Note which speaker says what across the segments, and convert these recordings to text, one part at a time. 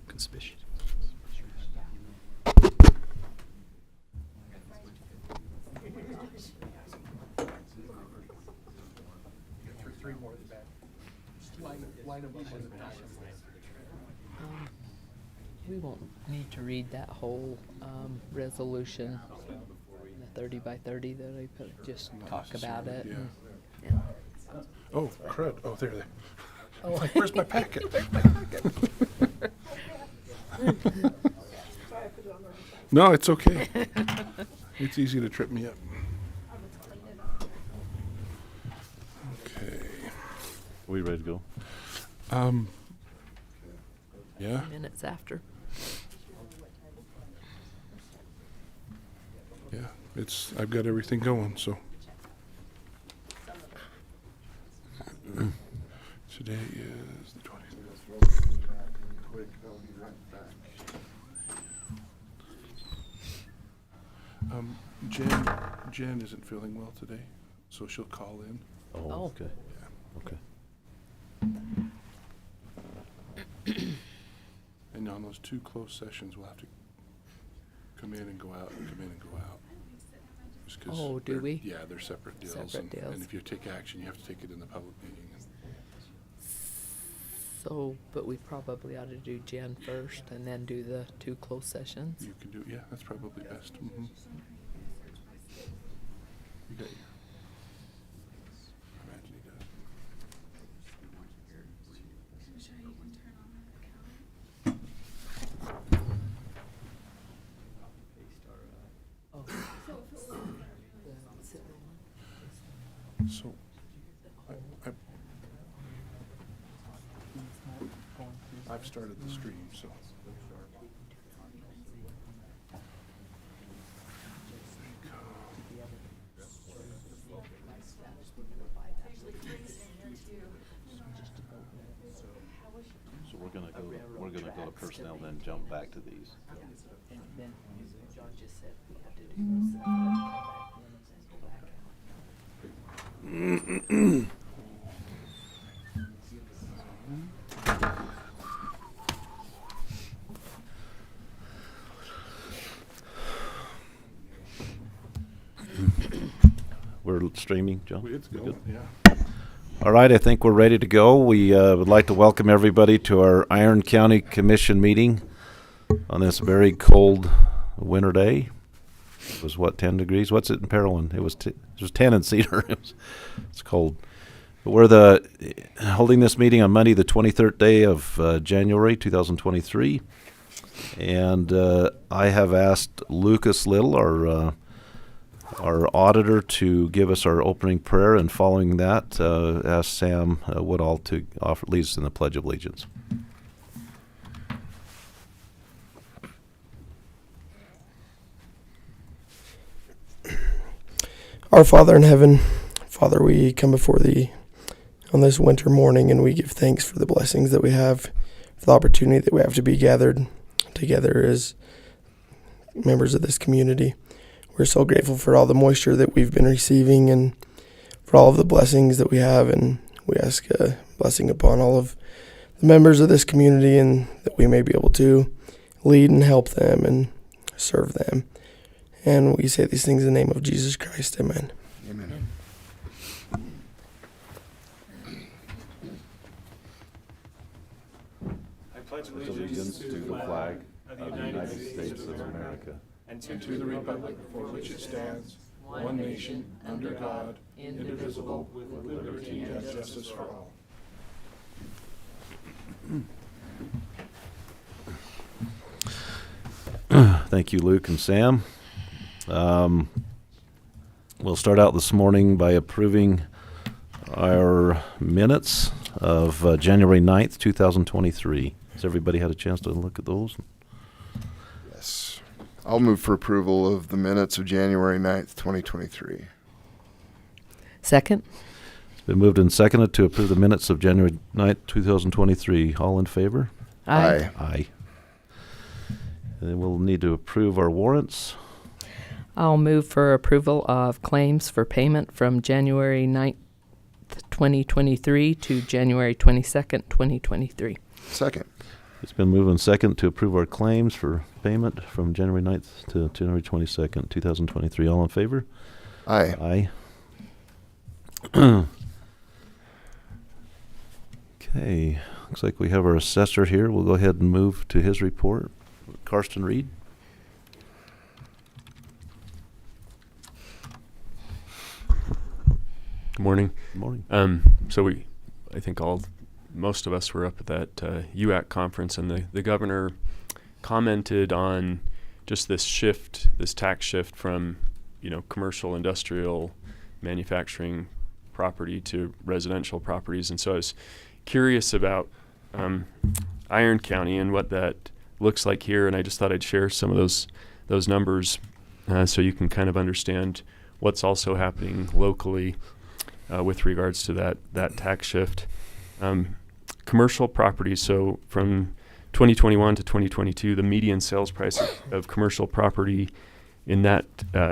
Speaker 1: Conspicuous.
Speaker 2: We won't need to read that whole resolution, the 30 by 30 that I put, just talk about it.
Speaker 3: Yeah.
Speaker 2: And-
Speaker 3: Oh, crud. Oh, there.
Speaker 2: Oh.
Speaker 3: Where's my packet? No, it's okay. It's easy to trip me up. Okay.
Speaker 4: We ready to go?
Speaker 3: Yeah.
Speaker 2: Minutes after.
Speaker 3: Yeah. I've got everything going, so. Today is the 20th.
Speaker 5: Quick, I'll be right back.
Speaker 3: Jen isn't feeling well today, so she'll call in.
Speaker 2: Oh.
Speaker 4: Okay. Okay.
Speaker 3: And on those two closed sessions, we'll have to come in and go out and come in and go out. Just 'cause
Speaker 2: Oh, do
Speaker 3: they're-
Speaker 2: we?
Speaker 3: Yeah, they're separate deals.
Speaker 2: Separate deals.
Speaker 3: And if you take action, you have to take it in the public meeting.
Speaker 2: So, but we probably ought to do Jen first and then do the two closed sessions.
Speaker 3: You can do, yeah, that's probably best. Mhm. You got your. I imagine he does.
Speaker 2: Oh.
Speaker 3: So, I've started the stream, so.
Speaker 4: So we're gonna go to personnel, then jump back to these.
Speaker 2: And then John just said we had to do those.
Speaker 4: We're streaming, John?
Speaker 3: It's
Speaker 4: We
Speaker 3: going,
Speaker 4: good?
Speaker 3: yeah.
Speaker 4: All right, I think we're ready to go. We would like to welcome everybody to our Iron County Commission meeting on this very cold winter day. It was what, 10 degrees? What's it in Parowan? It was 10 in Cedar. It's cold. But we're holding this meeting on Monday, the 23rd day of January 2023. And I have asked Lucas Little, our auditor, to give us our opening prayer, and following that, ask Sam Woodall to lead us in the Pledge of Allegiance.
Speaker 6: Our Father in heaven, Father, we come before Thee on this winter morning, and we give thanks for the blessings that we have, for the opportunity that we have to be gathered together as members of this community. We're so grateful for all the moisture that we've been receiving and for all of the blessings that we have, and we ask a blessing upon all of the members of this community, and that we may be able to lead and help them and serve them. And we say these things in the name of Jesus Christ. Amen.
Speaker 5: Amen.
Speaker 7: I pledge
Speaker 4: Allegiance to the flag of the United States of America
Speaker 7: and
Speaker 3: And to the republic for which it stands, one nation, under God, indivisible, with liberty and justice for all.
Speaker 4: Thank you, Luke and Sam. We'll start out this morning by approving our minutes of January 9th, 2023. Has everybody had a chance to look at those?
Speaker 5: Yes. I'll move for approval of the minutes of January 9th, 2023.
Speaker 2: Second?
Speaker 4: It's been moved and seconded to approve the minutes of January 9th, 2023. All in favor?
Speaker 5: Aye.
Speaker 4: Aye. And then we'll need to approve our warrants.
Speaker 2: I'll move for approval of claims for payment from January 9th, 2023 to January 22nd, 2023.
Speaker 5: Second.
Speaker 4: It's been moved and second to approve our claims for payment from January 9th to January 22nd, 2023. All in favor?
Speaker 5: Aye.
Speaker 4: Aye. Okay, looks like we have our assessor here. We'll go ahead and move to his report. Karsten Reed.
Speaker 7: Good morning.
Speaker 4: Good morning.
Speaker 7: I think most of us were up at that UAC conference, and the governor commented on just this shift, this tax shift from, commercial, industrial, manufacturing property to residential properties. And so I was curious about Iron County and what that looks like here, and I just thought I'd share some of those numbers so you can kind of understand what's also happening locally with regards to that tax shift. Commercial properties, so from 2021 to 2022, the median sales price of commercial property in that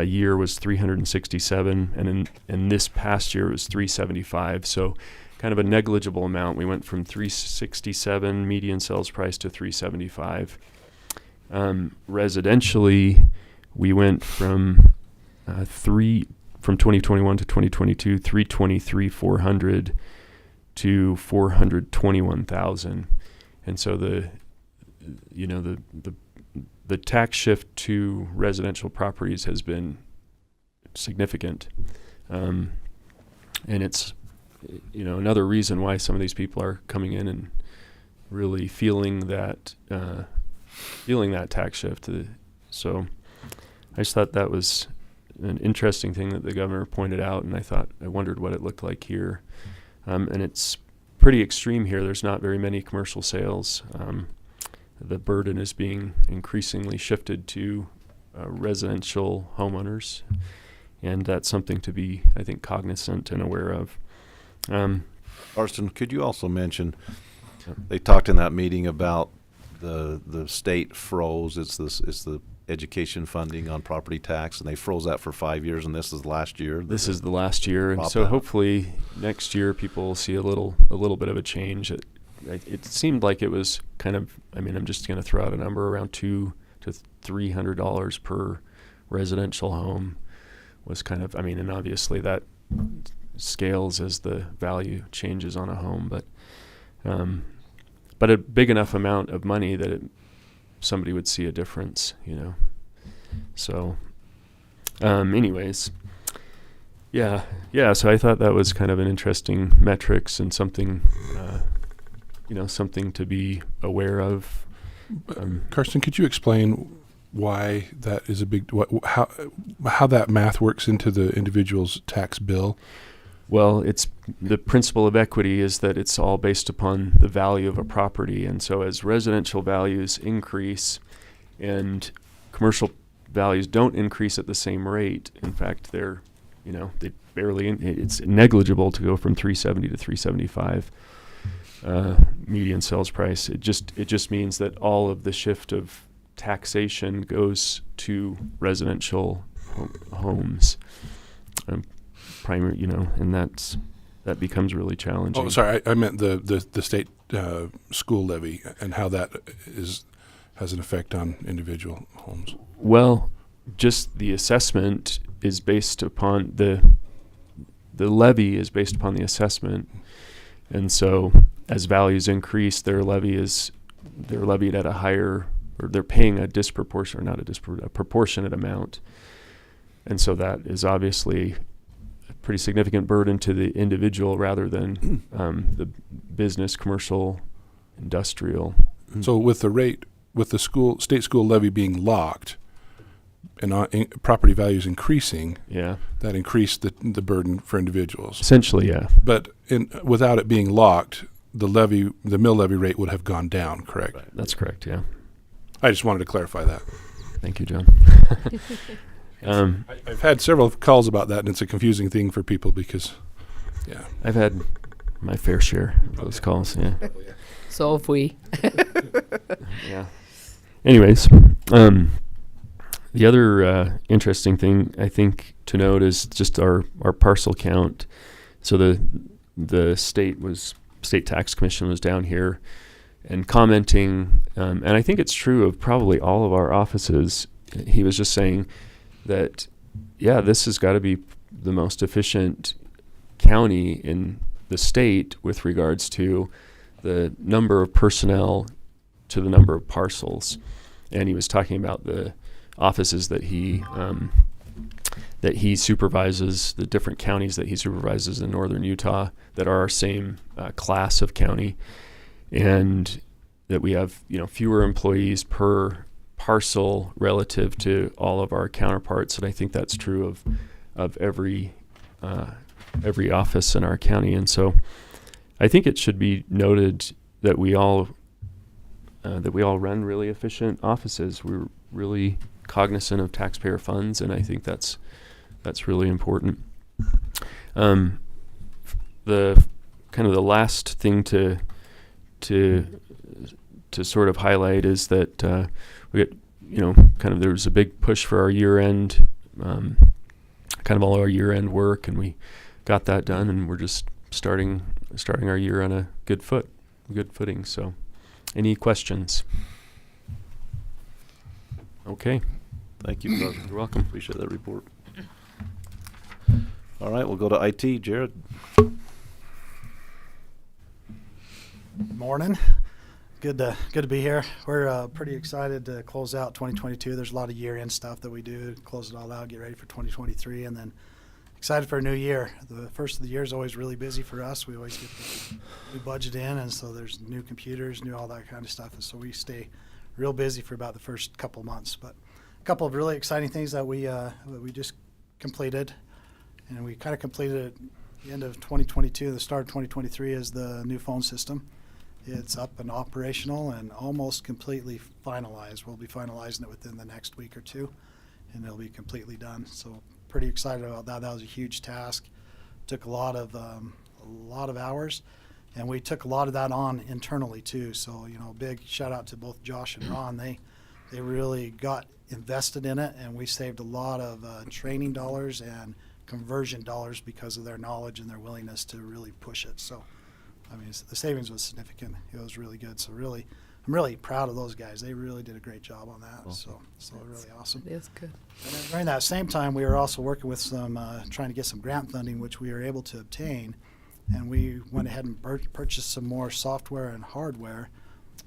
Speaker 7: year was $367, and in this past year it was $375. So kind of a negligible amount. We went from $367 median sales price to $375. Residentially, we went from 2021 to 2022, $323,400 to $421,000, and so the tax shift to residential properties has been significant, and it's another reason why some of these people are coming in and really feeling that tax shift. So I just thought that was an interesting thing that the governor pointed out, and I wondered what it looked like here. And it's pretty extreme here. There's not very many commercial sales. The burden is being increasingly shifted to residential homeowners, and that's something to be, I think, cognizant and aware of.
Speaker 4: Karsten, could you also mention, they talked in that meeting about the state froze. It's the education funding on property tax, and they froze that for 5 years, and this is last year.
Speaker 7: This is the last year, and so hopefully next year people will see a little bit of a change. It seemed like it was kind of, I'm just going to throw out a number, around $200 to $300 per residential home was kind of, and obviously that scales as the value changes on a home, but a big enough amount of money that somebody would see a difference, So, anyways, yeah. So I thought that was kind of an interesting metrics and something, something to be aware of.
Speaker 3: Karsten, could you explain why that is a big, how that math works into the individual's tax bill?
Speaker 7: Well, it's the principle of equity is that it's all based upon the value of a property. And so as residential values increase and commercial values don't increase at the same rate, in fact, they're, they barely, it's negligible to go from 370 to 375 median sales price. It just means that all of the shift of taxation goes to residential homes. Primary, and that becomes really challenging.
Speaker 3: Oh, sorry, I meant the state school levy and how that has an effect on individual homes.
Speaker 7: Well, just the assessment is based upon the levy is based upon the assessment, and so as values increase, they're levied at a higher, or they're paying a proportionate amount, and so that is obviously pretty significant burden to the individual rather than the business, commercial, industrial.
Speaker 3: So with the state school levy being locked and property values increasing, that increased the burden for individuals.
Speaker 7: Essentially, yeah.
Speaker 3: But without it being locked, the mill levy rate would have gone down, correct?
Speaker 7: Right. That's correct, yeah.
Speaker 3: I just wanted to clarify that.
Speaker 7: Thank you, John.
Speaker 3: I've had several calls about that, and it's a confusing thing for people because,
Speaker 7: I've had my fair share of those calls, yeah.
Speaker 2: So if we.
Speaker 7: Yeah. Anyways, the other interesting thing I think to note is just our parcel count. So the state tax commission was down here commenting, and I think it's true of probably all of our offices. He was just saying that, yeah, this has got to be the most efficient county in the state with regards to the number of personnel to the number of parcels. And he was talking about the offices that he supervises, the different counties that he supervises in northern Utah that are our same class of county, and that we have fewer employees per parcel relative to all of our counterparts. And I think that's true of every office in our county. And so I think it should be noted that we all run really efficient offices. We're really cognizant of taxpayer funds, and I think that's really important. The kind of the last thing to sort of highlight is that we get kind of there was a big push for our year-end, kind of all our year-end work, and we got that done, and we're just starting our year on a good footing. So, any questions? Okay.
Speaker 4: Thank you, Doug.
Speaker 7: You're welcome.
Speaker 4: Appreciate that report. All right, we'll go to IT. Jared.
Speaker 8: Morning. Good to be here. We're pretty excited to close out 2022. There's a lot of year-end stuff that we do to close it all out, get ready for 2023, and then excited for a new year. The first of the year is always really busy for us. We always get the new budget in, and so there's new computers, new all that kind of stuff, and so we stay real busy for about the first couple months. But a couple of really exciting things that we just completed, and we kind of completed at the end of 2022, the start of 2023, is the new phone system. It's up and operational and almost completely finalized. We'll be finalizing it within the next week or two, and it'll be completely done. So pretty excited about that. That was a huge task. Took a lot of hours, and we took a lot of that on internally too. So big shout out to both Josh and Ron. They really got invested in it, and we saved a lot of training dollars and conversion dollars because of their knowledge and their willingness to really push it. So I mean, the savings was significant. It was really good. So really, I'm really proud of those guys. They really did a great job on that.
Speaker 4: Well,
Speaker 8: so really awesome.
Speaker 2: It is good.
Speaker 8: And then during that same time, we were also working with some, trying to get some grant funding, which we were able to obtain. And we went ahead and purchased some more software and hardware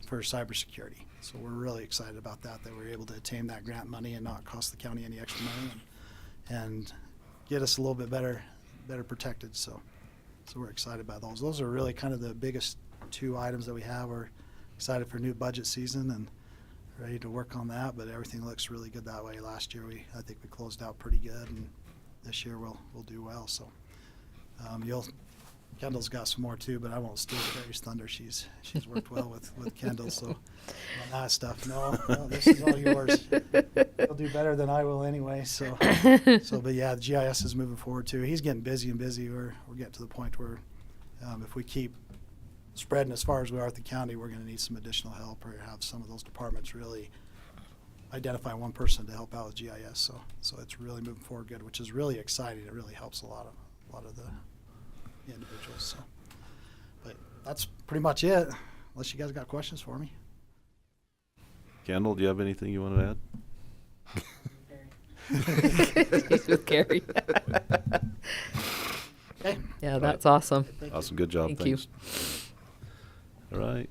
Speaker 8: for cybersecurity. So we're really excited about that we were able to obtain that grant money and not cost the county any extra money and get us a little bit better protected. So we're excited about those. Those are really kind of the biggest two items that we have. We're excited for new budget season and ready to work on that, but everything looks really good that way. Last year I think we closed out pretty good, and this year we'll do well. So Kendall's got some more too, but I won't steal Carrie's thunder. She's worked well with Kendall, so on that stuff. No, this is all yours. You'll do better than I will anyway. So but yeah, the GIS is moving forward too. He's getting busy and busy. We're getting to the point where if we keep spreading as far as we are at the county, we're going to need some additional help, or have some of those departments really identify one person to help out with GIS. So it's really moving forward good, which is really exciting. It really helps a lot of the individuals. So, but that's pretty much it, unless you guys got questions for me.
Speaker 4: Kendall, do you have anything you want to add?
Speaker 2: He's with Gary.
Speaker 8: Okay.
Speaker 2: Yeah, that's awesome.
Speaker 4: Awesome, good job.
Speaker 2: Thank you.
Speaker 4: Thanks. All right,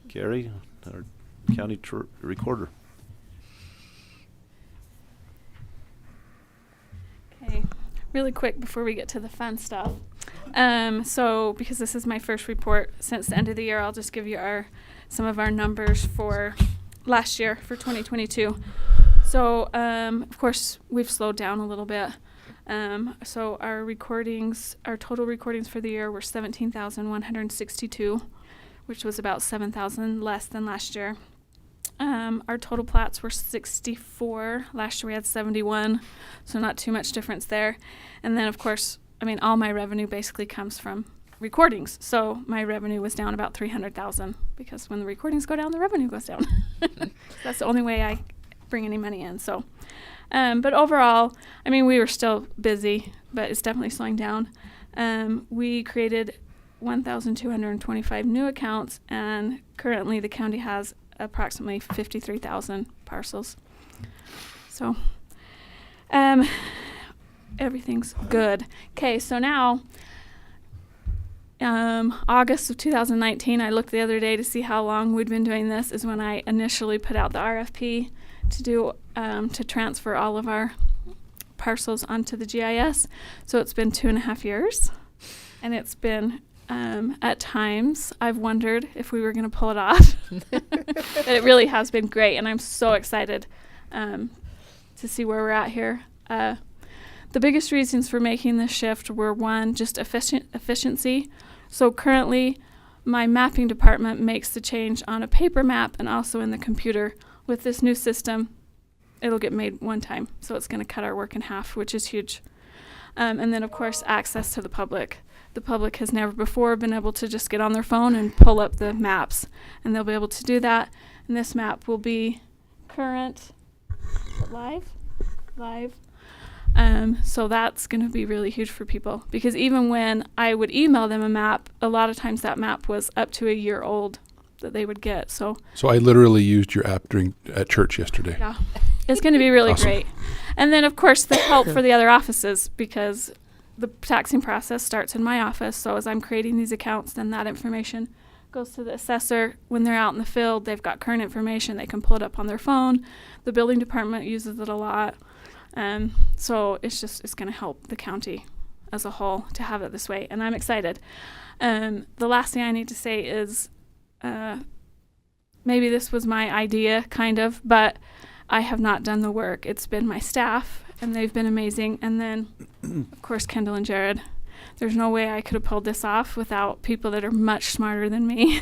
Speaker 4: Gary, our county recorder.
Speaker 9: Okay, really quick before we get to the fun stuff. So because this is my first report since the end of the year, I'll just give you some of our numbers for last year, for 2022. So of course we've slowed down a little bit. So our total recordings for the year were 17,162, which was about 7,000 less than last year. Our total plats were 64. Last year we had 71, so not too much difference there. And then, of course, all my revenue basically comes from recordings. So my revenue was down about 300,000 because when the recordings go down, the revenue goes down. That's the only way I bring any money in. So, but overall, we were still busy, but it's definitely slowing down. We created 1,225 new accounts, and currently the county has approximately 53,000 parcels. So, everything's good. Okay, so now, August of 2019, I looked the other day to see how long we'd been doing this, is when I initially put out the RFP to do, to transfer all of our parcels onto the GIS. So it's been 2.5 years, and it's been, at times, I've wondered if we were going to pull it off. But it really has been great, and I'm so excited to see where we're at here. The biggest reasons for making this shift were, one, just efficiency. So currently, my mapping department makes the change on a paper map and also in the computer. With this new system, it'll get made one time, so it's going to cut our work in half, which is huge. And then, of course, access to the public. The public has never before been able to just get on their phone and pull up the maps, and they'll be able to do that. And this map will be current, live. So that's going to be really huge for people, because even when I would email them a map, a lot of times that map was up to a year old that they would get. So
Speaker 3: I literally used your app at church yesterday.
Speaker 9: yeah, it's going to be really
Speaker 3: Awesome.
Speaker 9: great. And then, of course, the help for the other offices, because the taxing process starts in my office. So as I'm creating these accounts, then that information goes to the assessor. When they're out in the field, they've got current information. They can pull it up on their phone. The building department uses it a lot. So it's going to help the county as a whole to have it this way. And I'm excited. The last thing I need to say is, maybe this was my idea, kind of, but I have not done the work. It's been my staff, and they've been amazing. And then, of course, Kendall and Jared. There's no way I could have pulled this off without people that are much smarter than me.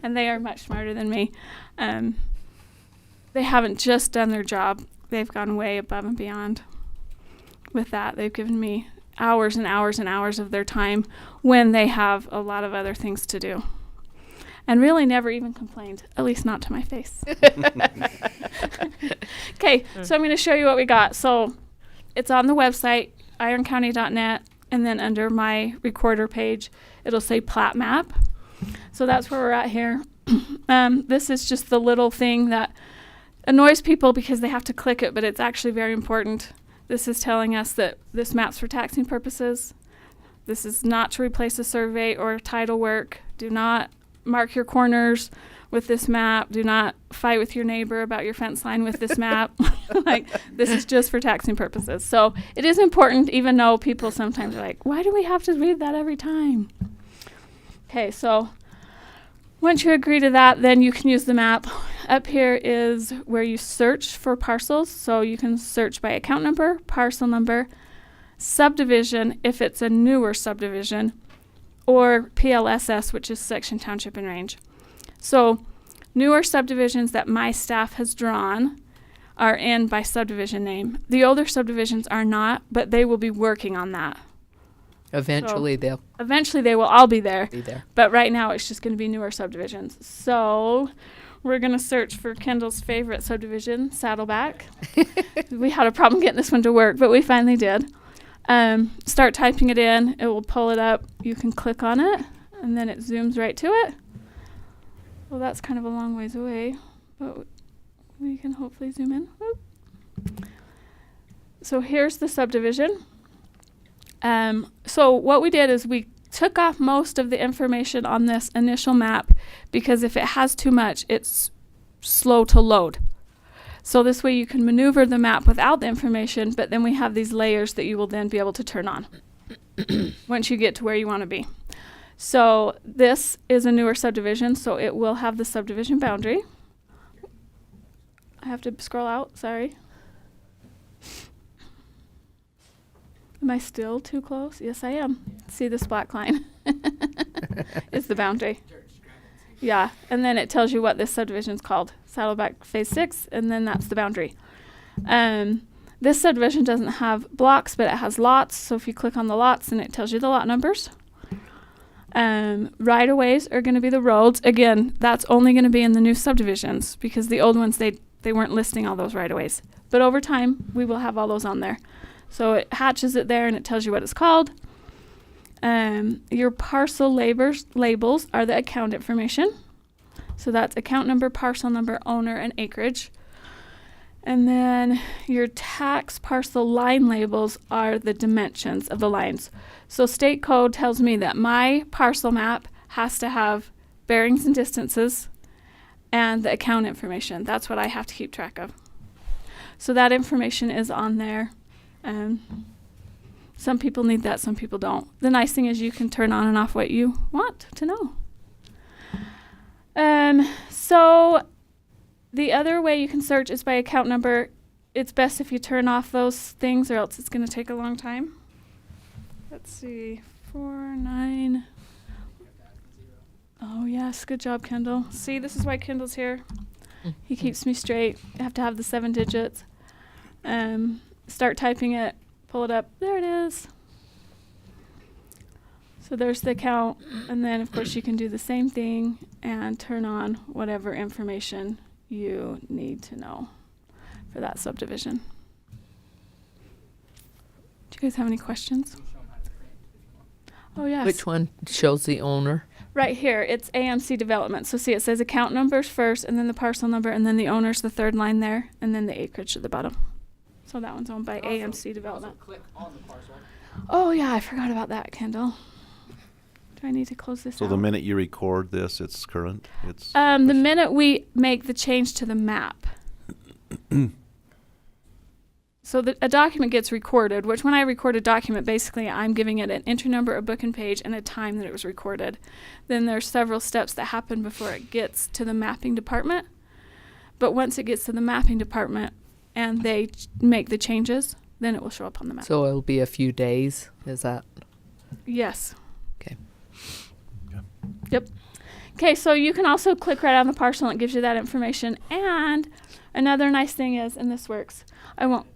Speaker 9: And they are much smarter than me. They haven't just done their job. They've gone way above and beyond with that. They've given me hours and hours and hours of their time when they have a lot of other things to do. And really never even complained, at least not to my face. Okay, so I'm going to show you what we got. So it's on the website, ironcounty.net, and then under my recorder page, it'll say plat map. So that's where we're at here. This is just the little thing that annoys people because they have to click it, but it's actually very important. This is telling us that this map's for taxing purposes. This is not to replace a survey or title work. Do not mark your corners with this map. Do not fight with your neighbor about your fence line with this map. Like, this is just for taxing purposes. So it is important, even though people sometimes are like, why do we have to read that every time? Okay, so once you agree to that, then you can use the map. Up here is where you search for parcels. So you can search by account number, parcel number, subdivision if it's a newer subdivision, or PLSS, which is section, township, and range. So newer subdivisions that my staff has drawn are in by subdivision name. The older subdivisions are not, but they will be working on that.
Speaker 2: Eventually they'll
Speaker 9: Eventually they will all be there.
Speaker 2: be there.
Speaker 9: But right now it's just going to be newer subdivisions. So we're going to search for Kendall's favorite subdivision, Saddleback. We had a problem getting this one to work, but we finally did. Start typing it in. It will pull it up. You can click on it, and then it zooms right to it. Well, that's kind of a long ways away, but we can hopefully zoom in. Whoop. So here's the subdivision. So what we did is we took off most of the information on this initial map, because if it has too much, it's slow to load. So this way you can maneuver the map without the information, but then we have these layers that you will then be able to turn on once you get to where you want to be. So this is a newer subdivision, so it will have the subdivision boundary. I have to scroll out, sorry. Am I still too close? Yes, I am. See this black line? It's the boundary. Yeah, and then it tells you what this subdivision is called. Saddleback Phase 6, and then that's the boundary. This subdivision doesn't have blocks, but it has lots. So if you click on the lots, then it tells you the lot numbers. Right-of-ways are going to be the roads. Again, that's only going to be in the new subdivisions, because the old ones, they weren't listing all those right-of-ways. But over time, we will have all those on there. So it hatches it there, and it tells you what it's called. Your parcel labels are the account information. So that's account number, parcel number, owner, and acreage. And then your tax parcel line labels are the dimensions of the lines. So state code tells me that my parcel map has to have bearings and distances and the account information. That's what I have to keep track of. So that information is on there. Some people need that, some people don't. The nice thing is you can turn on and off what you want to know. So the other way you can search is by account number. It's best if you turn off those things or else it's going to take a long time. Let's see, 49. Oh yes, good job, Kendall. See, this is why Kendall's here. He keeps me straight. I have to have the 7 digits. Start typing it, pull it up. There it is. So there's the account, and then of course you can do the same thing and turn on whatever information you need to know for that subdivision. Do you guys have any questions? Oh yes.
Speaker 2: Which one shows the owner?
Speaker 9: Right here, it's AMC Development. So see, it says account numbers first, and then the parcel number, and then the owner's the third line there, and then the acreage at the bottom. So that one's owned by AMC Development.
Speaker 1: Click on the parcel.
Speaker 9: Oh yeah, I forgot about that, Kendall. Do I need to close this
Speaker 4: So
Speaker 9: out?
Speaker 4: the minute you record this, it's current? It's
Speaker 9: The minute we make the change to the map. So a document gets recorded, which when I record a document, basically I'm giving it an entry number, a book and page, and a time that it was recorded. Then there's several steps that happen before it gets to the mapping department. But once it gets to the mapping department and they make the changes, then it will show up on the map.
Speaker 2: So it'll be a few days, is that?
Speaker 9: Yes.
Speaker 2: Okay.
Speaker 9: Yep. Okay, so you can also click right on the parcel and it gives you that information. And another nice thing is, and this works, I won't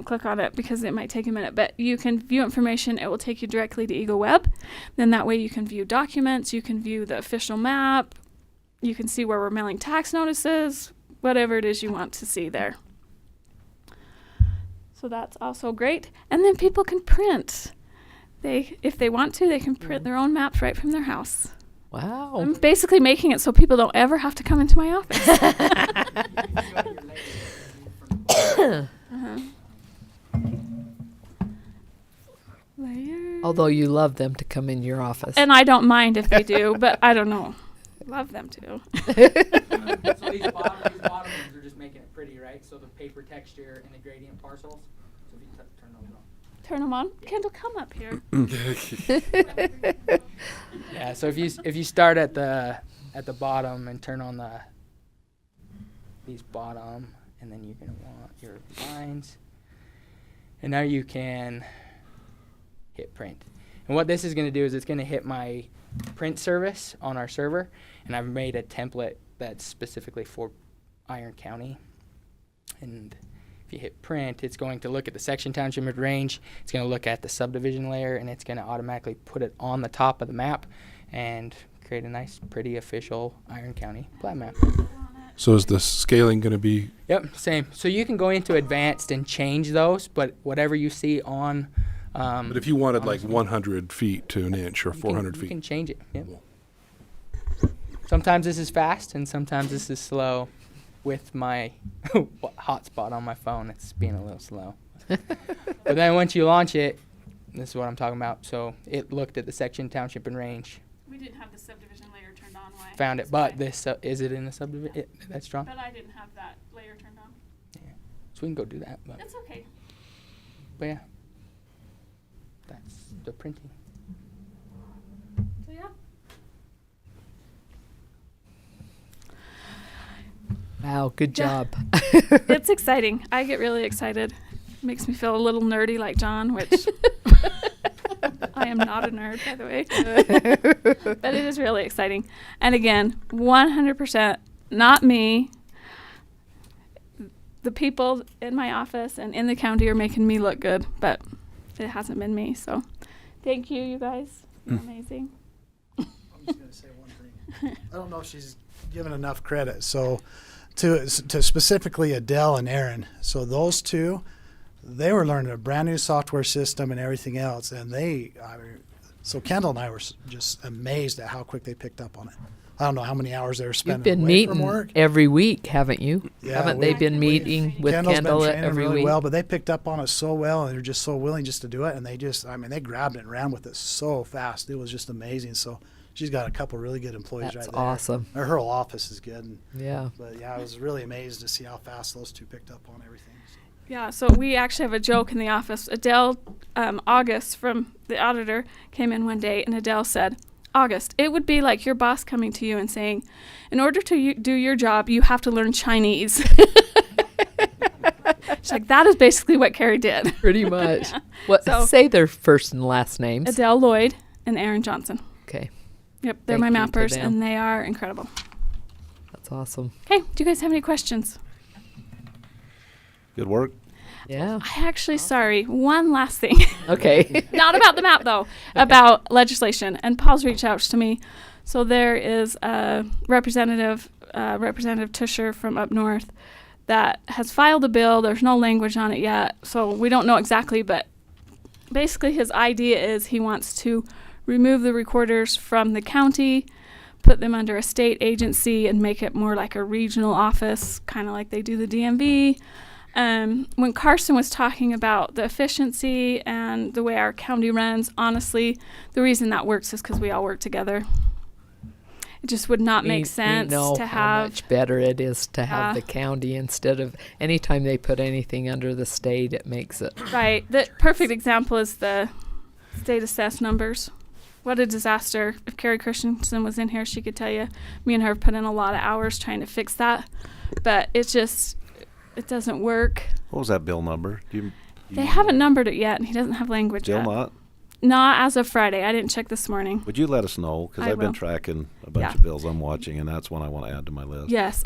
Speaker 9: click on it because it might take a minute, but you can view information. It will take you directly to Eagle Web. Then that way you can view documents, you can view the official map, you can see where we're mailing tax notices, whatever it is you want to see there. So that's also great. And then people can print. If they want to, they can print their own maps right from their house.
Speaker 2: Wow.
Speaker 9: I'm basically making it so people don't ever have to come into my office. Layers.
Speaker 2: Although you love them to come in your office.
Speaker 9: And I don't mind if they do, but I don't know. Love them too.
Speaker 1: So these bottom ones are just making it pretty, right? So the paper texture and the gradient parcels. So if you turn those on.
Speaker 9: Turn them on. Kendall, come up here.
Speaker 1: Yeah. So if you start at the bottom and turn on these bottom, and then you're gonna want your lines, and now you can hit print. And what this is gonna do is it's gonna hit my print service on our server, and I've made a template that's specifically for Iron County. And if you hit print, it's going to look at the section, township, and range. It's going to look at the subdivision layer, and it's going to automatically put it on the top of the map and create a nice, pretty official Iron County plat map.
Speaker 3: So is the scaling going to be?
Speaker 1: Yep, same. So you can go into advanced and change those, but whatever you see on.
Speaker 3: But if you wanted like 100 feet to an inch or 400
Speaker 1: you
Speaker 3: feet.
Speaker 1: can change it. Yep. Sometimes this is fast, and sometimes this is slow. With my hotspot on my phone, it's being a little slow. But then once you launch it, this is what I'm talking about. So it looked at the section, township, and range.
Speaker 9: We didn't have the subdivision layer turned on.
Speaker 1: Found it, but this is it in the subdivision? That's strong.
Speaker 9: But I didn't have that layer turned on.
Speaker 1: Yeah. So we can go do that. But,
Speaker 9: That's okay.
Speaker 1: but yeah, that's the printing.
Speaker 9: So yeah.
Speaker 2: Wow, good job.
Speaker 9: It's exciting. I get really excited. Makes me feel a little nerdy like John, which I am not a nerd, by the way. But it is really exciting. And again, 100% not me. The people in my office and in the county are making me look good, but it hasn't been me. So thank you, you guys. You're amazing.
Speaker 8: I'm just going to say one thing. I don't know if she's given enough credit. So to specifically Adele and Aaron. So those two, they were learning a brand new software system and everything else. And So Kendall and I were just amazed at how quick they picked up on it. I don't know how many hours they were
Speaker 2: You've
Speaker 8: spending
Speaker 2: been
Speaker 8: away from
Speaker 2: meeting
Speaker 8: work.
Speaker 2: every week, haven't you?
Speaker 8: Yeah,
Speaker 2: Haven't they been meeting with
Speaker 8: Kendall's
Speaker 2: Kendall
Speaker 8: been training
Speaker 2: every
Speaker 8: really
Speaker 2: week?
Speaker 8: well, but they picked up on it so well, and they're just so willing just to do it. And they just, I mean, they grabbed it and ran with it so fast. It was just amazing. So she's got a couple really good employees
Speaker 2: That's
Speaker 8: right there.
Speaker 2: awesome.
Speaker 8: Her whole office is good. And,
Speaker 2: Yeah.
Speaker 8: but yeah, I was really amazed to see how fast those two picked up on everything. So.
Speaker 9: Yeah, so we actually have a joke in the office. Adele, August from the auditor came in one day, and Adele said, August, it would be like your boss coming to you and saying, in order to do your job, you have to learn Chinese. She's like, that is basically what Carrie did.
Speaker 2: Pretty much. What?
Speaker 9: So-
Speaker 2: Say their first and last names.
Speaker 9: Adele Lloyd and Aaron Johnson.
Speaker 2: Okay.
Speaker 9: Yep, they're
Speaker 2: Thank
Speaker 9: my
Speaker 2: you to
Speaker 9: mappers,
Speaker 2: them.
Speaker 9: and they are incredible.
Speaker 2: That's awesome.
Speaker 9: Okay, do you guys have any questions?
Speaker 4: Good work.
Speaker 2: Yeah.
Speaker 9: I actually, sorry, one last thing.
Speaker 2: Okay.
Speaker 9: Not about the map, though, about legislation. And Paul's reached out to me. So there is a Representative Tusher from up north that has filed a bill. There's no language on it yet, so we don't know exactly, but basically his idea is he wants to remove the recorders from the county, put them under a state agency, and make it more like a regional office, kind of like they do the DMV. When Carson was talking about the efficiency and the way our county runs, honestly, the reason that works is because we all work together. It just would not make sense
Speaker 2: We know
Speaker 9: to
Speaker 2: how
Speaker 9: have.
Speaker 2: much better it is to have
Speaker 9: Yeah.
Speaker 2: the county instead of anytime they put anything under the state, it makes it.
Speaker 9: Right. The perfect example is the state assessed numbers. What a disaster. If Carrie Christensen was in here, she could tell you, me and her have put in a lot of hours trying to fix that. But it's just, it doesn't work.
Speaker 4: What was that bill number?
Speaker 9: They haven't numbered it yet, and he doesn't have language
Speaker 4: Still
Speaker 9: yet.
Speaker 4: not?
Speaker 9: Not as of Friday. I didn't check this morning.
Speaker 4: Would you let us know? Because
Speaker 9: I
Speaker 4: I've been
Speaker 9: will.
Speaker 4: tracking a bunch
Speaker 9: Yeah.
Speaker 4: of bills I'm watching, and that's one I want to add to my list.
Speaker 9: Yes,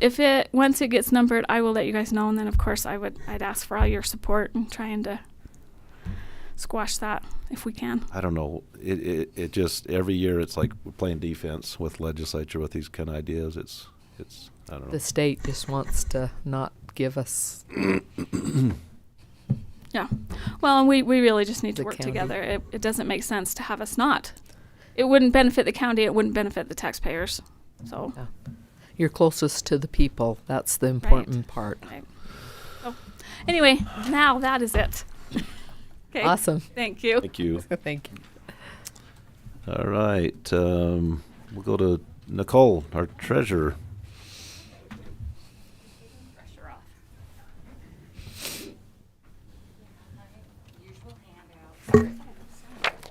Speaker 9: once it gets numbered, I will let you guys know, and then of course I'd ask for all your support in trying to squash that if we can.
Speaker 4: I don't know. It just every year it's like we're playing defense with legislature with these kind of ideas. It's I don't know.
Speaker 2: The state just wants to not give us
Speaker 9: Yeah. Well, and we really just need to
Speaker 2: The
Speaker 9: work
Speaker 2: county.
Speaker 9: together. It doesn't make sense to have us not. It wouldn't benefit the county. It wouldn't benefit the taxpayers. So,
Speaker 2: you're closest to the people. That's the important part.
Speaker 9: right. So, anyway, now that is it. Okay.
Speaker 2: Awesome.
Speaker 9: Thank you.
Speaker 4: Thank you.
Speaker 2: Thank you.
Speaker 4: All right. We'll go to Nicole, our treasurer.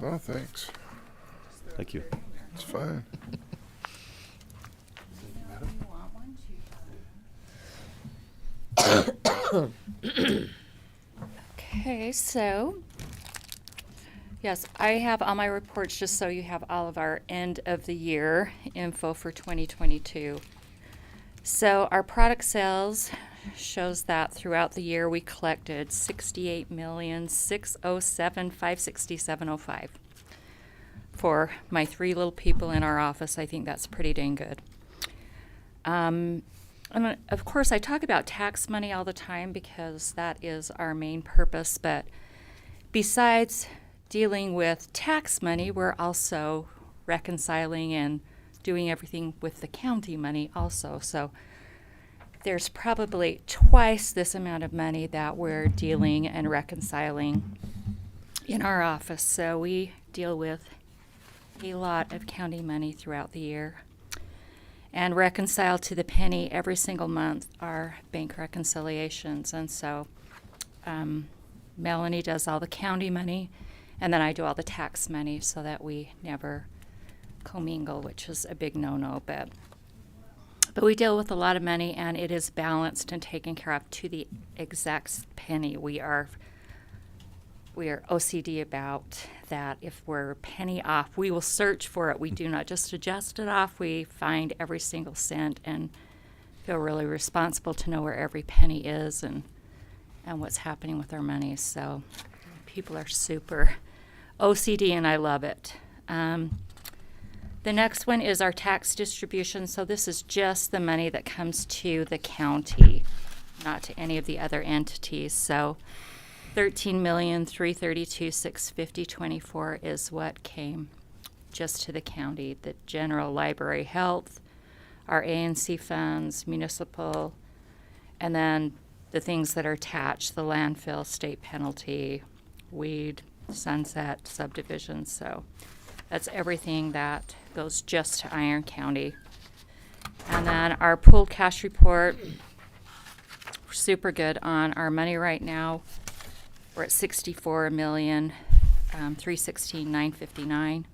Speaker 5: Oh, thanks.
Speaker 4: Thank you.
Speaker 5: It's fine.
Speaker 10: Okay, so, yes, I have all my reports just so you have all of our end of the year info for 2022. So our product sales shows that throughout the year we collected $68,607,567.05. For my three little people in our office, I think that's pretty dang good. And of course, I talk about tax money all the time because that is our main purpose. But besides dealing with tax money, we're also reconciling and doing everything with the county money also. So there's probably twice this amount of money that we're dealing and reconciling in our office. So we deal with a lot of county money throughout the year and reconcile to the penny every single month our bank reconciliations. And so Melanie does all the county money, and then I do all the tax money so that we never commingle, which is a big no-no. But we deal with a lot of money, and it is balanced and taken care of to the exact penny. We are OCD about that. If we're a penny off, we will search for it. We do not just adjust it off. We find every single cent and feel really responsible to know where every penny is and what's happening with our money. So people are super OCD, and I love it. The next one is our tax distribution. So this is just the money that comes to the county, not to any of the other entities. So $13,332,650.24 is what came just to the county, the general library health, our ANC funds, municipal, and then the things that are attached, the landfill, state penalty, weed, sunset, subdivision. So that's everything that goes just to Iron County. And then our pooled cash report, we're super good on our money right now. We're at $64,316,959.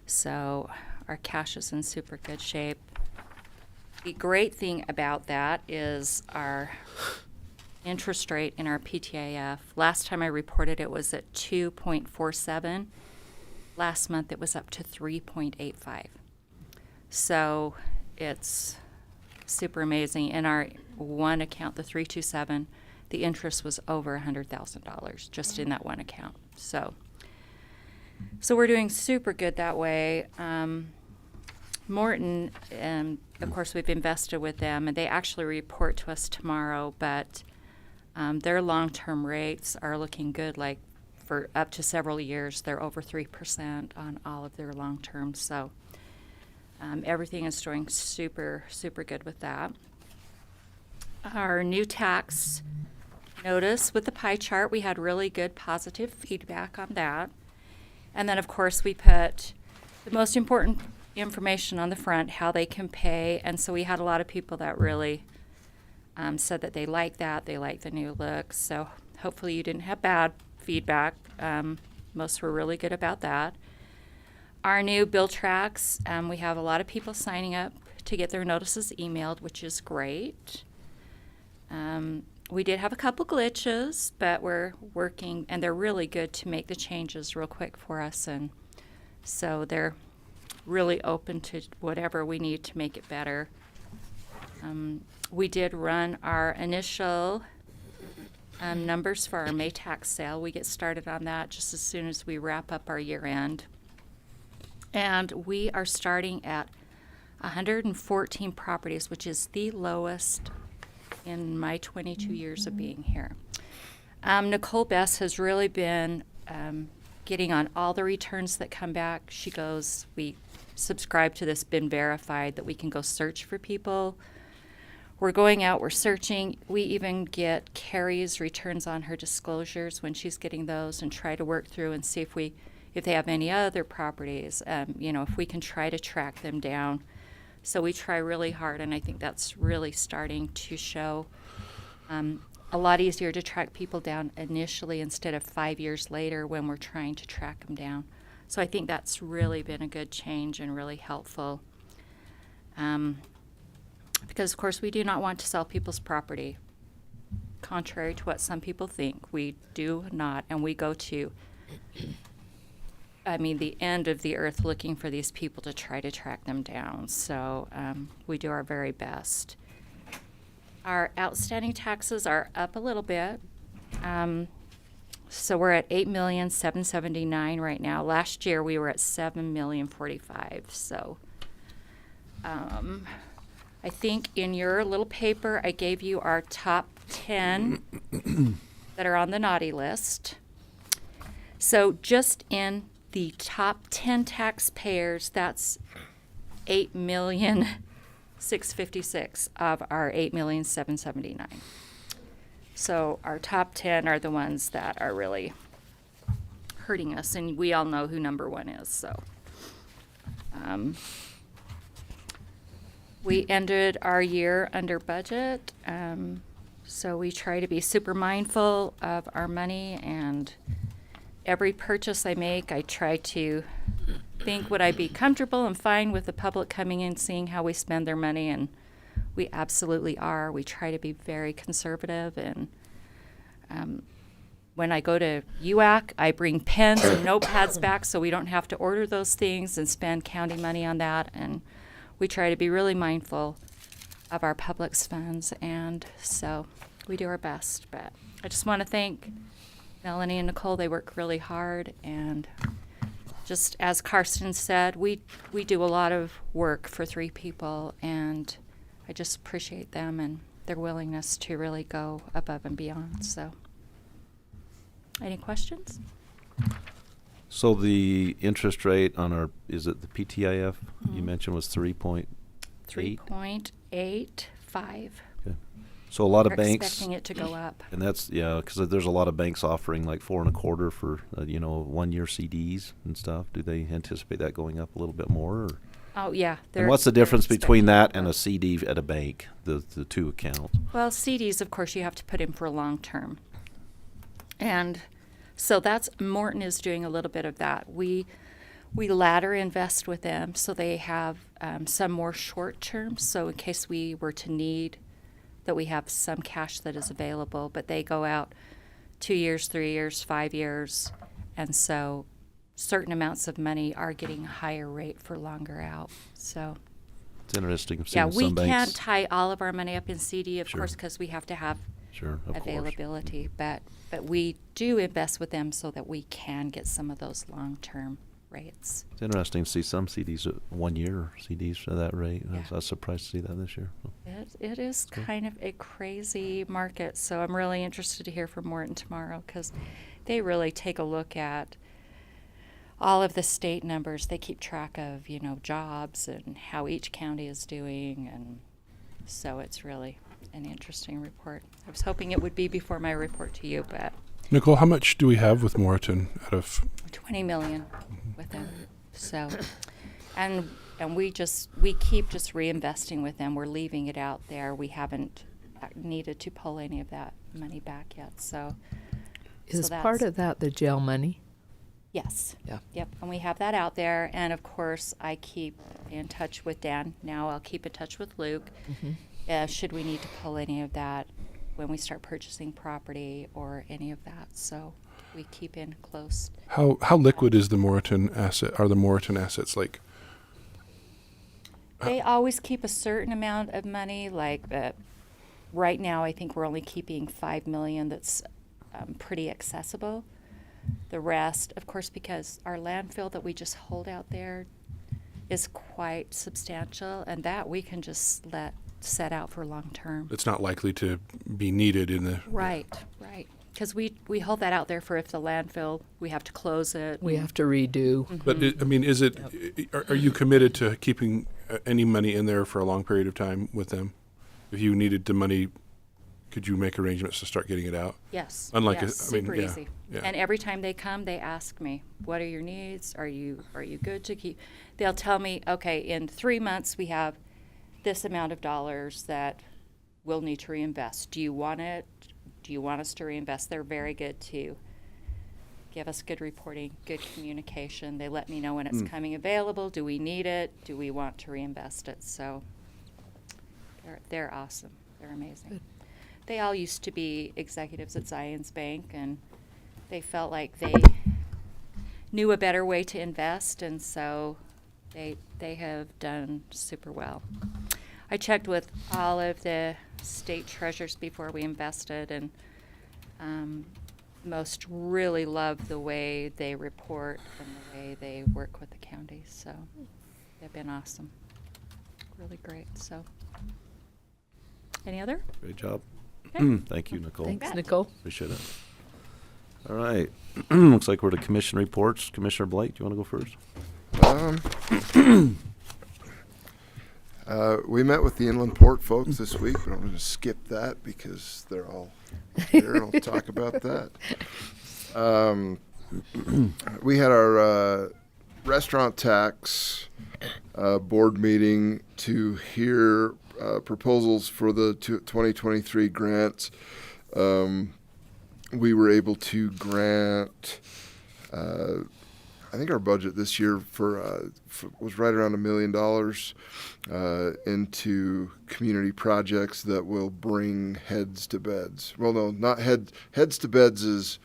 Speaker 10: So our cash is in super good shape. The great thing about that is our interest rate in our PTAF. Last time I reported it was at 2.47. Last month it was up to 3.85. So it's super amazing. In our one account, the 327, the interest was over $100,000 just in that one account. So we're doing super good that way. Morton, of course, we've invested with them, and they actually report to us tomorrow, but their long-term rates are looking good, like for up to several years. They're over 3% on all of their long-term, so everything is doing super, super good with that. Our new tax notice with the pie chart, we had really good positive feedback on that. And then, of course, we put the most important information on the front, how they can pay. And so we had a lot of people that really said that they like that. They like the new look. So hopefully you didn't have bad feedback. Most were really good about that. Our new bill tracks, we have a lot of people signing up to get their notices emailed, which is great. We did have a couple glitches, but we're working, and they're really good to make the changes real quick for us. And so they're really open to whatever we need to make it better. We did run our initial numbers for our May tax sale. We get started on that just as soon as we wrap up our year end. And we are starting at 114 properties, which is the lowest in my 22 years of being here. Nicole Bess has really been getting on all the returns that come back. She goes, we subscribe to this Been Verified, that we can go search for people. We're going out, we're searching. We even get Carrie's returns on her disclosures when she's getting those, and try to work through and see if they have any other properties, if we can try to track them down. So we try really hard, and I think that's really starting to show. A lot easier to track people down initially instead of 5 years later when we're trying to track them down. So I think that's really been a good change and really helpful. Because, of course, we do not want to sell people's property. Contrary to what some people think, we do not, and we go to the end of the earth looking for these people to try to track them down. So we do our very best. Our outstanding taxes are up a little bit. So we're at $8,779,000 right now. Last year we were at $7,045,000. So I think in your little paper I gave you our top 10 that are on the naughty list. So just in the top 10 taxpayers, that's $8,656,000 of our $8,779,000. So our top 10 are the ones that are really hurting us, and we all know who number one is. So we ended our year under budget. So we try to be super mindful of our money, and every purchase I make, I try to think, would I be comfortable and fine with the public coming in seeing how we spend their money? And we absolutely are. We try to be very conservative. And when I go to UAC, I bring pens and notepads back so we don't have to order those things and spend county money on that. And we try to be really mindful of our public's funds. And so we do our best. But I just want to thank Melanie and Nicole. They work really hard, and just as Karsten said, we do a lot of work for 3 people, and I just appreciate them and their willingness to really go above and beyond. So, any questions?
Speaker 4: So the interest rate on our, is it the PTIF you
Speaker 10: Mhm.
Speaker 4: mentioned was 3.8?
Speaker 10: 3.85.
Speaker 4: So a lot of
Speaker 10: We're
Speaker 4: banks,
Speaker 10: expecting it to go up.
Speaker 4: and that's, yeah, because there's a lot of banks offering like 4.25% for, 1-year CDs and stuff. Do they anticipate that going up a little bit more? Or?
Speaker 10: Oh, yeah.
Speaker 4: And what's the difference between
Speaker 10: expecting
Speaker 4: that and a CD at a bank, the two accounts?
Speaker 10: Well, CDs, of course, you have to put in for a long term. And so that's, Morton is doing a little bit of that. We ladder invest with them, so they have some more short term. So in case we were to need, that we have some cash that is available, but they go out 2 years, 3 years, 5 years. And so certain amounts of money are getting a higher rate for longer out. So
Speaker 4: It's interesting. I've seen
Speaker 10: yeah, we
Speaker 4: some banks.
Speaker 10: can't tie all of our money up in CD, of
Speaker 4: Sure.
Speaker 10: course, because we have to have
Speaker 4: Sure, of course.
Speaker 10: availability. But we do invest with them so that we can get some of those long-term rates.
Speaker 4: It's interesting to see some CDs at 1 year CDs for that rate. I
Speaker 10: Yeah.
Speaker 4: was surprised to see that this year.
Speaker 10: It is kind of a crazy market, so I'm really interested to hear from Morton tomorrow because they really take a look at all of the state numbers. They keep track of, jobs and how each county is doing, and so it's really an interesting report. I was hoping it would be before my report to you, but
Speaker 3: Nicole, how much do we have with Moreton out of?
Speaker 10: 20 million with them. So, and we keep just reinvesting with them. We're leaving it out there. We haven't needed to pull any of that money back yet. So
Speaker 2: Is
Speaker 10: that's-
Speaker 2: part of that the jail money?
Speaker 10: Yes.
Speaker 2: Yeah.
Speaker 10: Yep. And we have that out there. And of course, I keep in touch with Dan. Now I'll keep in touch with Luke. Should we need to pull any of that when we start purchasing property or any of that. So we keep in close.
Speaker 3: How liquid is the Moreton asset? Are the Moreton assets like?
Speaker 10: They always keep a certain amount of money. Like right now, I think we're only keeping $5 million. That's pretty accessible. The rest, of course, because our landfill that we just hold out there is quite substantial, and that we can just let set out for long term.
Speaker 3: It's not likely to be needed in the.
Speaker 10: Right. Because we hold that out there for if the landfill, we have to close it.
Speaker 2: We have to redo.
Speaker 3: But is it? Are you committed to keeping any money in there for a long period of time with them? If you needed the money, could you make arrangements to start getting it out?
Speaker 10: Yes.
Speaker 3: Unlike
Speaker 10: yes, super easy.
Speaker 3: Yeah.
Speaker 10: And every time they come, they ask me, "What are your needs? Are you good to keep?" They'll tell me, "Okay, in 3 months we have this amount of dollars that we'll need to reinvest. Do you want it? Do you want us to reinvest?" They're very good to give us good reporting, good communication. They let me know when it's coming available. Do we need it? Do we want to reinvest it? So they're awesome. They're amazing. Good. They all used to be executives at Zions Bank, and they felt like they knew a better way to invest, and so they have done super well. I checked with all of the state treasurers before we invested, and most really love the way they report and the way they work with the county. So they've been awesome, really great. So, any other?
Speaker 4: Great job.
Speaker 10: Okay.
Speaker 4: Thank you, Nicole.
Speaker 2: Thanks,
Speaker 10: bet.
Speaker 2: Nicole.
Speaker 4: Appreciate it. All right. Looks like we're to commission reports. Commissioner Blake, do you want to go first?
Speaker 5: We met with the Inland Port folks this week, but I'm going to skip that because they're all here and I'll talk about that. We had our restaurant tax board meeting to hear proposals for the 2023 grants. We were able to grant, I think our budget this year was right around $1 million into community projects that will bring heads to beds. Well, no, not heads to beds is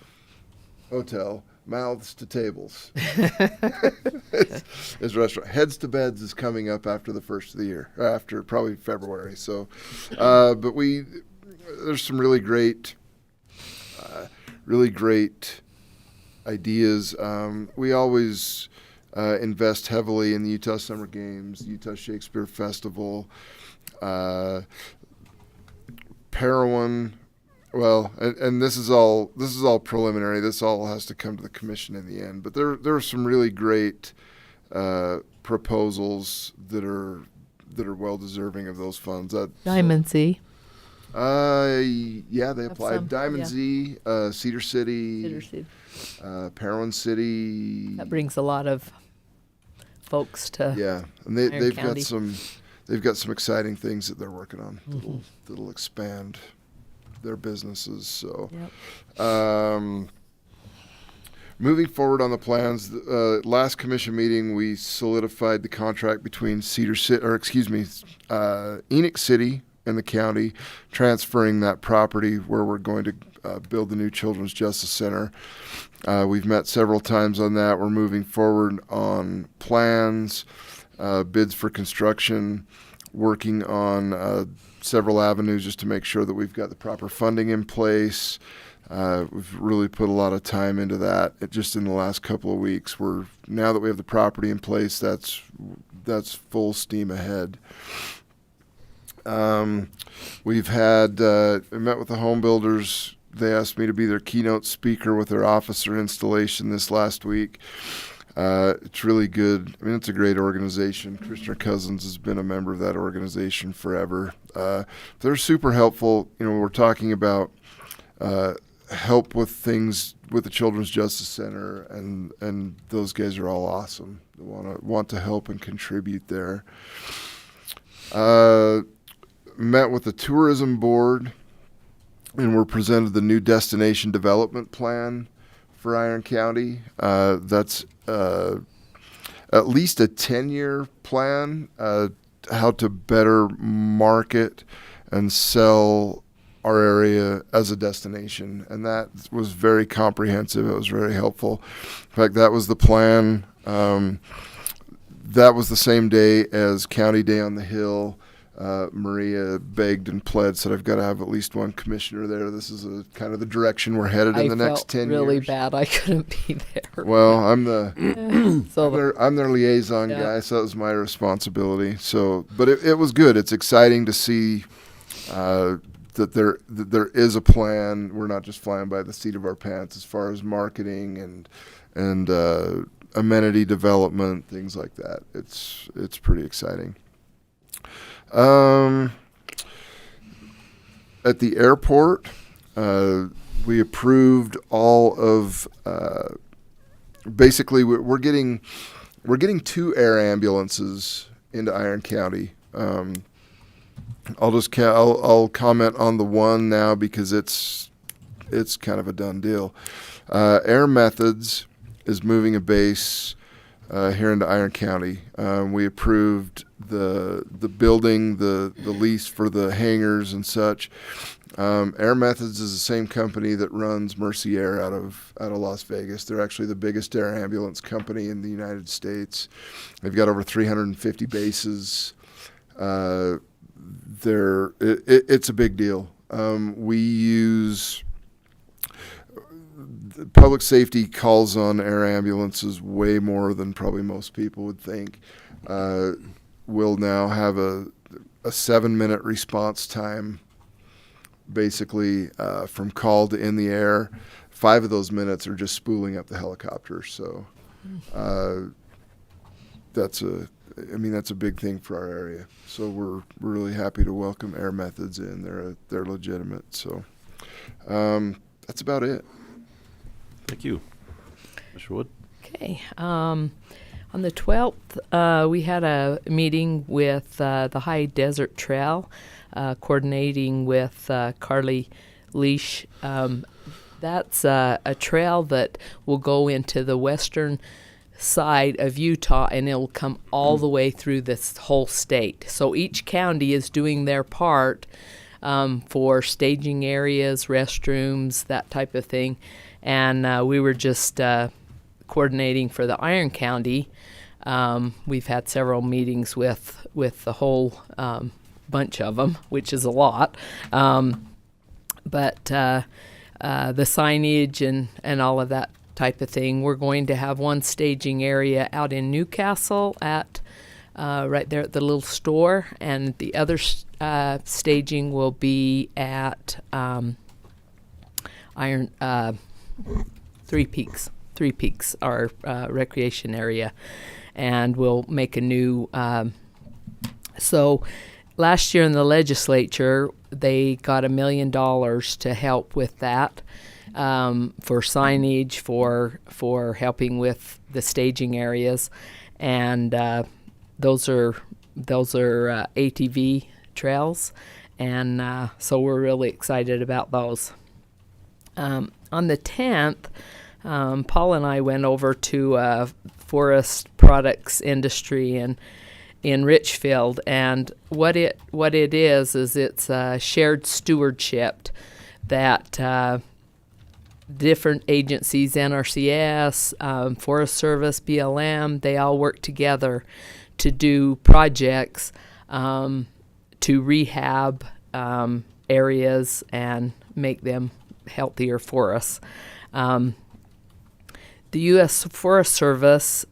Speaker 5: hotel. Mouths to tables is restaurant. Heads to beds is coming up after the first of the year, after probably February. So, but there's some really great ideas. We always invest heavily in the Utah Summer Games, the Utah Shakespeare Festival, Parowan Well, and this is all preliminary. This all has to come to the commission in the end. But there are some really great proposals that are well deserving of those funds.
Speaker 2: Diamond Z.
Speaker 5: Yeah, they applied.
Speaker 2: some,
Speaker 5: Diamond
Speaker 2: yeah.
Speaker 5: Z, Cedar City, Parowan City.
Speaker 2: That brings a lot of folks to.
Speaker 5: Yeah, and
Speaker 2: Iron
Speaker 5: they've
Speaker 2: County.
Speaker 5: got some exciting things that they're working on that'll expand their businesses. So, moving forward on the plans, last commission meeting we solidified the contract between Enoch City and the county, transferring that property where we're going to build the new Children's Justice Center. We've met several times on that. We're moving forward on plans, bids for construction, working on several avenues just to make sure that we've got the proper funding in place. We've really put a lot of time into that. Just in the last couple of weeks, now that we have the property in place, that's full steam ahead. We've had I met with the home builders. They asked me to be their keynote speaker with their officer installation this last week. It's really good. I mean, it's a great organization. Commissioner Cousins has been a member of that organization forever. They're super helpful. We're talking about help with things with the Children's Justice Center, and those guys are all awesome. They want to help and contribute there. Met with the tourism board, and we're presented the new destination development plan for Iron County. That's at least a 10-year plan, how to better market and sell our area as a destination. And that was very comprehensive. It was very helpful. In fact, that was the plan. That was the same day as County Day on the Hill. Maria begged and pled, said I've got to have at least one commissioner there. This is kind of the direction we're headed in the next 10 years.
Speaker 2: I felt really bad I couldn't be there.
Speaker 5: Well, I'm their liaison
Speaker 2: Yeah.
Speaker 5: guy, so that was my responsibility. So, but it was good. It's exciting to see that there is a plan. We're not just flying by the seat of our pants as far as marketing and amenity development, things like that. It's pretty exciting. At the airport, we approved all of. Basically, we're getting 2 air ambulances into Iron County. I'll comment on the one now because it's kind of a done deal. Air Methods is moving a base here into Iron County. We approved the building, the lease for the hangars and such. Air Methods is the same company that runs Mercy Air out of Las Vegas. They're actually the biggest air ambulance company in the United States. They've got over 350 bases. It's a big deal. We use public safety calls on air ambulances way more than probably most people would think. We'll now have a 7-minute response time, basically from call to in the air. 5 of those minutes are just spooling up the helicopter. So that's a big thing for our area. So we're really happy to welcome Air Methods in. They're legitimate. So that's about it.
Speaker 4: Thank you. Mr. Wood?
Speaker 2: Okay. On the 12th, we had a meeting with the High Desert Trail, coordinating with Carly Leash. That's a trail that will go into the western side of Utah, and it'll come all the way through this whole state. So each county is doing their part for staging areas, restrooms, that type of thing. And we were just coordinating for the Iron County. We've had several meetings with the whole bunch of them, which is a lot. But the signage and all of that type of thing, we're going to have one staging area out in Newcastle at right there at the little store, and the other staging will be at Three Peaks, our recreation area, and we'll make a new. So, last year in the legislature, they got $1 million to help with that, for signage, for helping with the staging areas, and those are ATV trails, and so we're really excited about those. On the 10th, Paul and I went over to Forest Products Industry in Richfield, and what it is it's a shared stewardship that different agencies, NRCS, Forest Service, BLM, they all work together to do projects to rehab areas and make them healthier for us. The U.S. Forest Service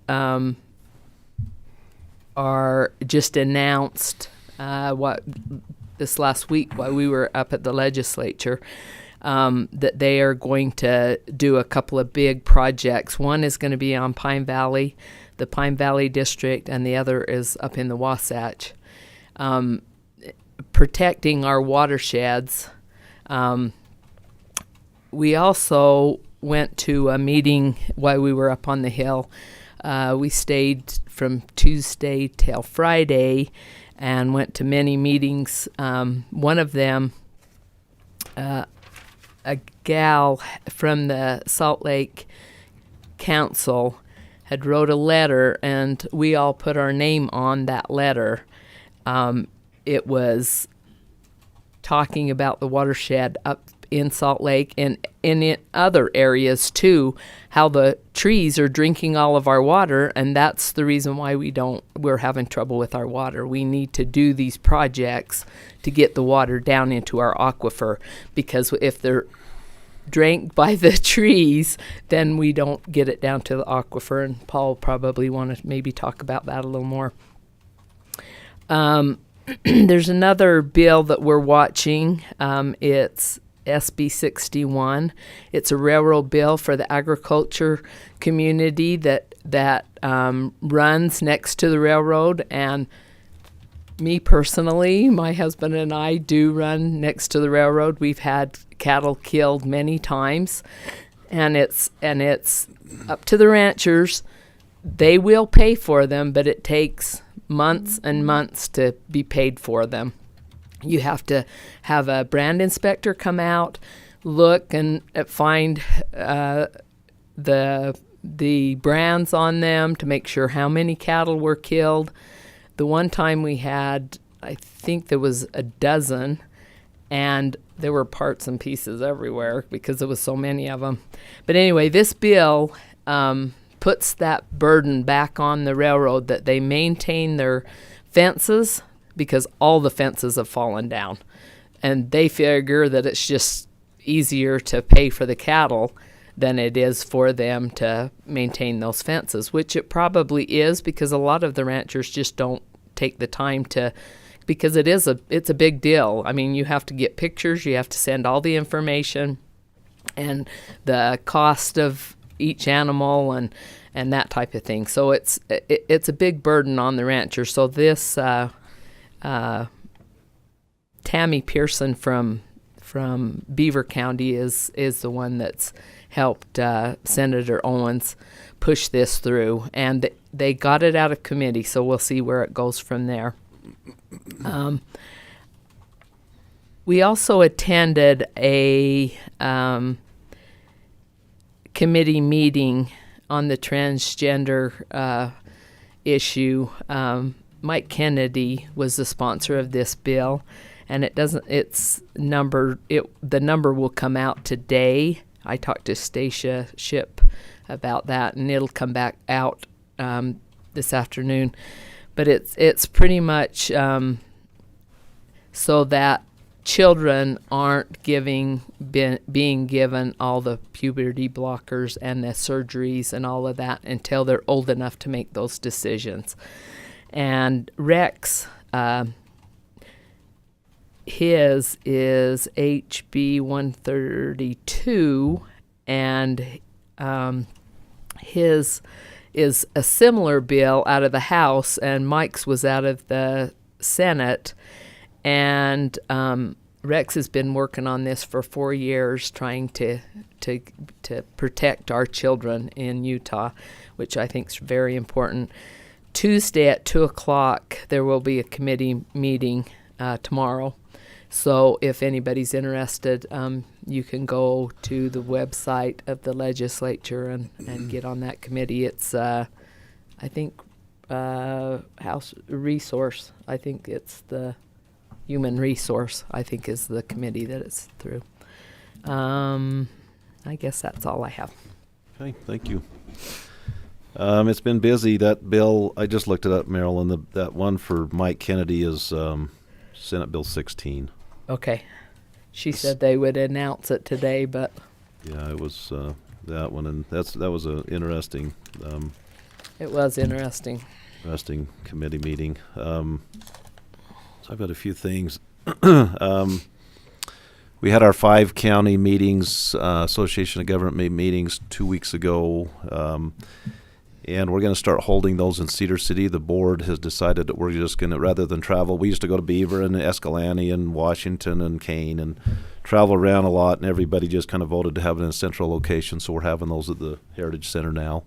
Speaker 2: are just announced this last week while we were up at the legislature, that they are going to do a couple of big projects. One is going to be on Pine Valley, the Pine Valley District, and the other is up in the Wasatch. Protecting our watersheds. We also went to a meeting while we were up on the hill. We stayed from Tuesday till Friday and went to many meetings. One of them, a gal from the Salt Lake Council had wrote a letter, and we all put our name on that letter. It was talking about the watershed up in Salt Lake and in other areas too, how the trees are drinking all of our water, and that's the reason why we're having trouble with our water. We need to do these projects to get the water down into our aquifer, because if they're drank by the trees, then we don't get it down to the aquifer, and Paul probably want to maybe talk about that a little more. There's another bill that we're watching. It's SB 61. It's a railroad bill for the agriculture community that runs next to the railroad. And me personally, my husband and I do run next to the railroad. We've had cattle killed many times, and it's up to the ranchers. They will pay for them, but it takes months and months to be paid for them. You have to have a brand inspector come out, look and find the brands on them to make sure how many cattle were killed. The one time we had, I think there was a dozen, and there were parts and pieces everywhere because there was so many of them. But anyway, this bill puts that burden back on the railroad that they maintain their fences, because all the fences have fallen down. And they figure that it's just easier to pay for the cattle than it is for them to maintain those fences, which it probably is, because a lot of the ranchers just don't take the time to, because it's a big deal. I mean, you have to get pictures, you have to send all the information, and the cost of each animal and that type of thing. So it's a big burden on the rancher. So this Tammy Pearson from Beaver County is the one that's helped Senator Owens push this through, and they got it out of committee. So we'll see where it goes from there. We also attended a committee meeting on the transgender issue. Mike Kennedy was the sponsor of this bill, and the number will come out today. I talked to Stacia Ship about that, and it'll come back out this afternoon. But it's pretty much so that children aren't being given all the puberty blockers and the surgeries and all of that until they're old enough to make those decisions. And Rex, his is HB 132, and his is a similar bill out of the House, and Mike's was out of the Senate. And Rex has been working on this for 4 years, trying to protect our children in Utah, which I think is very important. Tuesday at 2:00, there will be a committee meeting tomorrow. So if anybody's interested, you can go to the website of the legislature and get on that committee. It's, I think, House Resource. I think it's the Human Resource, I think, is the committee that it's through. I guess that's all I have.
Speaker 4: Okay, thank you. It's been busy. That bill, I just looked it up, Marilyn. That one for Mike Kennedy is Senate Bill 16.
Speaker 2: Okay. She said they would announce it today, but
Speaker 4: Yeah, it was that one, and that was a interesting
Speaker 2: it was interesting.
Speaker 4: committee meeting. So I've got a few things. We had our 5 county meetings, Association of Government meetings 2 weeks ago, and we're going to start holding those in Cedar City. The board has decided that we're just going to, rather than travel, we used to go to Beaver and Escalante and Washington and Kane and travel around a lot, and everybody just kind of voted to have it in a central location, so we're having those at the Heritage Center now.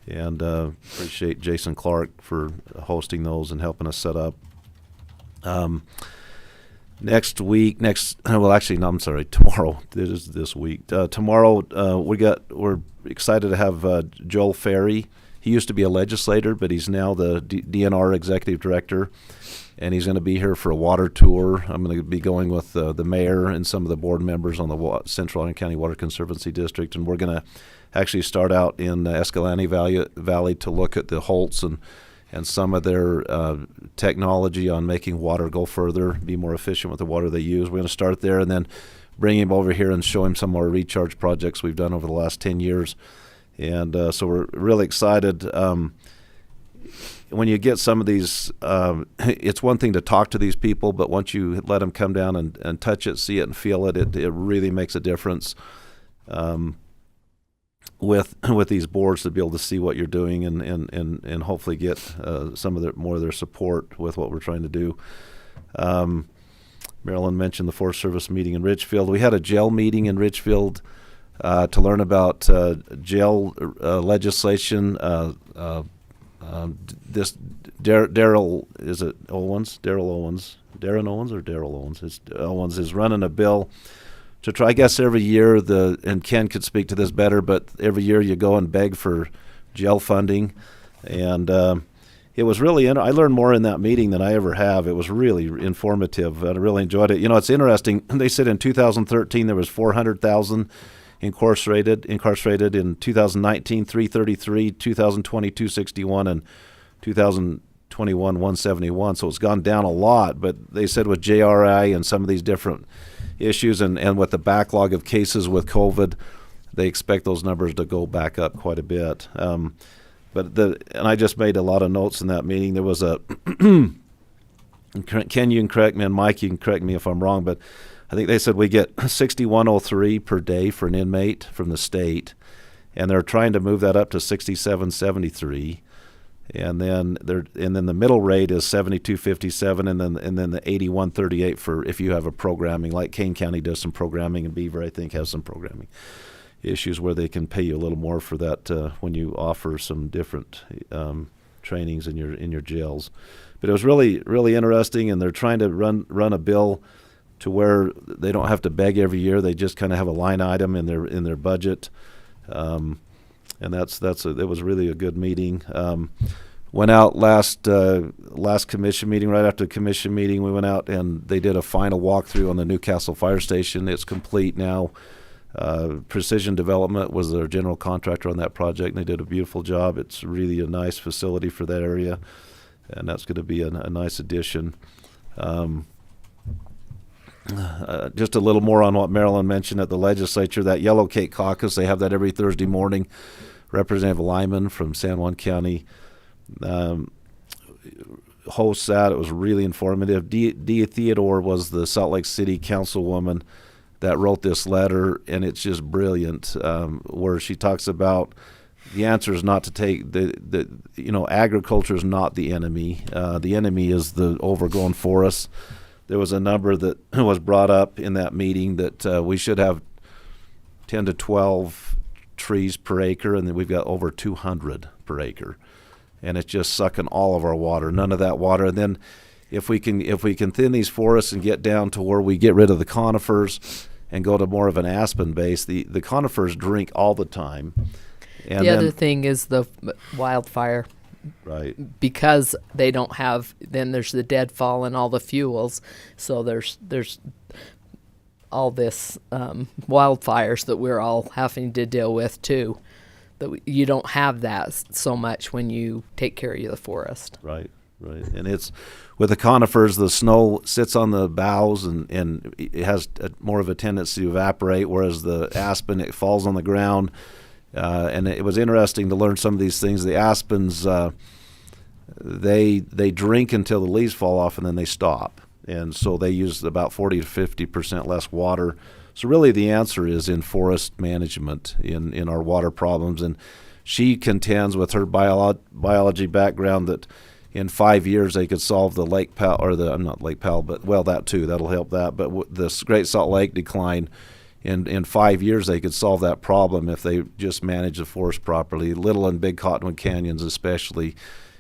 Speaker 4: And appreciate Jason Clark for hosting those and helping us set up. Tomorrow. This is this week. Tomorrow, we're excited to have Joel Ferry. He used to be a legislator, but he's now the DNR executive director, and he's going to be here for a water tour. I'm going to be going with the mayor and some of the board members on the Central Iron County Water Conservancy District, and we're going to actually start out in Escalante Valley to look at the Holtz and some of their technology on making water go further, be more efficient with the water they use. We're going to start there and then bring him over here and show him some more recharge projects we've done over the last 10 years. And so we're really excited. When you get some of these, it's one thing to talk to these people, but once you let them come down and touch it, see it, and feel it, it really makes a difference. With these boards to be able to see what you're doing and hopefully get some of more of their support with what we're trying to do. Marilyn mentioned the Forest Service meeting in Richfield. We had a jail meeting in Richfield to learn about jail legislation. This Daryl, is it Owens? Daryl Owens. Darren Owens or Daryl Owens? Owens is running a bill to try, I guess every year, and Ken could speak to this better, but every year you go and beg for jail funding. And it was really, I learned more in that meeting than I ever have. It was really informative. I really enjoyed it. You know, it's interesting. They said in 2013 there was 400,000 incarcerated. In 2019, 333, 2020, 261, and 2021, 171. So it's gone down a lot. But they said with JRI and some of these different issues and with the backlog of cases with COVID, they expect those numbers to go back up quite a bit. And I just made a lot of notes in that meeting. There was a Ken, you can correct me, and Mike, you can correct me if I'm wrong, but I think they said we get 6103 per day for an inmate from the state, and they're trying to move that up to 6773. And then the middle rate is 72.57, and then the 81.38 for if you have a programming, like Kane County does some programming, and Beaver I think has some programming issues where they can pay you a little more for that when you offer some different trainings in your jails. But it was really, really interesting, and they're trying to run a bill to where they don't have to beg every year. They just kind of have a line item in their budget. And it was really a good meeting. Went out last commission meeting. Right after the commission meeting, we went out and they did a final walkthrough on the Newcastle Fire Station. It's complete now. Precision Development was their general contractor on that project, and they did a beautiful job. It's really a nice facility for that area, and that's going to be a nice addition. Just a little more on what Marilyn mentioned at the legislature, that Yellow Cake Caucus, they have that every Thursday morning. Representative Lyman from San Juan County host that. It was really informative. Dee Theodore was the Salt Lake City councilwoman that wrote this letter, and it's just brilliant, where she talks about the answer is not to take agriculture is not the enemy. The enemy is the overgrown forests. There was a number that was brought up in that meeting that we should have 10 to 12 trees per acre, and then we've got over 200 per acre, and it's just sucking all of our water. None of that water. And then if we can thin these forests and get down to where we get rid of the conifers and go to more of an aspen base, the conifers drink all the time. And
Speaker 2: the other thing is the wildfire.
Speaker 4: Right.
Speaker 2: Because they don't have, then there's the deadfall and all the fuels. So there's all this wildfires that we're all having to deal with too. That you don't have that so much when you take care of the forest.
Speaker 4: Right. And it's with the conifers, the snow sits on the boughs and it has more of a tendency to evaporate, whereas the aspen, it falls on the ground. And it was interesting to learn some of these things. The aspens, they drink until the leaves fall off and then they stop. And so they use about 40 to 50% less water. So really the answer is in forest management, in our water problems. And she contends with her biology background that in 5 years they could solve the Lake Powell, or not Lake Powell, but well, that too, that'll help that. But this Great Salt Lake decline, in 5 years they could solve that problem if they just manage the forest properly. Little and Big Cottonwood Canyons especially,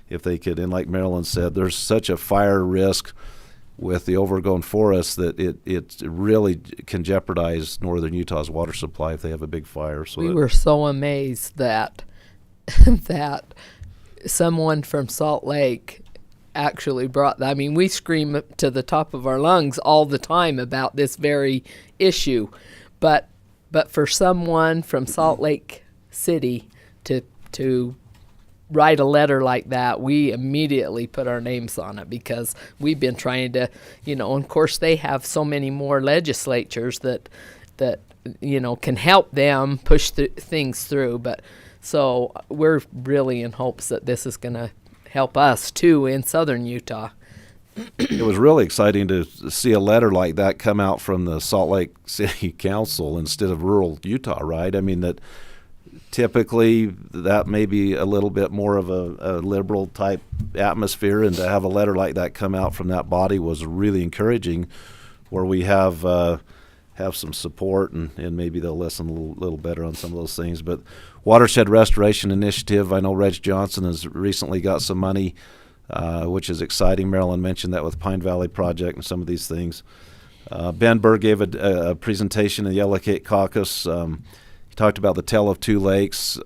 Speaker 4: if they could. And like Marilyn said, there's such a fire risk with the overgrown forest that it really can jeopardize northern Utah's water supply if they have a big fire. So
Speaker 2: we were so amazed that that someone from Salt Lake actually brought that. I mean, we scream to the top of our lungs all the time about this very issue. But for someone from Salt Lake City to write a letter like that, we immediately put our names on it, because we've been trying to, and of course they have so many more legislatures that can help them push things through. But so we're really in hopes that this is going to help us too in southern Utah.
Speaker 4: It was really exciting to see a letter like that come out from the Salt Lake City Council instead of rural Utah, right? I mean, that typically that may be a little bit more of a liberal type atmosphere, and to have a letter like that come out from that body was really encouraging, where we have some support, and maybe they'll listen a little better on some of those things. But Watershed Restoration Initiative, I know Reg Johnson has recently got some money, which is exciting. Marilyn mentioned that with Pine Valley Project and some of these things. Ben Burr gave a presentation in the Yellow Cake Caucus. He talked about the Tale of Two Lakes.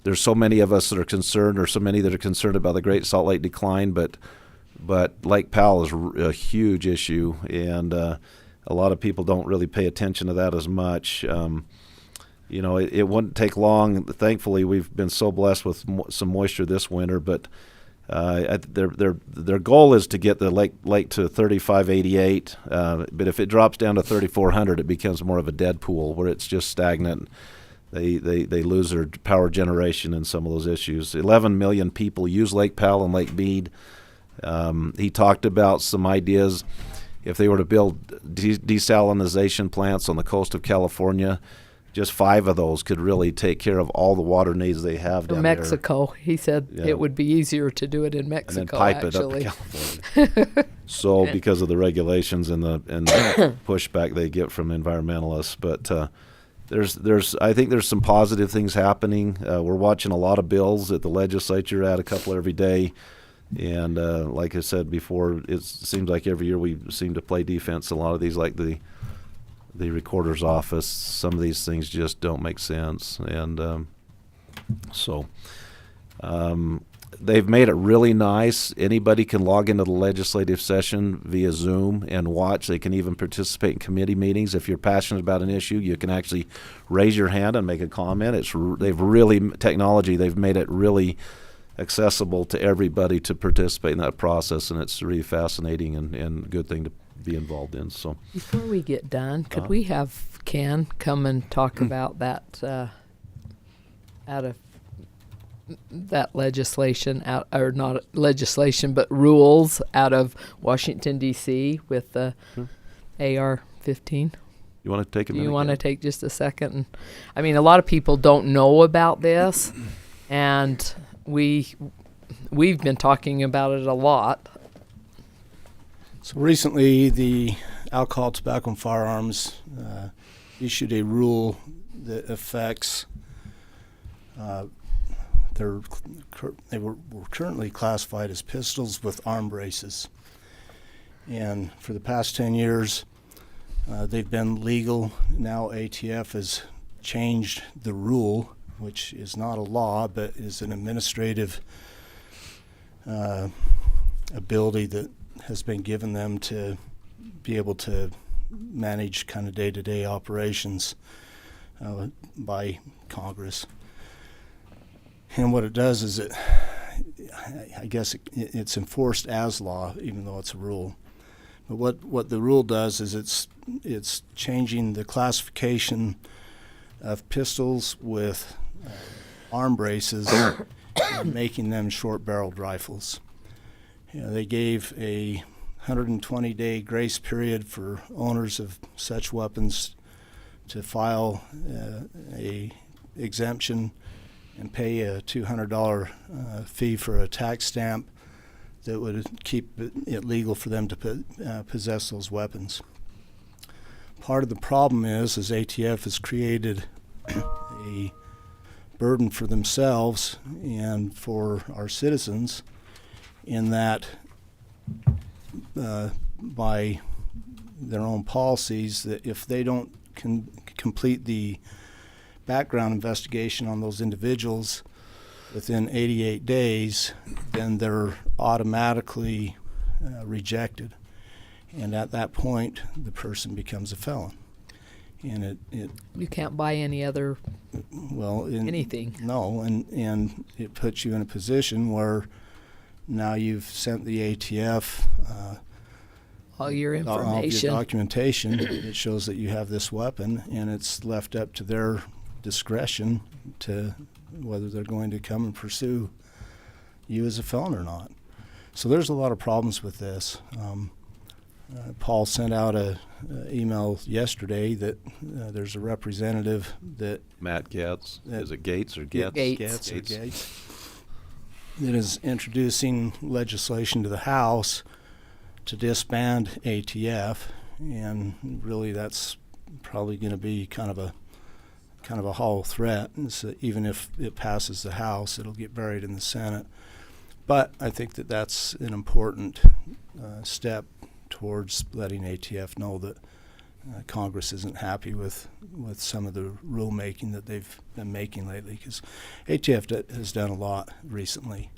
Speaker 4: There's so many of us that are concerned, or so many that are concerned about the Great Salt Lake decline, but Lake Powell is a huge issue, and a lot of people don't really pay attention to that as much. It wouldn't take long. Thankfully, we've been so blessed with some moisture this winter, but their goal is to get the lake to 3588. But if it drops down to 3400, it becomes more of a dead pool where it's just stagnant. They lose their power generation and some of those issues. 11 million people use Lake Powell and Lake Mead. He talked about some ideas. If they were to build desalination plants on the coast of California, just 5 of those could really take care of all the water needs they have down
Speaker 2: Mexico. He said it would be easier to do it in Mexico,
Speaker 4: and then pipe
Speaker 2: actually.
Speaker 4: it up to California. So because of the regulations and the pushback they get from environmentalists, but I think there's some positive things happening. We're watching a lot of bills at the legislature, a couple every day. And like I said before, it seems like every year we seem to play defense. A lot of these, like the recorder's office, some of these things just don't make sense. And so they've made it really nice. Anybody can log into the legislative session via Zoom and watch. They can even participate in committee meetings. If you're passionate about an issue, you can actually raise your hand and make a comment. They've made it really accessible to everybody to participate in that process, and it's really fascinating and a good thing to be involved in. So
Speaker 2: before we get done, could we have Ken come and talk about that out of that legislation out, or not legislation, but rules out of Washington D.C. with the AR-15.
Speaker 4: You want to take a minute?
Speaker 2: You want to take just a second? And, I mean, a lot of people don't know about this, and we've been talking about it a lot.
Speaker 11: So recently, the Alcohol, Tobacco, and Firearms issued a rule that affects. They were currently classified as pistols with arm braces, and for the past 10 years, they've been legal. Now ATF has changed the rule, which is not a law, but is an administrative ability that has been given them to be able to manage kind of day-to-day operations by Congress. And what it does is I guess it's enforced as law, even though it's a rule. But what the rule does is it's changing the classification of pistols with arm braces and making them short-barreled rifles. They gave a 120-day grace period for owners of such weapons to file a exemption and pay a $200 fee for a tax stamp that would keep it legal for them to possess those weapons. Part of the problem is ATF has created a burden for themselves and for our citizens in that by their own policies, that if they don't complete the background investigation on those individuals within 88 days, then they're automatically rejected. And at that point, the person becomes a felon. And
Speaker 2: you can't buy any other anything.
Speaker 11: No, and it puts you in a position where now you've sent the ATF
Speaker 2: all your information,
Speaker 11: all of your documentation that shows that you have this weapon, and it's left up to their discretion to whether they're going to come and pursue you as a felon or not. So there's a lot of problems with this. Paul sent out a email yesterday that there's a representative that
Speaker 4: Matt Gaetz. Is it Gates or Gaetz?
Speaker 2: Gaetz.
Speaker 11: That is introducing legislation to the House to disband ATF, and really that's probably going to be kind of a hollow threat. So even if it passes the House, it'll get buried in the Senate. But I think that that's an important step towards letting ATF know that Congress isn't happy with some of the rulemaking that they've been making lately, because ATF has done a lot recently.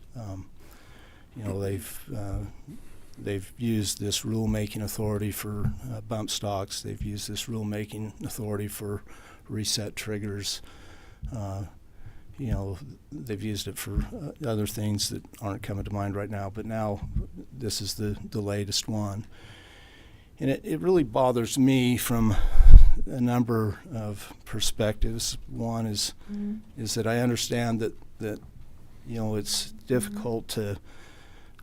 Speaker 11: They've used this rulemaking authority for bump stocks. They've used this rulemaking authority for reset triggers. They've used it for other things that aren't coming to mind right now, but now this is the latest one. And it really bothers me from a number of perspectives. One is that I understand that it's difficult to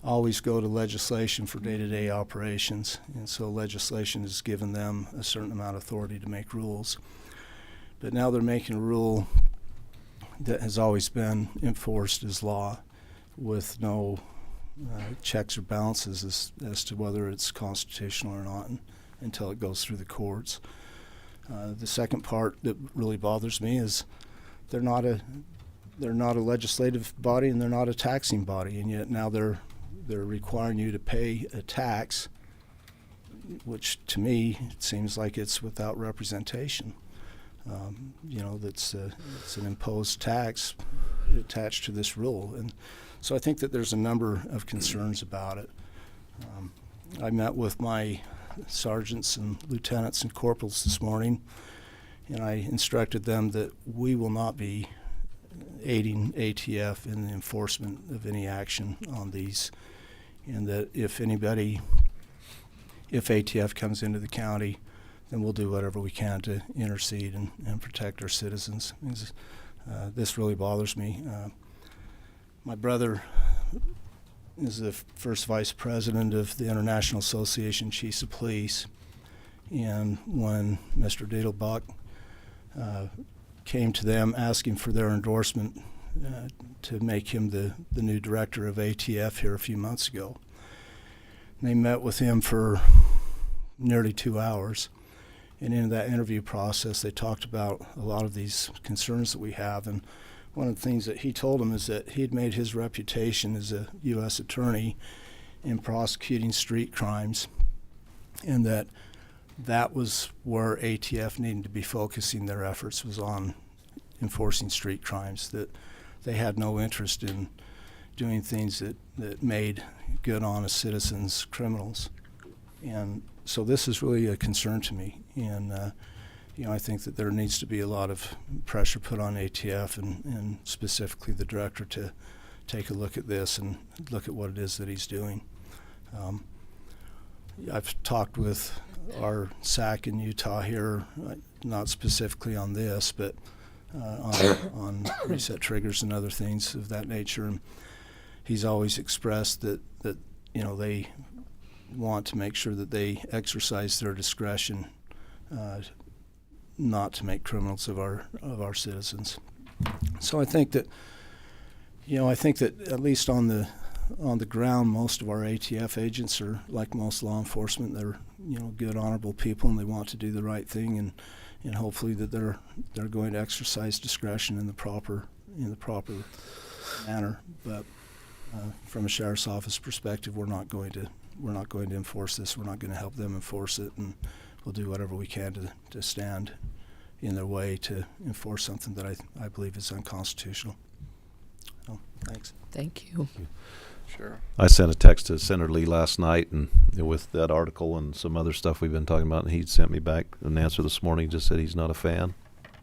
Speaker 11: always go to legislation for day-to-day operations, and so legislation has given them a certain amount of authority to make rules. But now they're making a rule that has always been enforced as law with no checks or balances as to whether it's constitutional or not until it goes through the courts. The second part that really bothers me is they're not a legislative body and they're not a taxing body, and yet now they're requiring you to pay a tax, which to me it seems like it's without representation. It's an imposed tax attached to this rule, and so I think that there's a number of concerns about it. I met with my sergeants and lieutenants and corporals this morning, and I instructed them that we will not be aiding ATF in the enforcement of any action on these, and that if ATF comes into the county, then we'll do whatever we can to intercede and protect our citizens. This really bothers me. My brother is the first vice president of the International Association of Chiefs of Police. And when Mr. Dedelbach came to them asking for their endorsement to make him the new director of ATF here a few months ago, they met with him for nearly 2 hours. And in that interview process, they talked about a lot of these concerns that we have. And one of the things that he told them is that he had made his reputation as a U.S. attorney in prosecuting street crimes, and that was where ATF needed to be focusing their efforts, was on enforcing street crimes, that they had no interest in doing things that made good, honest citizens criminals. And so this is really a concern to me. And I think that there needs to be a lot of pressure put on ATF and specifically the director to take a look at this and look at what it is that he's doing. I've talked with our SAC in Utah here, not specifically on this, but on reset triggers and other things of that nature. And he's always expressed that they want to make sure that they exercise their discretion not to make criminals of our citizens. So I think that at least on the ground, most of our ATF agents are like most law enforcement. They're good, honorable people, and they want to do the right thing, and hopefully that they're going to exercise discretion in the proper manner. But from a sheriff's office perspective, we're not going to enforce this. We're not going to help them enforce it, and we'll do whatever we can to stand in their way to enforce something that I believe is unconstitutional. So, thanks.
Speaker 2: Thank you.
Speaker 5: Sure.
Speaker 4: I sent a text to Senator Lee last night, and with that article and some other stuff we've been talking about, and he sent me back an answer this morning. Just said he's not a fan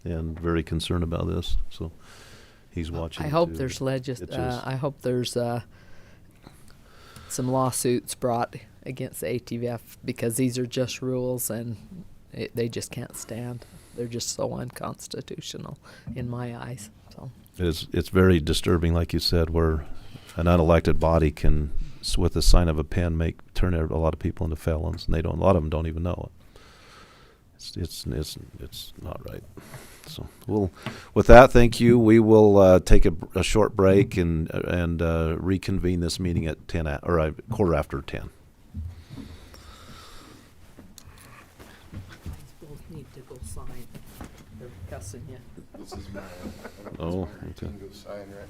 Speaker 4: and very concerned about this. So he's watching.
Speaker 2: I hope
Speaker 4: too.
Speaker 2: there's I hope there's some lawsuits brought against the ATF, because these are just rules and they just can't stand. They're just so unconstitutional in my eyes. So
Speaker 4: it's very disturbing, like you said, where an unelected body can, with the sign of a pen, turn a lot of people into felons, and a lot of them don't even know it. It's not right. So with that, thank you. We will take a short break and reconvene this meeting at quarter after 10.
Speaker 2: both need to go sign. They're cussing you.
Speaker 5: This is mine.
Speaker 4: Oh,
Speaker 5: You
Speaker 4: okay.
Speaker 5: can go sign right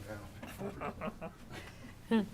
Speaker 5: now.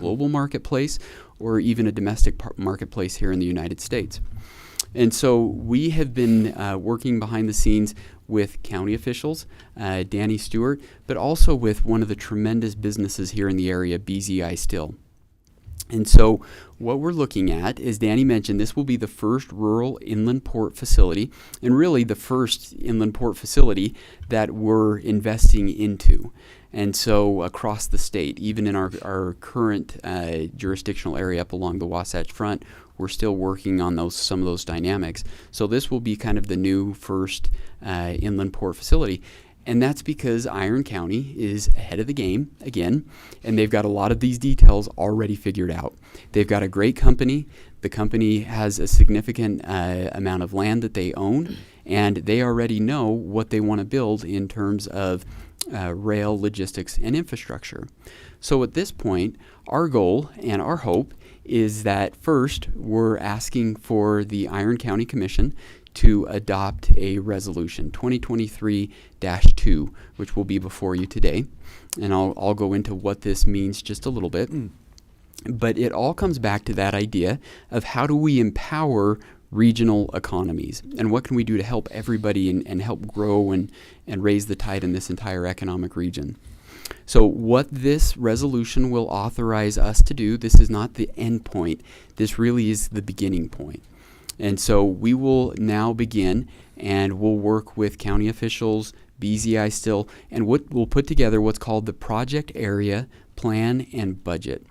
Speaker 12: global marketplace or even a domestic marketplace here in the United States. And so we have been working behind the scenes with county officials, Danny Stewart, but also with one of the tremendous businesses here in the area, BZI Still. And so what we're looking at, as Danny mentioned, this will be the first rural inland port facility, and really the first inland port facility that we're investing into. And so across the state, even in our current jurisdictional area up along the Wasatch Front, we're still working on some of those dynamics. So this will be kind of the new first inland port facility. And that's because Iron County is ahead of the game again, and they've got a lot of these details already figured out. They've got a great company. The company has a significant amount of land that they own, and they already know what they want to build in terms of rail, logistics, and infrastructure. So at this point, our goal and our hope is that first, we're asking for the Iron County Commission to adopt a resolution, 2023-2, which will be before you today. And I'll go into what this means just a little bit. But it all comes back to that idea of how do we empower regional economies, and what can we do to help everybody and help grow and raise the tide in this entire economic region. So what this resolution will authorize us to do, this is not the end point. This really is the beginning point. And so we will now begin, and we'll work with county officials, BZI Still, and we'll put together what's called the Project Area Plan and Budget.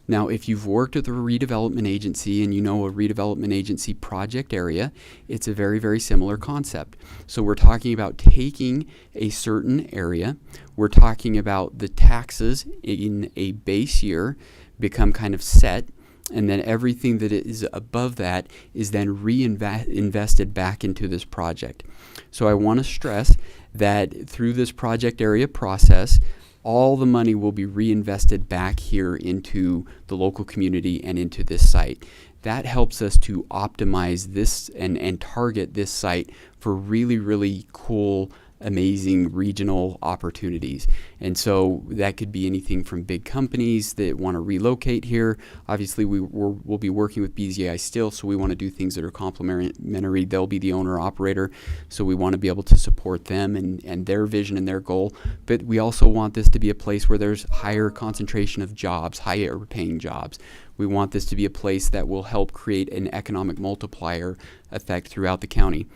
Speaker 12: Now, if you've worked with a redevelopment agency and you know a redevelopment agency project area, it's a very, very similar concept. So we're talking about taking a certain area, we're talking about the taxes in a base year become kind of set, and then everything that is above that is then reinvested back into this project. So I want to stress that through this project area process, all the money will be reinvested back here into the local community and into this site. That helps us to optimize this and target this site for really, really cool, amazing regional opportunities. And so that could be anything from big companies that want to relocate here. Obviously, we'll be working with BZI Still, so we want to do things that are complementary. They'll be the owner-operator, so we want to be able to support them and their vision and their goal. But we also want this to be a place where there's higher concentration of jobs, higher paying jobs. We want this to be a place that will help create an economic multiplier effect throughout the county.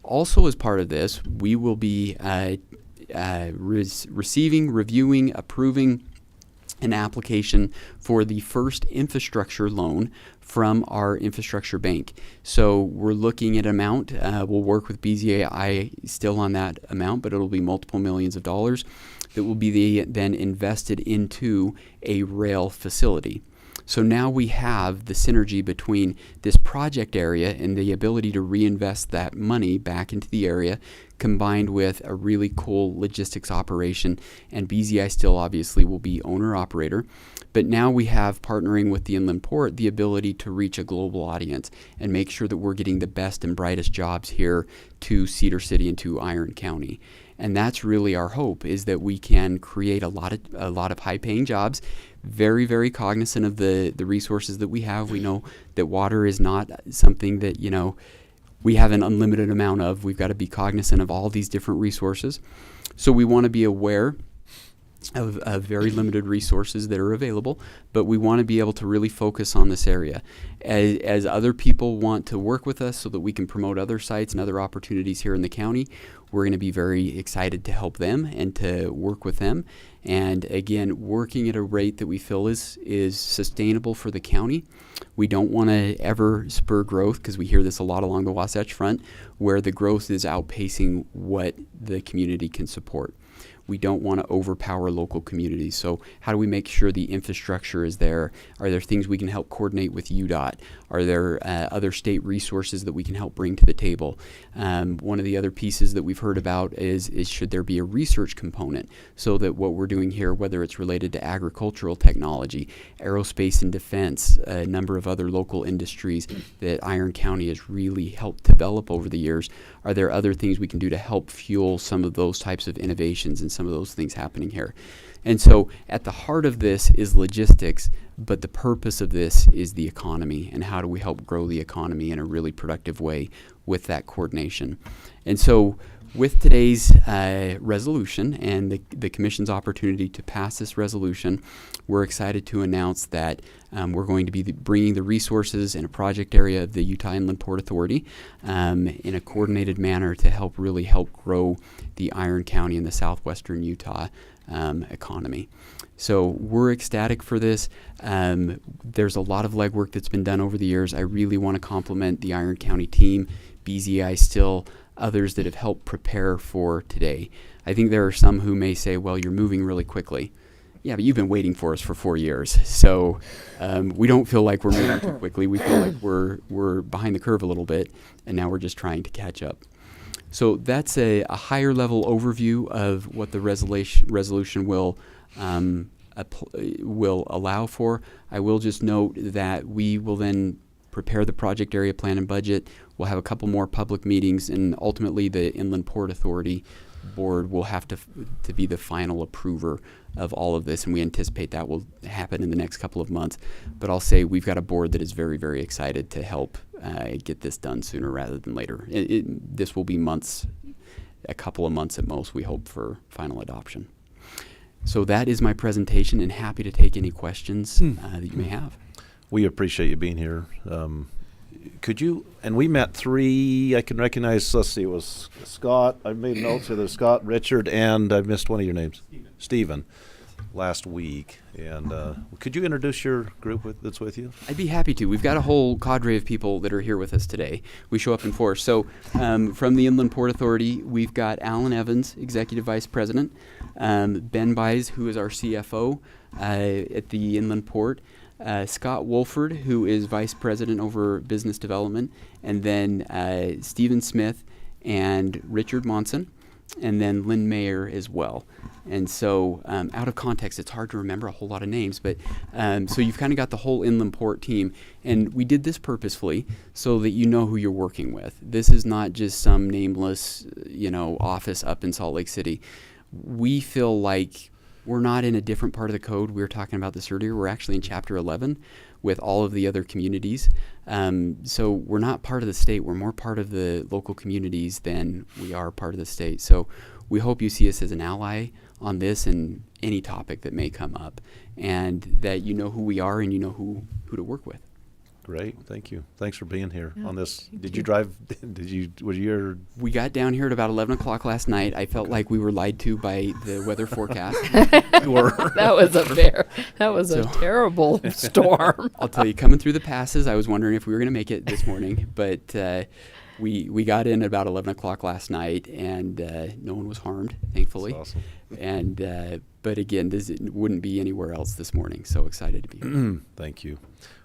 Speaker 12: Also, as part of this, we will be receiving, reviewing, approving an application for the first infrastructure loan from our infrastructure bank. So we're looking at amount. We'll work with BZI Still on that amount, but it'll be multiple millions of dollars that will be then invested into a rail facility. So now we have the synergy between this project area and the ability to reinvest that money back into the area, combined with a really cool logistics operation. And BZI Still obviously will be owner-operator. But now we have, partnering with the Inland Port, the ability to reach a global audience and make sure that we're getting the best and brightest jobs here to Cedar City and to Iron County. And that's really our hope, is that we can create a lot of high-paying jobs, very, very cognizant of the resources that we have. We know that water is not something that, we have an unlimited amount of. We've got to be cognizant of all these different resources. So we want to be aware of very limited resources that are available, but we want to be able to really focus on this area. As other people want to work with us so that we can promote other sites and other opportunities here in the county, we're going to be very excited to help them and to work with them. And again, working at a rate that we feel is sustainable for the county. We don't want to ever spur growth, because we hear this a lot along the Wasatch Front, where the growth is outpacing what the community can support. We don't want to overpower local communities. So how do we make sure the infrastructure is there? Are there things we can help coordinate with UDOT? Are there other state resources that we can help bring to the table? One of the other pieces that we've heard about is should there be a research component, so that what we're doing here, whether it's related to agricultural technology, aerospace and defense, a number of other local industries that Iron County has really helped develop over the years, are there other things we can do to help fuel some of those types of innovations and some of those things happening here. And so at the heart of this is logistics, but the purpose of this is the economy, and how do we help grow the economy in a really productive way with that coordination. And so with today's resolution and the Commission's opportunity to pass this resolution, we're excited to announce that we're going to be bringing the resources in a project area of the Utah Inland Port Authority in a coordinated manner to help grow the Iron County and the southwestern Utah economy. So we're ecstatic for this. There's a lot of legwork that's been done over the years. I really want to compliment the Iron County team, BZI Still, others that have helped prepare for today. I think there are some who may say, well, you're moving really quickly. Yeah, but you've been waiting for us for 4 years. So we don't feel like we're moving too quickly. We feel like we're behind the curve a little bit, and now we're just trying to catch up. So that's a higher level overview of what the resolution will allow for. I will just note that we will then prepare the project area plan and budget. We'll have a couple more public meetings, and ultimately the Inland Port Authority Board will have to be the final approver of all of this, and we anticipate that will happen in the next couple of months. But I'll say we've got a board that is very, very excited to help get this done sooner rather than later. This will be months, a couple of months at most, we hope, for final adoption. So that is my presentation, and happy to take any questions that you may have.
Speaker 4: We appreciate you being here. Could you, and we met three, I can recognize, let's see, it was Scott, I made notes here, there's Scott, Richard, and I missed one of your names. Stephen, last week. And could you introduce your group that's with you?
Speaker 12: I'd be happy to. We've got a whole cadre of people that are here with us today. We show up in force. So from the Inland Port Authority, we've got Alan Evans, Executive Vice President, Ben Buys, who is our CFO at the Inland Port, Scott Wolford, who is Vice President over Business Development, and then Stephen Smith and Richard Monson, and then Lynn Mayer as well. And so out of context, it's hard to remember a whole lot of names, but so you've kind of got the whole Inland Port team. And we did this purposefully so that you know who you're working with. This is not just some nameless, office up in Salt Lake City. We feel like we're not in a different part of the code. We were talking about this earlier. We're actually in Chapter 11 with all of the other communities. So we're not part of the state. We're more part of the local communities than we are part of the state. So we hope you see us as an ally on this and any topic that may come up, and that you know who we are and you know who to work with.
Speaker 4: Great, thank you. Thanks for being here on this. Did you drive? We
Speaker 12: got down here at about 11 o'clock last night. I felt like we were lied to by the weather forecast.
Speaker 2: That was a terrible storm.
Speaker 12: I'll tell you, coming through the passes, I was wondering if we were going to make it this morning, but we got in at about 11 o'clock last night, and no one was harmed, thankfully.
Speaker 4: That's awesome.
Speaker 12: And but again, this wouldn't be anywhere else this morning. So excited to be here.
Speaker 4: Thank you.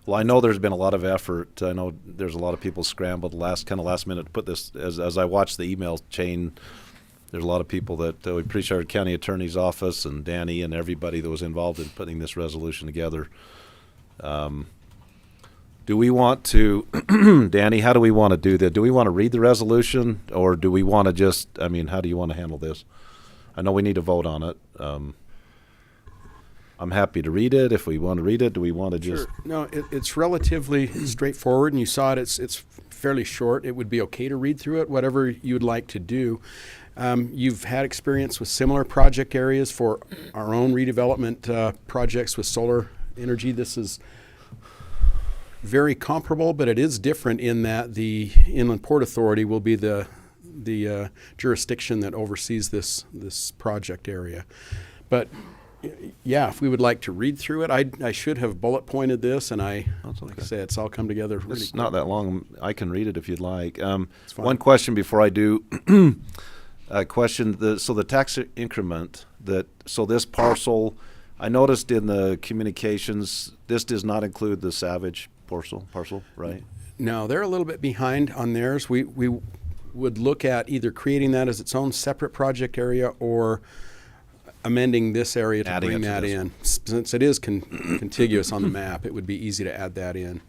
Speaker 4: Well, I know there's been a lot of effort. I know there's a lot of people scrambled last minute to put this. As I watched the email chain, there's a lot of people that we appreciate our county attorney's office and Danny and everybody that was involved in putting this resolution together. Do we want to, Danny, how do we want to do that? Do we want to read the resolution, or do we want to just, how do you want to handle this? I know we need to vote on it. I'm happy to read it. If we want to read it, do we want to just?
Speaker 13: Sure. No, it's relatively straightforward, and you saw it. It's fairly short. It would be okay to read through it, whatever you'd like to do. You've had experience with similar project areas for our own redevelopment projects with solar energy. This is very comparable, but it is different in that the Inland Port Authority will be the jurisdiction that oversees this project area. But yeah, if we would like to read through it, I should have bullet pointed this, and like I say, it's all come together really
Speaker 4: It's
Speaker 13: quick.
Speaker 4: not that long. I can read it if you'd like. One question before I do. So the tax increment this parcel, I noticed in the communications, this does not include the Savage parcel, right?
Speaker 13: No, they're a little bit behind on theirs. We would look at either creating that as its own separate project area or amending this area to
Speaker 4: Adding
Speaker 13: bring
Speaker 4: it to
Speaker 13: that
Speaker 4: this
Speaker 13: in.
Speaker 4: one.
Speaker 13: Since it is contiguous on the map, it would be easy to add that in.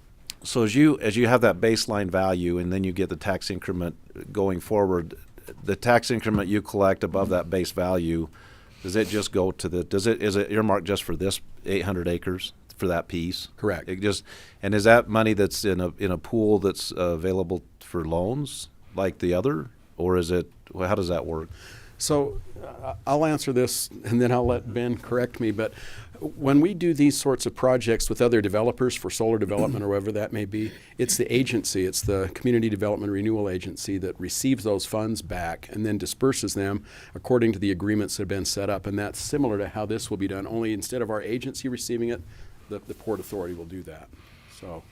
Speaker 4: So as you have that baseline value, and then you get the tax increment going forward, the tax increment you collect above that base value, Does it just go to the, is it earmarked just for this 800 acres, for that piece?
Speaker 13: Correct.
Speaker 4: And is that money that's in a pool that's available for loans like the other? Or is it, how does that work?
Speaker 13: So I'll answer this, and then I'll let Ben correct me. But when we do these sorts of projects with other developers for solar development or whatever that may be, it's the agency, it's the Community Development Renewal Agency that receives those funds back and then disperses them according to the agreements that have been set up. And that's similar to how this will be done, only instead of our agency receiving it, the Port Authority will do that. So,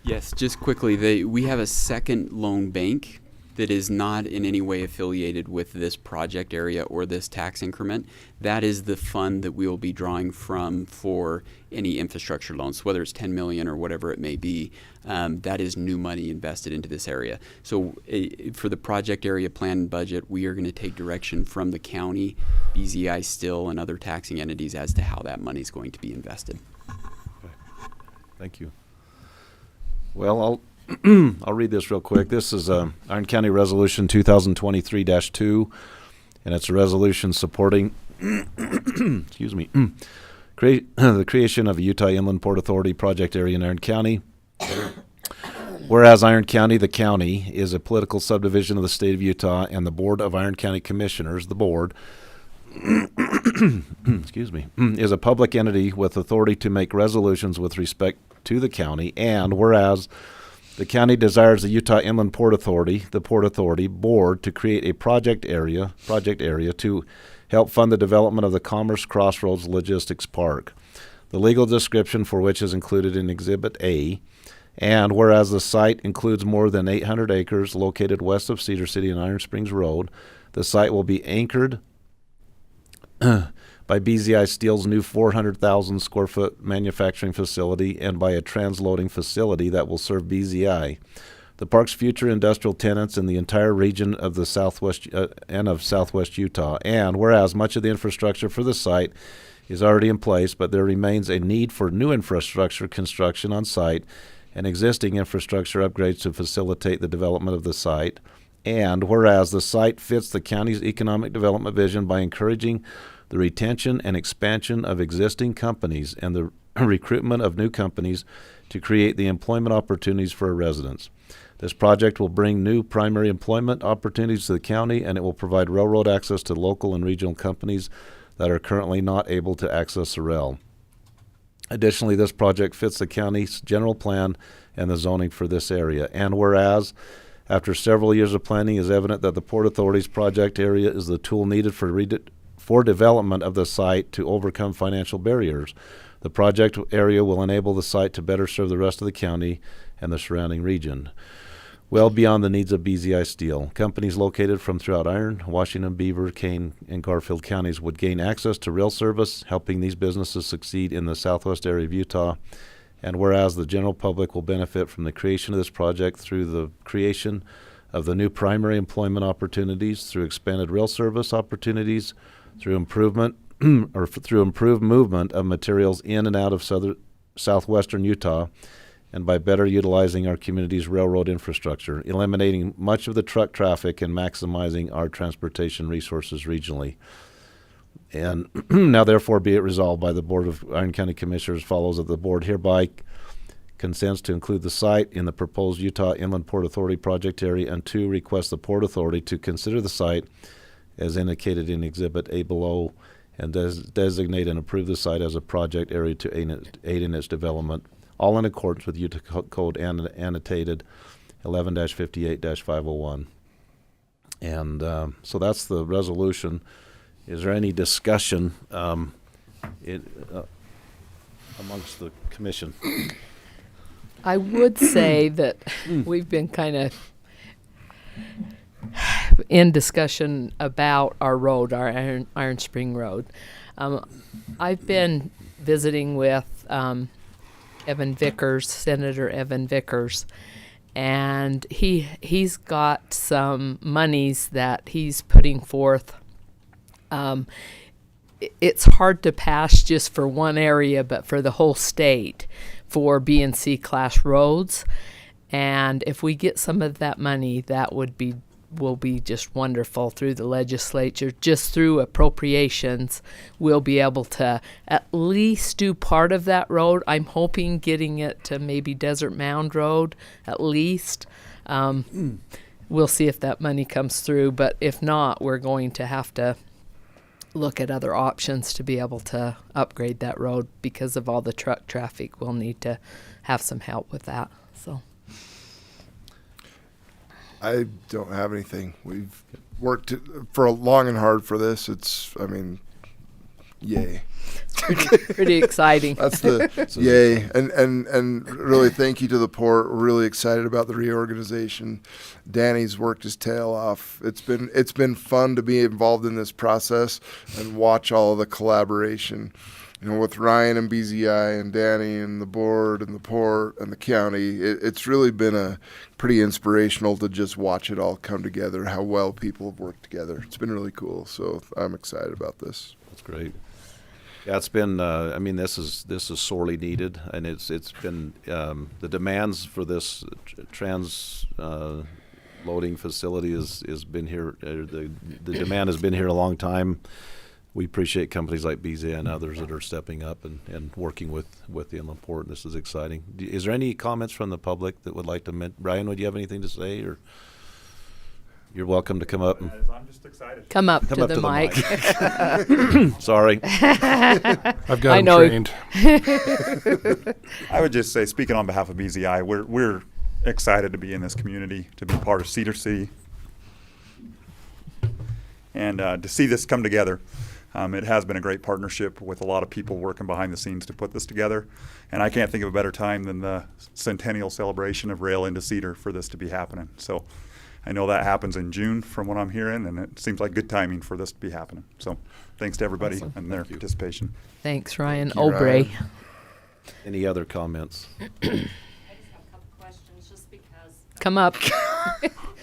Speaker 12: Yes, just quickly, we have a second loan bank that is not in any way affiliated with this project area or this tax increment. That is the fund that we will be drawing from for any infrastructure loans, whether it's $10 million or whatever it may be. That is new money invested into this area. So for the project area plan and budget, we are going to take direction from the county, BZI still, and other taxing entities as to how that money is going to be invested.
Speaker 4: Okay. Thank you. Well, I'll read this real quick. This is Iron County Resolution 2023-2, and it's a resolution supporting excuse me, the creation of a Utah Inland Port Authority project area in Iron County. Whereas Iron County, the county, is a political subdivision of the state of Utah, and the Board of Iron County Commissioners, the board, excuse me, is a public entity with authority to make resolutions with respect to the county, and whereas the county desires the Utah Inland Port Authority, the Port Authority Board, to create a project area to help fund the development of the Commerce Crossroads Logistics Park, the legal description for which is included in Exhibit A. And whereas the site includes more than 800 acres located west of Cedar City and Iron Springs Road, the site will be anchored by BZI Steel's new 400,000 square foot manufacturing facility and by a transloading facility that will serve BZI, the park's future industrial tenants in the entire region of the southwest southwest Utah. And whereas much of the infrastructure for the site is already in place, but there remains a need for new infrastructure construction on site and existing infrastructure upgrades to facilitate the development of the site. And whereas the site fits the county's economic development vision by encouraging the retention and expansion of existing companies and the recruitment of new companies to create the employment opportunities for our residents. This project will bring new primary employment opportunities to the county, and it will provide railroad access to local and regional companies that are currently not able to access the rail. Additionally, this project fits the county's general plan and the zoning for this area. And whereas, after several years of planning, it is evident that the Port Authority's project area is the tool needed for development of the site to overcome financial barriers. The project area will enable the site to better serve the rest of the county and the surrounding region, well beyond the needs of BZI Steel. Companies located from throughout Iron, Washington, Beaver, Kane, and Garfield counties would gain access to rail service, helping these businesses succeed in the southwest area of Utah. And whereas the general public will benefit from the creation of this project through the creation of the new primary employment opportunities, through expanded rail service opportunities, through improvement through improved movement of materials in and out of southwestern Utah, and by better utilizing our community's railroad infrastructure, eliminating much of the truck traffic and maximizing our transportation resources regionally. And now therefore be it resolved by the Board of Iron County Commissioners follows that the board hereby consents to include the site in the proposed Utah Inland Port Authority project area, and 2, request the Port Authority to consider the site as indicated in Exhibit A below, and designate and approve the site as a project area to aid in its development, all in accordance with Utah Code annotated 11-58-501. And so that's the resolution. Is there any discussion amongst the commission?
Speaker 2: I would say that we've been kind of in discussion about our road, our Iron Spring Road. I've been visiting with Evan Vickers, Senator Evan Vickers, and he's got some monies that he's putting forth. It's hard to pass just for one area, but for the whole state for B and C class roads. And if we get some of that money, that would be will be just wonderful through the legislature. Just through appropriations, we'll be able to at least do part of that road. I'm hoping getting it to maybe Desert Mound Road at least. We'll see if that money comes through, but if not, we're going to have to look at other options to be able to upgrade that road because of all the truck traffic. We'll need to have some help with that. So
Speaker 5: I don't have anything. We've worked for long and hard for this. Yay.
Speaker 2: Pretty exciting.
Speaker 5: That's the yay. And really thank you to the port. We're really excited about the reorganization. Danny's worked his tail off. It's been fun to be involved in this process and watch all of the collaboration. With Ryan and BZI and Danny and the board and the port and the county, it's really been a pretty inspirational to just watch it all come together, how well people have worked together. It's been really cool. So I'm excited about this.
Speaker 4: That's great. Yeah, it's been. This is sorely needed, and it's been the demands for this trans loading facility has been here. The demand has been here a long time. We appreciate companies like BZA and others that are stepping up and working with the Inland Port. This is exciting. Is there any comments from the public that would like to? Brian, would you have anything to say, or? You're welcome to come up.
Speaker 14: I'm just excited.
Speaker 2: Come up to the mic.
Speaker 4: Sorry.
Speaker 3: I've got him trained.
Speaker 14: I would just say, speaking on behalf of BZI, we're excited to be in this community, to be part of Cedar City, and to see this come together. It has been a great partnership with a lot of people working behind the scenes to put this together. And I can't think of a better time than the centennial celebration of Rail into Cedar for this to be happening. So I know that happens in June from what I'm hearing, and it seems like good timing for this to be happening. So thanks to everybody and their participation.
Speaker 2: Thanks, Ryan.
Speaker 5: Thank you, Ryan.
Speaker 4: Any other comments?
Speaker 10: I just have a couple questions just because.
Speaker 2: Come up.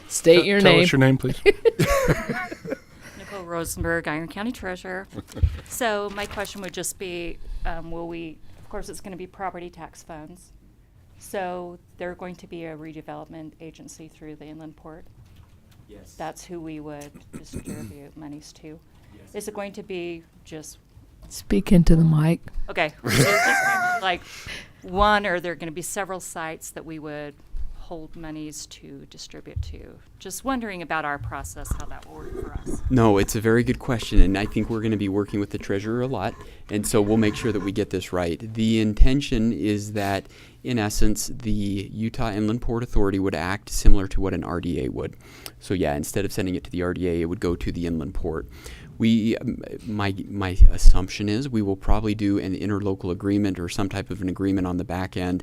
Speaker 2: State your name.
Speaker 3: Tell us your name, please.
Speaker 10: Nicole Rosenberg, Iron County Treasurer. So my question would just be, of course it's going to be property tax funds. So they're going to be a redevelopment agency through the Inland Port?
Speaker 12: Yes.
Speaker 10: That's who we would distribute monies to?
Speaker 12: Yes.
Speaker 10: Is it going to be just...
Speaker 2: Speak into the mic.
Speaker 10: Okay. So is this going to be like one, or are there going to be several sites that we would hold monies to distribute to? Just wondering about our process, how that will work for us.
Speaker 12: No, it's a very good question, and I think we're going to be working with the treasurer a lot, and so we'll make sure that we get this right. The intention is that, in essence, the Utah Inland Port Authority would act similar to what an RDA would. So yeah, instead of sending it to the RDA, it would go to the Inland Port. My assumption is we will probably do an interlocal agreement or some type of an agreement on the back end,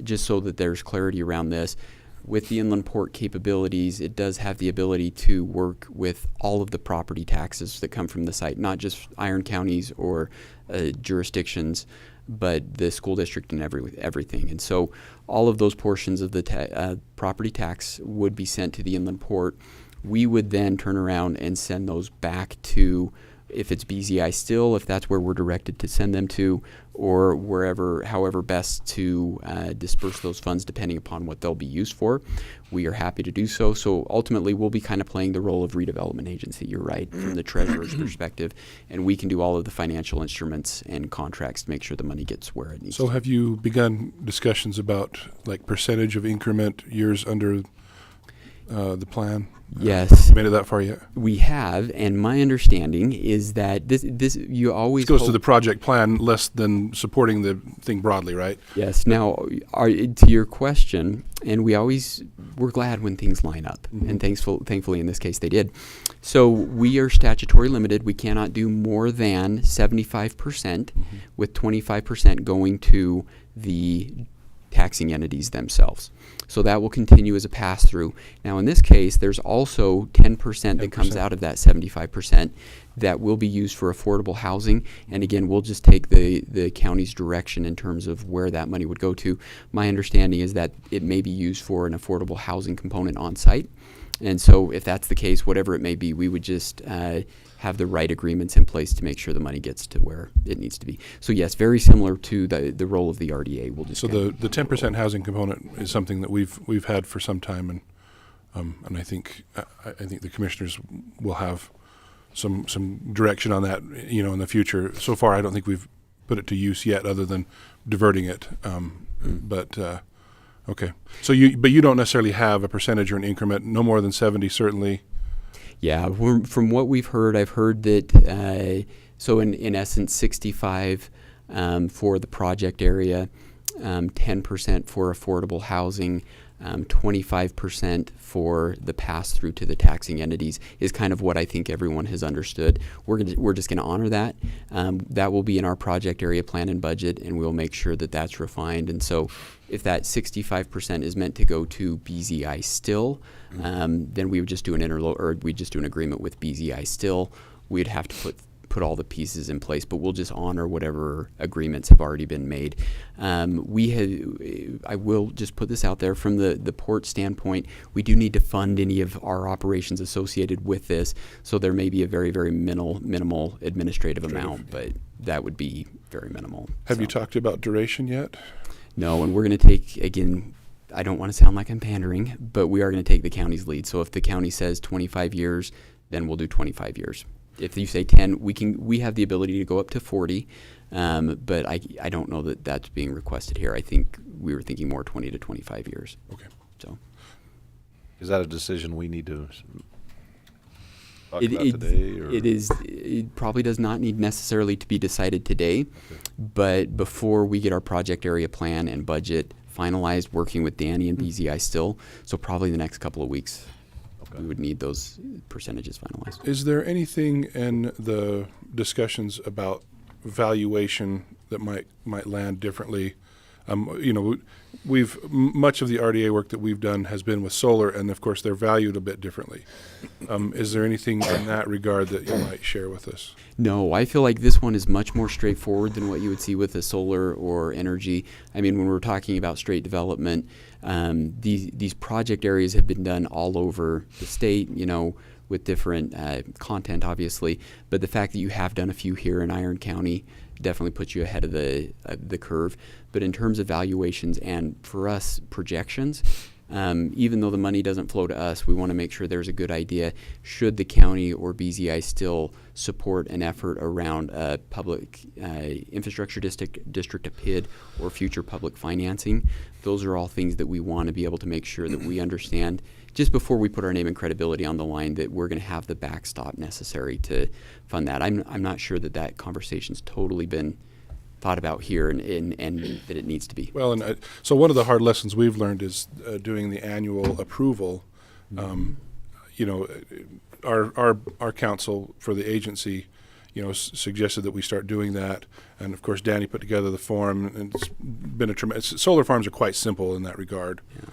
Speaker 12: just so that there's clarity around this. With the Inland Port capabilities, it does have the ability to work with all of the property taxes that come from the site, not just Iron counties or jurisdictions, but the school district and everything. And so all of those portions of the property tax would be sent to the Inland Port. We would then turn around and send those back to, if it's BZI still, if that's where we're directed to send them to, or wherever, however best to disperse those funds depending upon what they'll be used for. We are happy to do so. So ultimately, we'll be kind of playing the role of redevelopment agency, you're right, from the treasurer's perspective, and we can do all of the financial instruments and contracts to make sure the money gets where it needs to.
Speaker 3: So have you begun discussions about like percentage of increment years under the plan?
Speaker 12: Yes.
Speaker 3: You made it that far yet?
Speaker 12: We have, and my understanding is that this you always
Speaker 3: goes to the project plan less than supporting the thing broadly, right?
Speaker 12: Yes. Now, to your question, and we're glad when things line up, and thankfully in this case they did. So we are statutory limited. We cannot do more than 75%, with 25% going to the taxing entities themselves. So that will continue as a pass-through. Now, in this case, there's also 10% that comes out of that 75% that will be used for affordable housing. And again, we'll just take the county's direction in terms of where that money would go to. My understanding is that it may be used for an affordable housing component on site. And so if that's the case, whatever it may be, we would just have the right agreements in place to make sure the money gets to where it needs to be. So yes, very similar to the role of the RDA. We'll just
Speaker 3: so the 10% housing component is something that we've had for some time, and And I think the commissioners will have some direction on that, in the future. So far, I don't think we've put it to use yet, other than diverting it. But okay. So you don't necessarily have a percentage or an increment, no more than 70, certainly.
Speaker 12: Yeah, from what we've heard, I've heard that. So in essence, 65 for the project area, 10% for affordable housing. 25% for the pass-through to the taxing entities is kind of what I think everyone has understood. We're just going to honor that. That will be in our project area plan and budget, and we'll make sure that that's refined. And so if that 65% is meant to go to BZI Still, then we would just do we'd just do an agreement with BZI Still. We'd have to put all the pieces in place, but we'll just honor whatever agreements have already been made. I will just put this out there from the port standpoint. We do need to fund any of our operations associated with this, so there may be a very, very minimal administrative amount, but that would be very minimal.
Speaker 3: Have you talked about duration yet?
Speaker 12: No, and we're going to take, again, I don't want to sound like I'm pandering, but we are going to take the county's lead. So if the county says 25 years, then we'll do 25 years. If you say 10, we have the ability to go up to 40, but I don't know that that's being requested here. I think we were thinking more 20 to 25 years.
Speaker 3: Okay.
Speaker 12: So,
Speaker 4: is that a decision we need to talk about today? Or?
Speaker 12: It probably does not need necessarily to be decided today, but before we get our project area plan and budget finalized, working with Danny and BZI Still, so probably the next couple of weeks. We would need those percentages finalized.
Speaker 3: Is there anything in the discussions about valuation that might land differently? Much of the RDA work that we've done has been with solar, and of course they're valued a bit differently. Is there anything in that regard that you might share with us?
Speaker 12: No, I feel like this one is much more straightforward than what you would see with a solar or energy. I mean, when we're talking about straight development, these project areas have been done all over the state, with different content, obviously. But the fact that you have done a few here in Iron County definitely puts you ahead of the curve. But in terms of valuations and for us projections, even though the money doesn't flow to us, we want to make sure there's a good idea. Should the county or BZI Still support an effort around public infrastructure district, a PID, or future public financing? Those are all things that we want to be able to make sure that we understand just before we put our name and credibility on the line, that we're going to have the backstop necessary to fund that. I'm not sure that conversation's totally been thought about here and that it needs to be.
Speaker 3: Well, and so one of the hard lessons we've learned is doing the annual approval. Our council for the agency, suggested that we start doing that, and of course Danny put together the form, and it's been a tremendous. Solar farms are quite simple in that regard.
Speaker 12: Yeah.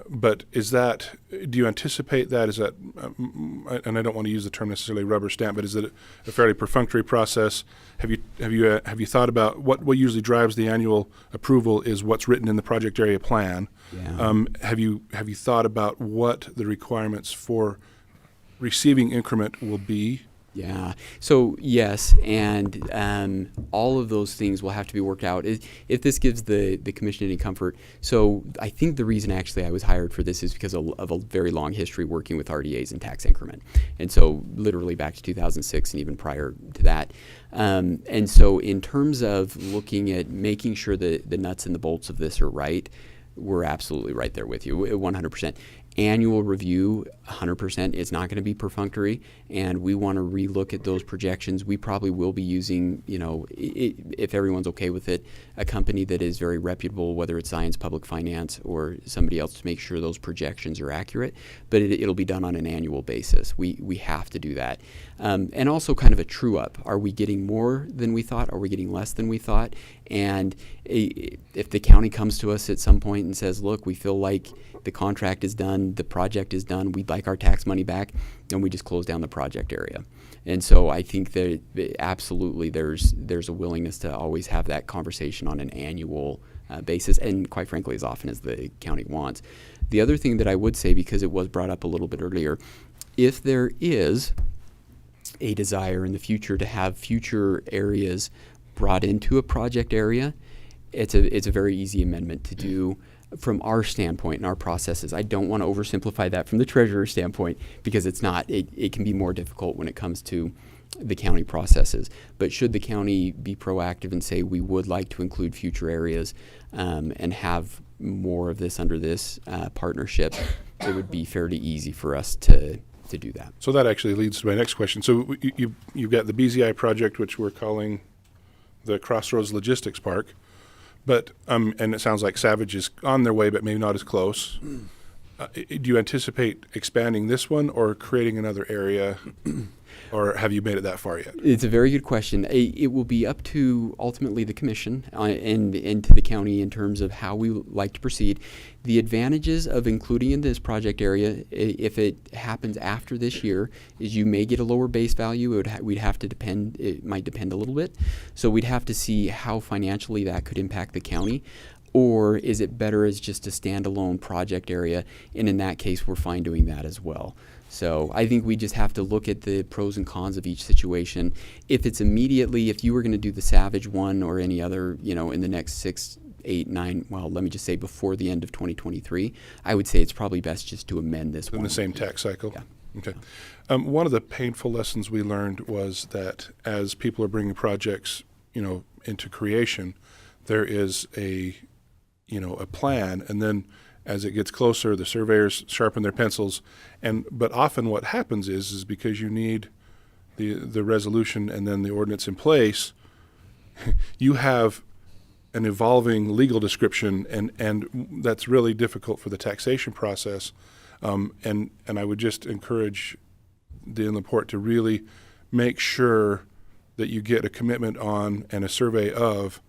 Speaker 3: But do you anticipate that? Is that, and I don't want to use the term necessarily rubber stamp, but is it a fairly perfunctory process? Have you thought about what usually drives the annual approval is what's written in the project area plan?
Speaker 12: Yeah.
Speaker 3: Have you thought about what the requirements for receiving increment will be?
Speaker 12: Yeah. So yes, and all of those things will have to be worked out. If this gives the commission any comfort, so I think the reason actually I was hired for this is because of a very long history working with RDAs and tax increment, and so literally back to 2006 and even prior to that. And so in terms of looking at making sure that the nuts and the bolts of this are right, we're absolutely right there with you, 100%. Annual review, 100%. It's not going to be perfunctory, and we want to relook at those projections. We probably will be using, if everyone's okay with it, a company that is very reputable, whether it's Zions Public Finance or somebody else, to make sure those projections are accurate. But it'll be done on an annual basis. We have to do that. And also kind of a true up. Are we getting more than we thought? Are we getting less than we thought? And if the county comes to us at some point and says, look, we feel like the contract is done, the project is done, we'd like our tax money back, then we just close down the project area. And so I think that absolutely there's a willingness to always have that conversation on an annual basis, and quite frankly, as often as the county wants. The other thing that I would say, because it was brought up a little bit earlier, if there is a desire in the future to have future areas brought into a project area, it's a very easy amendment to do. from our standpoint and our processes. I don't want to oversimplify that from the treasurer's standpoint, because it's not. It can be more difficult when it comes to the county processes. But should the county be proactive and say we would like to include future areas and have more of this under this partnership, it would be fairly easy for us to do that.
Speaker 3: So that actually leads to my next question. So you've got the BZI project, which we're calling the Crossroads Logistics Park, but and it sounds like Savage is on their way, but maybe not as close. Do you anticipate expanding this one or creating another area, or have you made it that far yet?
Speaker 12: It's a very good question. It will be up to ultimately the commission and to the county in terms of how we like to proceed. The advantages of including in this project area, if it happens after this year, is you may get a lower base value. We'd have to depend. It might depend a little bit. So we'd have to see how financially that could impact the county. Or is it better as just a standalone project area? And in that case, we're fine doing that as well. So I think we just have to look at the pros and cons of each situation. If it's immediately, if you were going to do the Savage one or any other, in the next 6, 8, 9, well, let me just say before the end of 2023, I would say it's probably best just to amend this one.
Speaker 3: In the same tax cycle?
Speaker 12: Yeah.
Speaker 3: Okay. One of the painful lessons we learned was that as people are bringing projects, into creation, there is a plan, and then as it gets closer, the surveyors sharpen their pencils, but often what happens is because you need the resolution and then the ordinance in place, you have an evolving legal description, and that's really difficult for the taxation process. And I would just encourage the Inland Port to really make sure that you get a commitment on and a survey of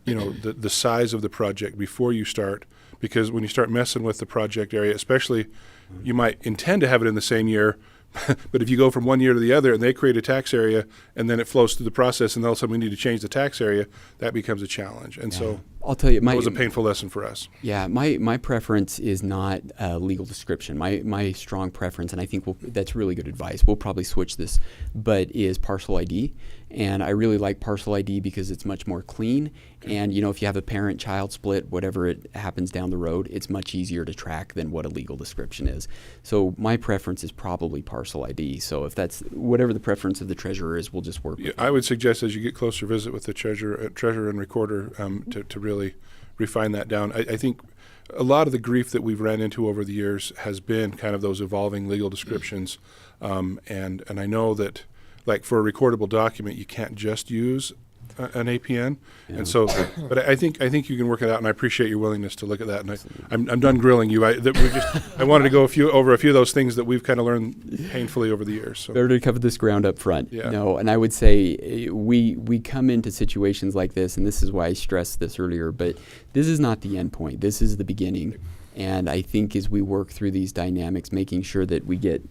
Speaker 3: the size of the project before you start, because when you start messing with the project area, especially, you might intend to have it in the same year, but if you go from one year to the other and they create a tax area and then it flows through the process and all of a sudden we need to change the tax area, that becomes a challenge. And so
Speaker 12: I'll tell you,
Speaker 3: it was a painful lesson for us.
Speaker 12: Yeah, my preference is not legal description. My strong preference, and I think that's really good advice, we'll probably switch this, but is parcel ID. And I really like parcel ID because it's much more clean. And, if you have a parent-child split, whatever it happens down the road, it's much easier to track than what a legal description is. So my preference is probably parcel ID. So if that's whatever the preference of the treasurer is, we'll just work with
Speaker 3: I would suggest as you get closer, visit with the treasurer and recorder to really refine that down. I think a lot of the grief that we've ran into over the years has been kind of those evolving legal descriptions. And I know that, like for a recordable document, you can't just use an APN, and so. But I think you can work it out, and I appreciate your willingness to look at that. And I'm done grilling you. I wanted to go over a few of those things that we've kind of learned painfully over the years. So.
Speaker 12: Better to cover this ground up front.
Speaker 3: Yeah.
Speaker 12: No, and I would say we come into situations like this, and this is why I stressed this earlier. But this is not the end point. This is the beginning, and I think as we work through these dynamics, making sure that we get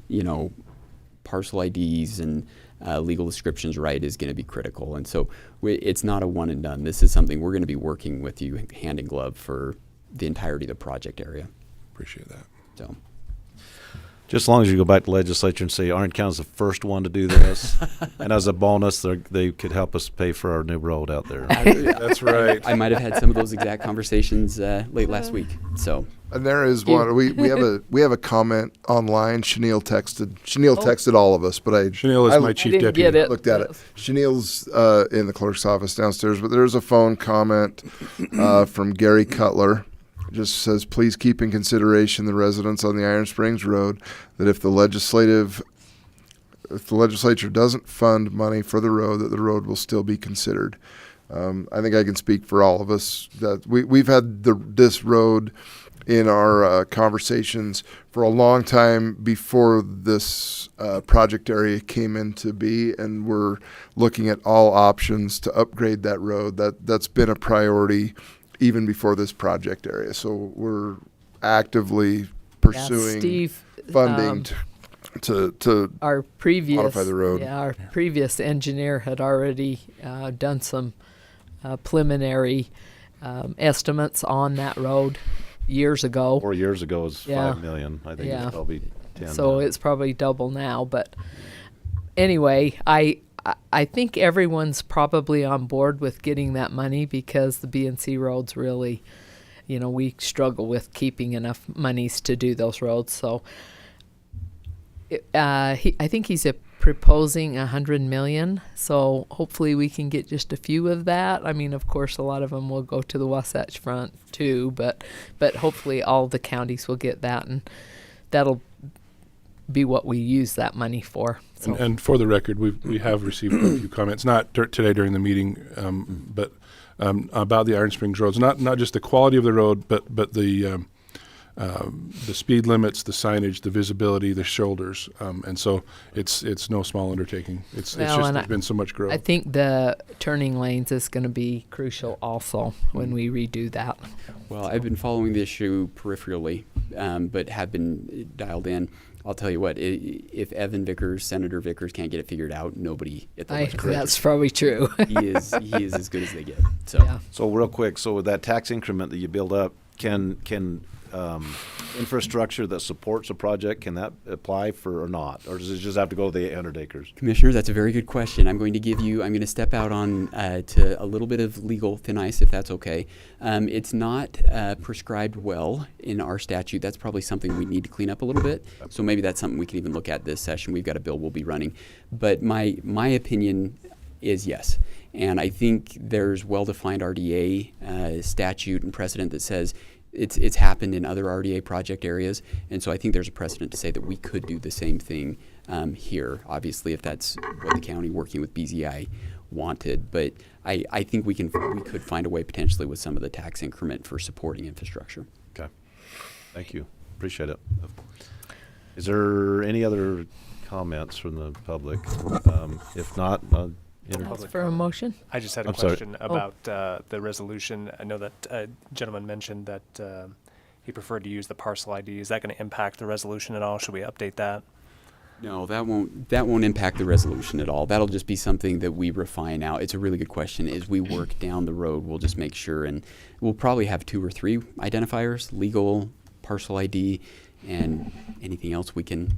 Speaker 12: parcel IDs and legal descriptions right is going to be critical. And so it's not a one and done. This is something we're going to be working with you hand in glove for the entirety of the project area.
Speaker 3: Appreciate that.
Speaker 12: So,
Speaker 4: just as long as you go back to legislature and say Iron County's the first one to do this, and as a bonus, they could help us pay for our new road out there.
Speaker 3: That's right.
Speaker 12: I might have had some of those exact conversations late last week. So.
Speaker 5: And there is one. We have a comment online. Chanel texted all of us, but
Speaker 3: Chanel is my chief deputy.
Speaker 2: Get it.
Speaker 5: Looked at it. Chanel's in the clerk's office downstairs, but there's a phone comment from Gary Cutler. Just says, please keep in consideration the residents on the Iron Springs Road that if the legislature doesn't fund money for the road, that the road will still be considered. I think I can speak for all of us that we've had this road in our conversations for a long time before this project area came into be, and we're looking at all options to upgrade that road. That's been a priority even before this project area. So we're actively pursuing funding to
Speaker 2: our previous
Speaker 5: modify the road.
Speaker 2: Yeah, our previous engineer had already done some preliminary estimates on that road years ago.
Speaker 4: 4 years ago was $5 million. I think it's probably 10.
Speaker 2: So it's probably double now. But anyway, I think everyone's probably on board with getting that money because the B&C road's really, we struggle with keeping enough monies to do those roads. So I think he's proposing $100 million. So hopefully we can get just a few of that. I mean, of course, a lot of them will go to the Wasatch Front too, but hopefully all the counties will get that, and that'll be what we use that money for. So.
Speaker 3: And for the record, we have received a few comments, not today during the meeting, but about the Iron Springs roads. Not just the quality of the road, but the speed limits, the signage, the visibility, the shoulders, and so it's no small undertaking. It's just there's been so much growth.
Speaker 2: I think the turning lanes is going to be crucial also when we redo that.
Speaker 12: Well, I've been following the issue peripherally, but have been dialed in. I'll tell you what, if Evan Vickers, Senator Vickers, can't get it figured out, nobody at the legislature.
Speaker 2: That's probably true.
Speaker 12: He is as good as they get. So,
Speaker 2: yeah.
Speaker 4: So real quick, so with that tax increment that you build up, can infrastructure that supports a project, can that apply for or not? Or does it just have to go to the 800 acres?
Speaker 12: Commissioner, that's a very good question. I'm going to step out on to a little bit of legal thin ice, if that's okay. It's not prescribed well in our statute. That's probably something we need to clean up a little bit. So maybe that's something we can even look at this session. We've got a bill we'll be running. But my opinion is yes. And I think there's well-defined RDA statute and precedent that says it's happened in other RDA project areas, and so I think there's a precedent to say that we could do the same thing here, obviously, if that's what the county working with BZI wanted. But I think we could find a way potentially with some of the tax increment for supporting infrastructure.
Speaker 4: Okay. Thank you. Appreciate it. Of course. Is there any other comments from the public? If not,
Speaker 2: That's for a motion.
Speaker 15: I just had a question about the resolution. I know that a gentleman mentioned that he preferred to use the parcel ID. Is that going to impact the resolution at all? Should we update that?
Speaker 12: No, that won't impact the resolution at all. That'll just be something that we refine out. It's a really good question. As we work down the road, we'll just make sure, and we'll probably have 2 or 3 identifiers: legal, parcel ID, and anything else we can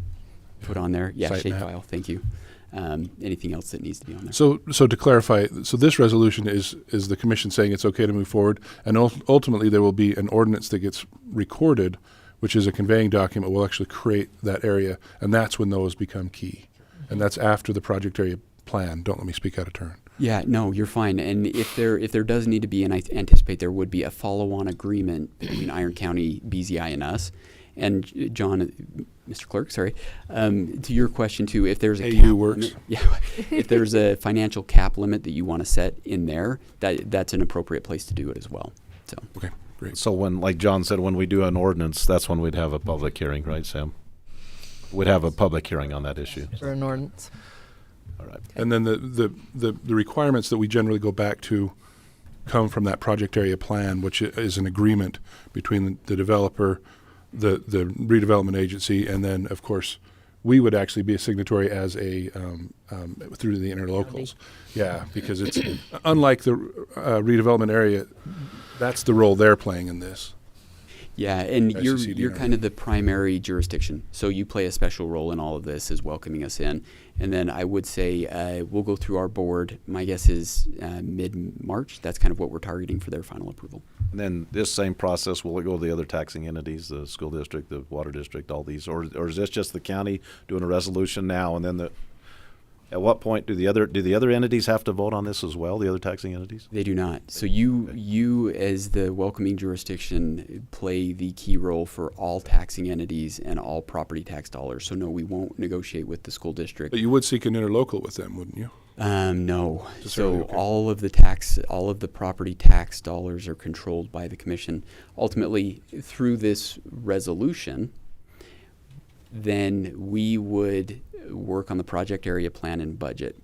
Speaker 12: put on there. Yeah, shapefile. Thank you. Anything else that needs to be on there.
Speaker 3: So to clarify, so this resolution is the commission saying it's okay to move forward, and ultimately there will be an ordinance that gets recorded, which is a conveying document, will actually create that area, and that's when those become key. And that's after the project area plan. Don't let me speak out of turn.
Speaker 12: Yeah, no, you're fine. And if there does need to be, and I anticipate there would be, a follow-on agreement between Iron County, BZI, and us. And John, Mr. Clerk, sorry, to your question too, if there's a cap limit, if there's a financial cap limit that you want to set in there, that's an appropriate place to do it as well. So
Speaker 3: okay, great.
Speaker 4: So when, like John said, when we do an ordinance, that's when we'd have a public hearing, right, Sam? We'd have a public hearing on that issue.
Speaker 2: For an ordinance.
Speaker 4: All right.
Speaker 3: And then the requirements that we generally go back to come from that project area plan, which is an agreement between the developer, the redevelopment agency, and then of course we would actually be a signatory as a through the interlocals. Yeah, because it's unlike the redevelopment area, that's the role they're playing in this.
Speaker 12: Yeah, and you're kind of the primary jurisdiction, so you play a special role in all of this as welcoming us in. And then I would say we'll go through our board. My guess is mid-March. That's kind of what we're targeting for their final approval.
Speaker 4: And then this same process, will it go to the other taxing entities, the school district, the water district, all these, or is this just the county doing a resolution now, and then at what point do the other entities have to vote on this as well, the other taxing entities?
Speaker 12: They do not. So you as the welcoming jurisdiction play the key role for all taxing entities and all property tax dollars. So no, we won't negotiate with the school district.
Speaker 3: But you would seek an interlocal with them, wouldn't you?
Speaker 12: No. So
Speaker 3: okay.
Speaker 12: all of the property tax dollars are controlled by the commission. Ultimately, through this resolution, then we would work on the project area plan and budget.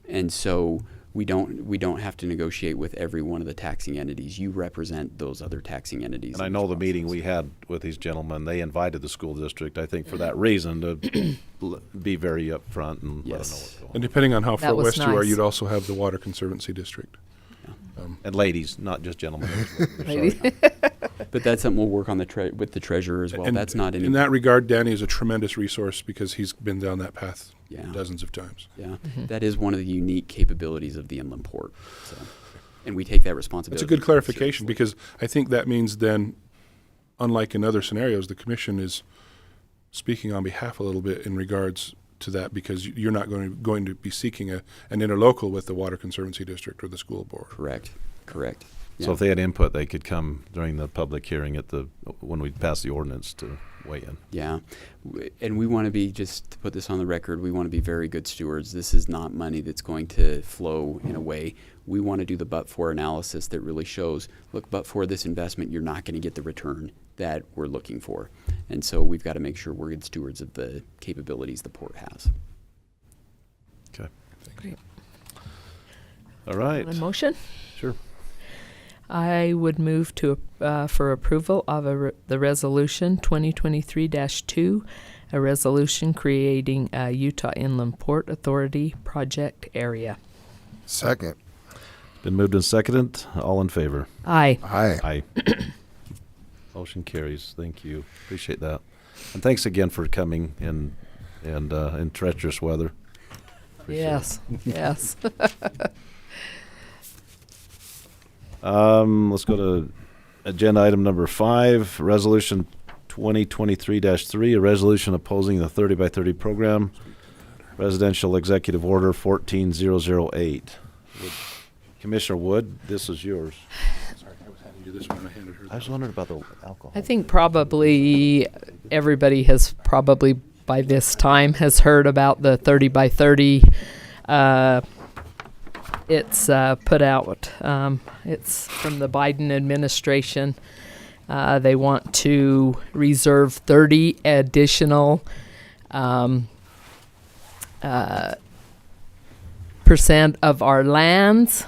Speaker 12: And so we don't have to negotiate with every one of the taxing entities. You represent those other taxing entities.
Speaker 4: And I know the meeting we had with these gentlemen, they invited the school district, I think for that reason, to be very upfront and let them know what's going on.
Speaker 3: And depending on how far west you are,
Speaker 2: nice.
Speaker 3: you'd also have the Water Conservancy District.
Speaker 4: And ladies, not just gentlemen.
Speaker 2: Ladies.
Speaker 12: But that's something we'll work on with the treasurer as well.
Speaker 3: And
Speaker 12: that's not
Speaker 3: in that regard, Danny is a tremendous resource because he's been down that path dozens of times.
Speaker 12: Yeah, that is one of the unique capabilities of the inland port. So. and we take that responsibility.
Speaker 3: That's a good clarification, because I think that means then, unlike in other scenarios, the commission is speaking on behalf a little bit in regards to that, because you're not going to be seeking an interlocal with the Water Conservancy District or the school board.
Speaker 12: Correct.
Speaker 4: So if they had input, they could come during the public hearing when we pass the ordinance to weigh in.
Speaker 12: Yeah, and we want to be, just to put this on the record, we want to be very good stewards. This is not money that's going to flow in a way. We want to do the but-for analysis that really shows, look, but for this investment, you're not going to get the return that we're looking for. And so we've got to make sure we're good stewards of the capabilities the port has.
Speaker 4: Okay.
Speaker 2: Great.
Speaker 4: All right.
Speaker 2: A motion?
Speaker 4: Sure.
Speaker 2: I would move to for approval of the resolution 2023-2, a resolution creating a Utah Inland Port Authority project area.
Speaker 5: Second.
Speaker 4: Been moved and seconded. All in favor?
Speaker 2: Aye.
Speaker 4: Aye. Motion carries. Thank you. Appreciate that. And thanks again for coming in treacherous weather. Appreciate
Speaker 2: Yes. Yes.
Speaker 4: Let's go to agenda item number 5, resolution 2023-3, a resolution opposing the 30 by 30 program, residential executive order 14008. Commissioner Wood, this is yours.
Speaker 3: Sorry, I was handing you this one. I handed her.
Speaker 4: I was wondering about the alcohol.
Speaker 2: I think probably everybody has probably by this time has heard about the 30 by 30. It's put out. It's from the Biden administration. They want to reserve 30 additional percent of our lands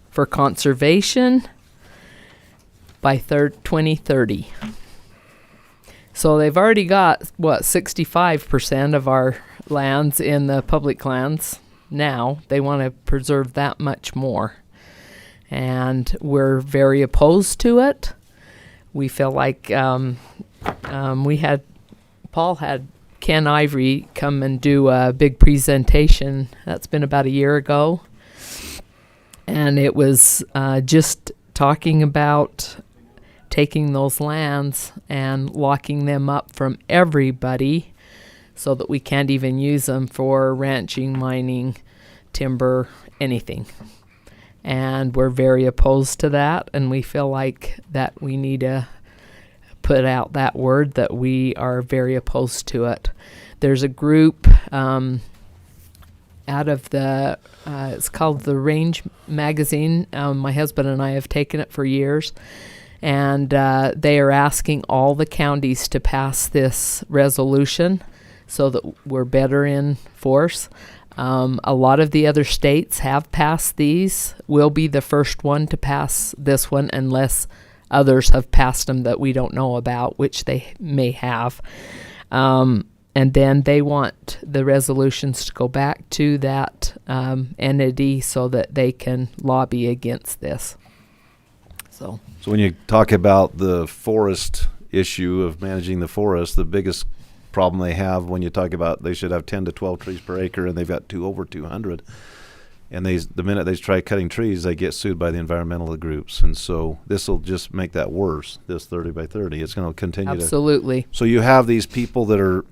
Speaker 2: for conservation by 2030. So they've already got, 65% of our lands in the public lands now. They want to preserve that much more. And we're very opposed to it. We feel like Paul had Ken Ivory come and do a big presentation. That's been about a year ago. And it was just talking about taking those lands and locking them up from everybody so that we can't even use them for ranching, mining, timber, anything. And we're very opposed to that, and we feel like that we need to put out that word that we are very opposed to it. There's a group out of the, it's called The Range Magazine. My husband and I have taken it for years. And they are asking all the counties to pass this resolution so that we're better in force. A lot of the other states have passed these. We'll be the first one to pass this one unless others have passed them that we don't know about, which they may have. And then they want the resolutions to go back to that entity so that they can lobby against this. So
Speaker 4: when you talk about the forest issue of managing the forest, the biggest problem they have when you talk about they should have 10 to 12 trees per acre and they've got over 200. And the minute they try cutting trees, they get sued by the environmental groups. And so this will just make that worse, this 30 by 30. It's going to continue
Speaker 2: absolutely.
Speaker 4: So you have these people that are,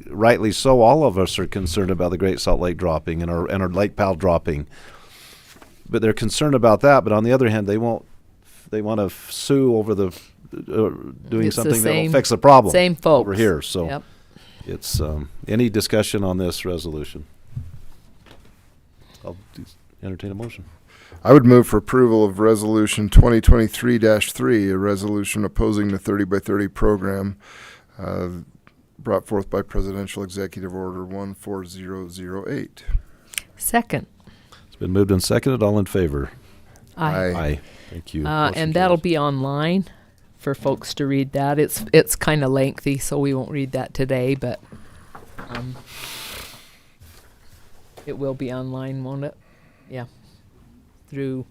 Speaker 4: rightly so, all of us are concerned about the Great Salt Lake dropping and our Lake Powell dropping. But they're concerned about that. But on the other hand, they want to sue over the doing
Speaker 2: It's
Speaker 4: something that will
Speaker 2: same-
Speaker 4: fix the problem
Speaker 2: same folks.
Speaker 4: over here. So
Speaker 2: Yep.
Speaker 4: it's any discussion on this resolution? I'll entertain a motion.
Speaker 5: I would move for approval of Resolution 2023-3, a resolution opposing the 30 by 30 program brought forth by Presidential Executive Order 14008.
Speaker 2: Second.
Speaker 4: It's been moved and seconded. All in favor?
Speaker 2: Aye.
Speaker 4: Aye. Thank you. Motion
Speaker 2: And that'll
Speaker 4: carries.
Speaker 2: be online for folks to read that. It's kind of lengthy, so we won't read that today, but it will be online, won't it? Yeah. Through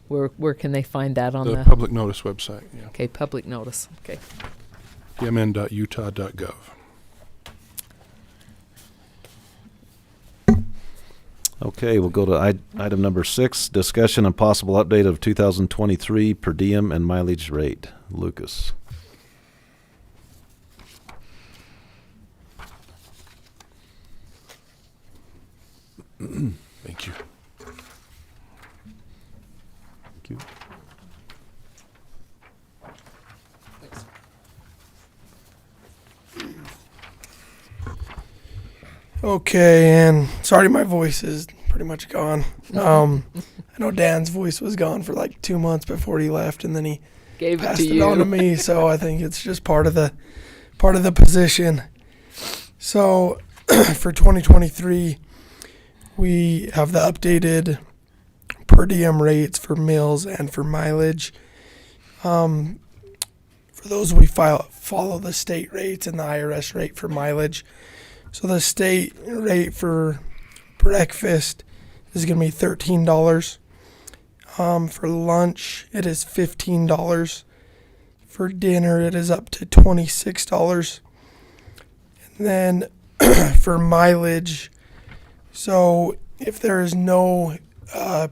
Speaker 2: where can they find that on
Speaker 3: The public notice website, yeah.
Speaker 2: Okay, public notice. Okay.
Speaker 3: pmn.utah.gov.
Speaker 4: Okay, we'll go to item number 6, discussion and possible update of 2023 per diem and mileage rate. Lucas.
Speaker 3: Thank you.
Speaker 4: Thank you.
Speaker 6: Okay, and sorry, my voice is pretty much gone. I know Dan's voice was gone for like 2 months before he left, and then he
Speaker 2: Gave it
Speaker 6: passed
Speaker 2: to
Speaker 6: it
Speaker 2: you.
Speaker 6: on to me. So I think it's just part of the position. So for 2023, we have the updated per diem rates for meals and for mileage. For those, we follow the state rates and the IRS rate for mileage. So the state rate for breakfast is going to be $13. For lunch, it is $15. For dinner, it is up to $26. And then for mileage, so if there is no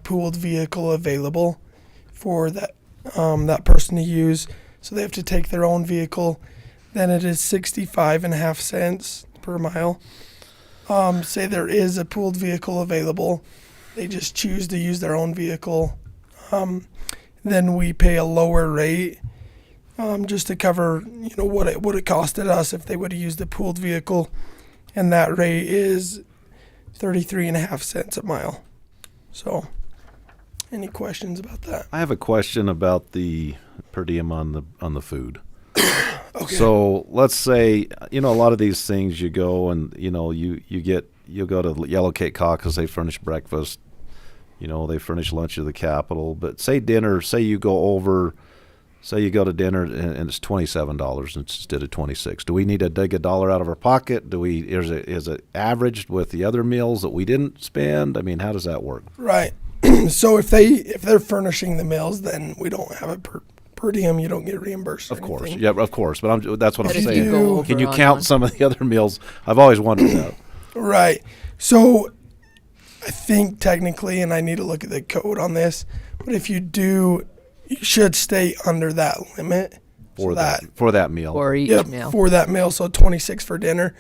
Speaker 6: pooled vehicle available for that person to use, so they have to take their own vehicle, then it is 65.5 cents per mile. Say there is a pooled vehicle available, they just choose to use their own vehicle, then we pay a lower rate, just to cover, what it would have costed us if they would have used the pooled vehicle, and that rate is 33.5 cents a mile. So, any questions about that?
Speaker 4: I have a question about the per diem on the food.
Speaker 6: Okay.
Speaker 4: So let's say, a lot of these things you go and, you'll go to Yellow Cake Caucus, they furnish breakfast, they furnish lunch at the Capitol. But say dinner, say you go to dinner and it's $27 instead of $26. Do we need to dig $1 out of our pocket? Is it averaged with the other meals that we didn't spend? I mean, how does that work?
Speaker 6: Right. So if they're furnishing the meals, then we don't have a per diem. You don't get reimbursed.
Speaker 4: Of course,
Speaker 6: anything.
Speaker 4: yeah, of course. But that's what
Speaker 6: But
Speaker 4: I'm
Speaker 6: if
Speaker 4: saying.
Speaker 6: you go over
Speaker 4: Can you
Speaker 2: on
Speaker 4: count
Speaker 2: one.
Speaker 4: some of the other meals? I've always wondered that.
Speaker 6: Right. So I think technically, and I need to look at the code on this, but if you do, you should stay under that limit.
Speaker 4: For
Speaker 6: So
Speaker 4: that meal.
Speaker 2: For each
Speaker 6: Yep,
Speaker 2: meal.
Speaker 6: for that meal. So 26 for dinner.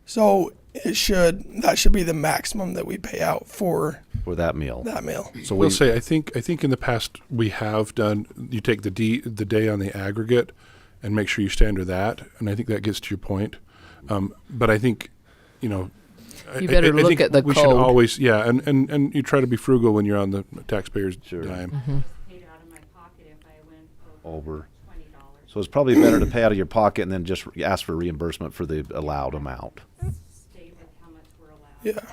Speaker 6: So that should be the maximum that we pay out for
Speaker 4: For that meal.
Speaker 6: that meal.
Speaker 4: So
Speaker 3: We'll say I think in the past we have done. You take the day on the aggregate, and make sure you stay under that. And I think that gets to your point. But I think,
Speaker 2: You better
Speaker 3: I
Speaker 2: look
Speaker 3: think
Speaker 2: at the
Speaker 3: we
Speaker 2: code.
Speaker 3: should always, and you try to be frugal when you're on the taxpayer's
Speaker 4: Sure.
Speaker 3: dime.
Speaker 10: Paid out of my pocket if I went
Speaker 4: Over.
Speaker 10: $20.
Speaker 4: So it's probably better to pay out of your pocket and then just ask for reimbursement for the allowed amount.
Speaker 10: Stay with how much we're allowed.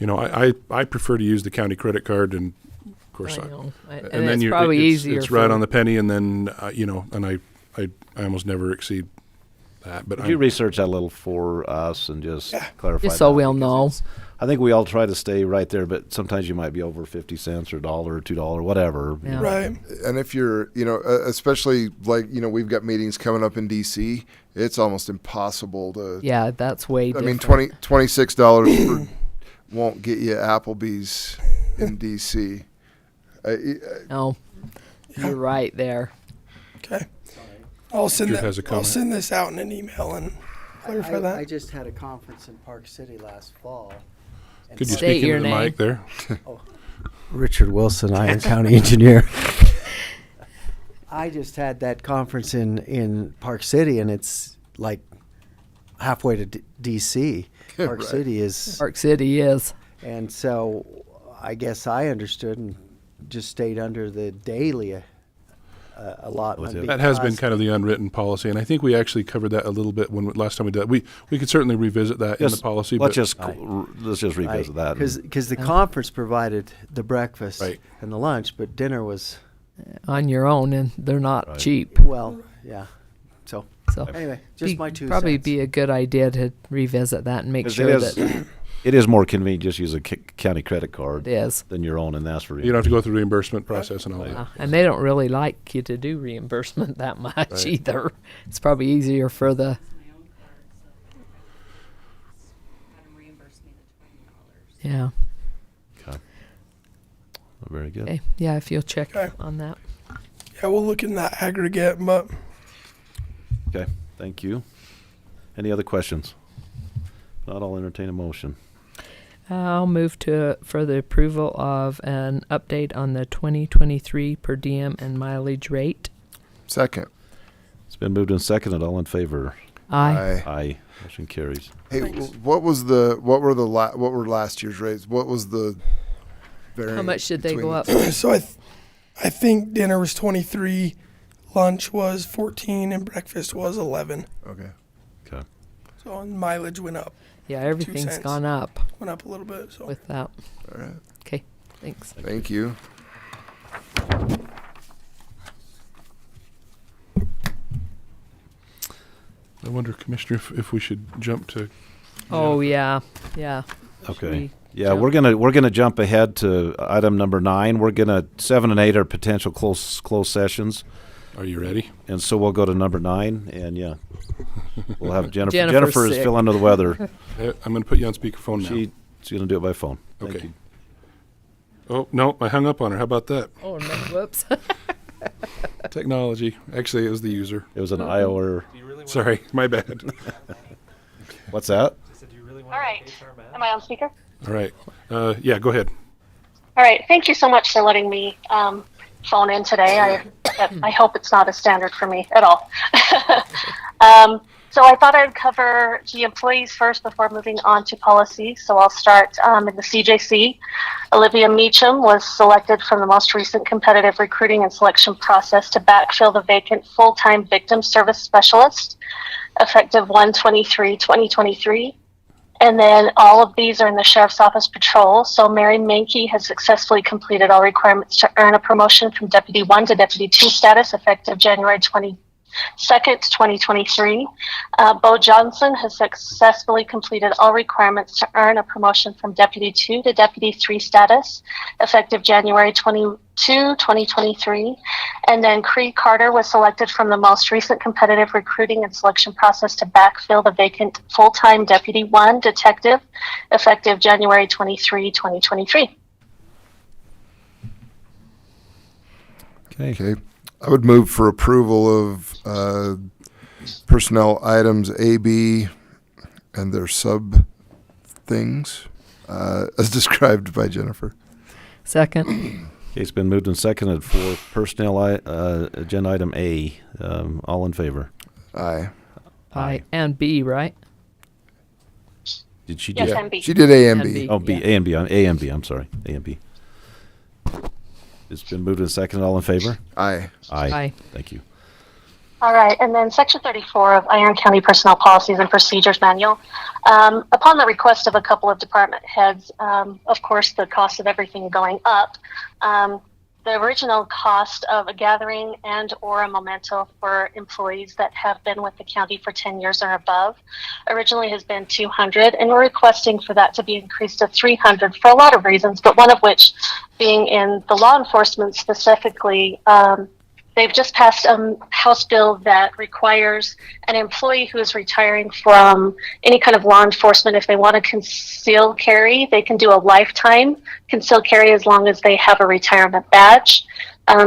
Speaker 6: Yeah.
Speaker 3: I prefer to use the county credit card, and of course,
Speaker 2: I know. And
Speaker 3: then
Speaker 2: it's
Speaker 3: you're
Speaker 2: probably
Speaker 3: it's,
Speaker 2: easier
Speaker 3: It's right
Speaker 2: for-
Speaker 3: on the penny, and then and I almost never exceed that. But
Speaker 4: Would you research that a little for us and just clarify
Speaker 2: Just so
Speaker 4: that?
Speaker 2: we'll
Speaker 4: Because
Speaker 2: know.
Speaker 4: I think we all try to stay right there, but sometimes you might be over 50 cents or $1 or $2, whatever.
Speaker 2: Yeah.
Speaker 6: Right.
Speaker 5: And if you're, especially we've got meetings coming up in DC, it's almost impossible to.
Speaker 2: Yeah, that's way
Speaker 5: I mean,
Speaker 2: different.
Speaker 5: $26 won't get you Applebee's in DC.
Speaker 2: No, you're right there.
Speaker 6: Okay. I'll send
Speaker 3: Drew has a
Speaker 6: I'll
Speaker 3: comment.
Speaker 6: send this out in an email and clarify that.
Speaker 16: I just had a conference in Park City last fall. and
Speaker 3: Could you
Speaker 2: State
Speaker 3: speak into
Speaker 2: your
Speaker 3: the
Speaker 2: name.
Speaker 3: mic there?
Speaker 16: Richard Wilson, Iron County engineer. I just had that conference in Park City, and it's like halfway to DC. Park
Speaker 5: Right.
Speaker 16: City is,
Speaker 2: Park City is.
Speaker 16: and so I guess I understood and just stayed under the daily allotment.
Speaker 3: That has been
Speaker 16: because-
Speaker 3: kind of the unwritten policy, and I think we actually covered that a little bit last time we did that. We could certainly revisit that in the policy.
Speaker 4: Let's
Speaker 3: but
Speaker 4: just revisit that.
Speaker 16: Because the conference provided the breakfast
Speaker 3: Right.
Speaker 16: and the lunch, but dinner was,
Speaker 2: On your own, and they're not
Speaker 4: Right.
Speaker 2: cheap.
Speaker 16: well, yeah. So
Speaker 2: So
Speaker 16: anyway, just my 2
Speaker 2: probably
Speaker 16: cents.
Speaker 2: be a good idea to revisit that and make
Speaker 4: 'Cause
Speaker 2: sure that
Speaker 4: it is more convenient just use a county credit card
Speaker 2: it is.
Speaker 4: than your own, and that's for
Speaker 3: you don't have to go through the reimbursement process and all that.
Speaker 2: And they don't really like you to do reimbursement that much
Speaker 3: Right.
Speaker 2: either. It's probably easier for the.
Speaker 10: My own card, so had them reimburse me the $20.
Speaker 2: Yeah.
Speaker 4: Very good.
Speaker 2: Okay. Yeah, if you'll check
Speaker 6: Okay.
Speaker 2: on that.
Speaker 6: Yeah, we'll look in that aggregate, but
Speaker 4: Okay, thank you. Any other questions? Not, I'll entertain a motion.
Speaker 2: I'll move for the approval of an update on the 2023 per diem and mileage rate.
Speaker 5: Second.
Speaker 4: It's been moved and seconded. All in favor?
Speaker 2: Aye.
Speaker 4: Aye. Motion carries.
Speaker 5: Hey,
Speaker 6: Thanks.
Speaker 5: what were last year's rates? What was the variance?
Speaker 2: How much did they
Speaker 5: between
Speaker 2: go up?
Speaker 5: the-
Speaker 6: so I think dinner was 23, lunch was 14, and breakfast was 11.
Speaker 5: Okay.
Speaker 4: Okay.
Speaker 6: So mileage went up.
Speaker 2: Yeah, everything's
Speaker 6: cents.
Speaker 2: gone up
Speaker 6: Went up a little bit. So
Speaker 2: with that.
Speaker 5: All right.
Speaker 2: Okay, thanks.
Speaker 5: Thank you.
Speaker 3: I wonder, Commissioner, if we should jump to.
Speaker 2: Oh, yeah, yeah.
Speaker 4: Okay. Yeah, we're gonna jump ahead to item number 9. We're gonna 7 and 8 are potential closed sessions,
Speaker 3: Are you ready?
Speaker 4: and so we'll go to number 9. And yeah, we'll have Jennifer.
Speaker 2: Jennifer's
Speaker 4: Jennifer is
Speaker 2: sick.
Speaker 4: still under the weather.
Speaker 3: I'm going to put you on speakerphone now.
Speaker 4: She's gonna do it by phone. Thank
Speaker 3: Okay.
Speaker 4: you.
Speaker 3: Oh, no, I hung up on her. How about that?
Speaker 2: Oh, no, whoops.
Speaker 3: Technology. Actually, it was the user.
Speaker 4: It was an IO.
Speaker 3: Sorry, my bad.
Speaker 4: What's that?
Speaker 17: All right. Am I on speaker?
Speaker 3: All right. Yeah, go ahead.
Speaker 17: All right. Thank you so much for letting me phone in today. I hope it's not a standard for me at all. So I thought I'd cover the employees first before moving on to policy. So I'll start in the CJC. Olivia Meacham was selected from the most recent competitive recruiting and selection process to backfill the vacant full-time victim service specialist, effective 1/23/2023. And then all of these are in the Sheriff's Office patrol. So Mary Mankey has successfully completed all requirements to earn a promotion from Deputy 1 to Deputy 2 status effective January 22nd, 2023. Bo Johnson has successfully completed all requirements to earn a promotion from Deputy 2 to Deputy 3 status effective January 22, 2023. And then Cree Carter was selected from the most recent competitive recruiting and selection process to backfill the vacant full-time Deputy 1 detective effective January 23, 2023.
Speaker 4: Okay.
Speaker 5: I would move for approval of personnel items A, B, and their sub things as described by Jennifer.
Speaker 2: Second.
Speaker 4: Okay, it's been moved and seconded for personnel agenda item A. All in favor?
Speaker 5: Aye.
Speaker 2: Aye. And B, right?
Speaker 4: Did she
Speaker 17: Yes,
Speaker 4: do?
Speaker 17: and B.
Speaker 5: She did A and
Speaker 2: And
Speaker 5: B.
Speaker 2: B.
Speaker 4: Oh, B,
Speaker 2: Yeah.
Speaker 4: A and B. A and B. I'm sorry. A and B. It's been moved and seconded. All in favor?
Speaker 5: Aye.
Speaker 4: Aye.
Speaker 2: Aye.
Speaker 4: Thank you.
Speaker 17: All right, and then Section 34 of Iron County Personnel Policies and Procedures Manual. Upon the request of a couple of department heads, of course, the cost of everything going up, the original cost of a gathering and or a memento for employees that have been with the county for 10 years or above originally has been $200, and we're requesting for that to be increased to $300 for a lot of reasons, but one of which being in the law enforcement specifically. They've just passed a House bill that requires an employee who is retiring from any kind of law enforcement, if they want to conceal carry, they can do a lifetime conceal carry as long as they have a retirement badge.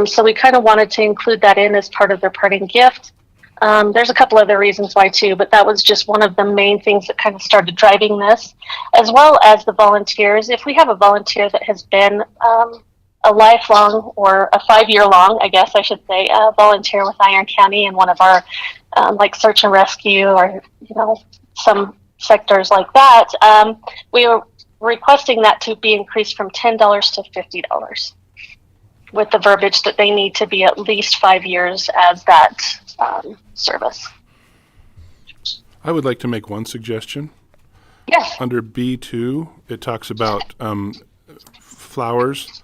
Speaker 17: So we kind of wanted to include that in as part of their parting gift. There's a couple other reasons why too, but that was just one of the main things that kind of started driving this, as well as the volunteers. If we have a volunteer that has been a lifelong or a 5-year long, I guess I should say, volunteer with Iron County in one of our like search and rescue or, some sectors like that, we are requesting that to be increased from $10 to $50 with the verbiage that they need to be at least 5 years as that service.
Speaker 3: I would like to make one suggestion.
Speaker 17: Yes.
Speaker 3: Under B2, it talks about flowers.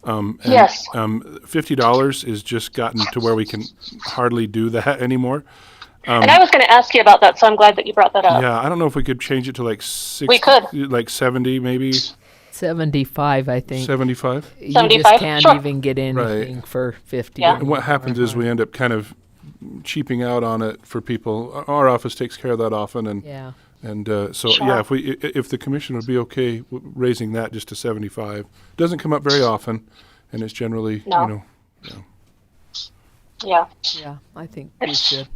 Speaker 3: And,
Speaker 17: Yes.
Speaker 3: $50 is just gotten to where we can hardly do that anymore.
Speaker 17: And I was going to ask you about that, so I'm glad that you brought that up.
Speaker 3: Yeah, I don't know if we could change it to like 60.
Speaker 17: We could.
Speaker 3: Like 70 maybe.
Speaker 2: 75, I think.
Speaker 3: 75?
Speaker 2: You
Speaker 17: 75?
Speaker 2: just can't
Speaker 17: Sure.
Speaker 2: even get anything for 50.
Speaker 17: Yeah.
Speaker 3: And what happens is we end up kind of cheaping out on it for people. Our office takes care of that often, and
Speaker 2: Yeah.
Speaker 3: and so
Speaker 17: Sure.
Speaker 3: yeah, if the commission would be okay raising that just to 75, doesn't come up very often, and it's generally,
Speaker 17: No.
Speaker 3: you know,
Speaker 17: Yeah.
Speaker 2: Yeah, I think we should.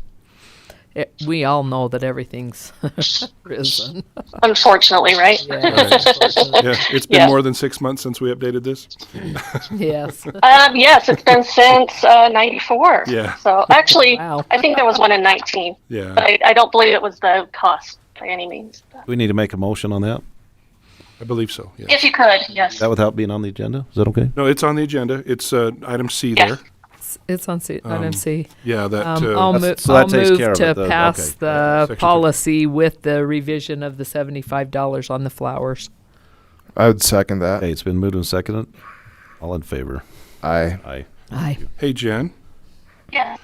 Speaker 2: We all know that everything's risen.
Speaker 17: Unfortunately, right?
Speaker 2: Yeah,
Speaker 3: Right.
Speaker 2: unfortunately.
Speaker 3: yeah, it's been
Speaker 17: Yeah.
Speaker 3: more than 6 months since we updated this.
Speaker 2: Yes.
Speaker 17: Yes, it's been since '94.
Speaker 3: Yeah.
Speaker 17: So actually,
Speaker 2: Wow.
Speaker 17: I think there was one in '19,
Speaker 3: Yeah.
Speaker 17: but I don't believe it was the cost by any means.
Speaker 4: Do we need to make a motion on that?
Speaker 3: I believe so. Yeah.
Speaker 17: If you could, yes.
Speaker 4: That without being on the agenda? Is that okay?
Speaker 3: No, it's on the agenda. It's item C
Speaker 17: Yes.
Speaker 3: there.
Speaker 2: It's on item C.
Speaker 3: Yeah, that.
Speaker 2: I'll
Speaker 4: That's- so that
Speaker 2: I'll
Speaker 4: takes
Speaker 2: move
Speaker 4: care of
Speaker 2: to
Speaker 4: it, though.
Speaker 2: pass
Speaker 4: Okay.
Speaker 2: the
Speaker 3: Section
Speaker 2: policy with the revision of the $75 on the flowers.
Speaker 5: I would second that.
Speaker 4: Okay, it's been moved and seconded. All in favor?
Speaker 5: Aye.
Speaker 4: Aye.
Speaker 2: Aye.
Speaker 3: Hey, Jen,
Speaker 17: Yeah,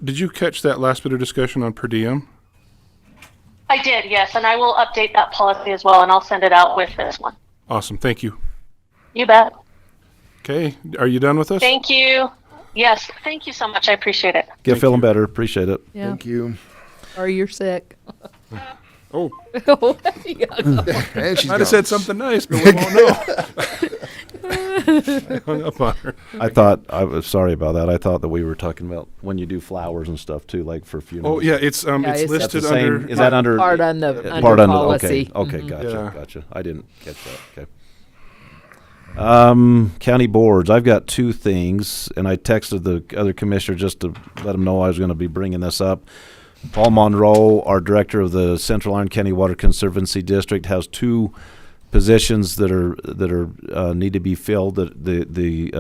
Speaker 3: did you catch that last bit of discussion on per diem?
Speaker 17: I did, yes, and I will update that policy as well, and I'll send it out with this one.
Speaker 3: Awesome. Thank you.
Speaker 17: You bet.
Speaker 3: Okay, are you done with us?
Speaker 17: Thank you. Yes, thank you so much. I appreciate it.
Speaker 4: Get feeling better. Appreciate it.
Speaker 2: Yeah.
Speaker 5: Thank you.
Speaker 2: Or you're sick.
Speaker 3: Oh,
Speaker 2: Yeah.
Speaker 5: And she's
Speaker 3: I'd
Speaker 5: gone.
Speaker 3: have said something nice, but we won't know. I hung up on her.
Speaker 4: I was sorry about that. I thought that we were talking about when you do flowers and stuff too, like for funerals.
Speaker 3: Oh, yeah, it's
Speaker 2: Yeah,
Speaker 3: it's
Speaker 2: it's-
Speaker 4: That's the
Speaker 3: listed
Speaker 4: same.
Speaker 3: under.
Speaker 4: Is that under
Speaker 2: Part on the
Speaker 4: part
Speaker 2: under
Speaker 4: under
Speaker 2: policy.
Speaker 4: Okay,
Speaker 2: Mhm.
Speaker 4: gotcha,
Speaker 3: Yeah.
Speaker 4: gotcha. I didn't catch that. Okay. County boards. I've got two things, and I texted the other commissioner just to let him know I was going to be bringing this up. Paul Monroe, our director of the Central Iron County Water Conservancy District, has two positions that are need to be filled. That the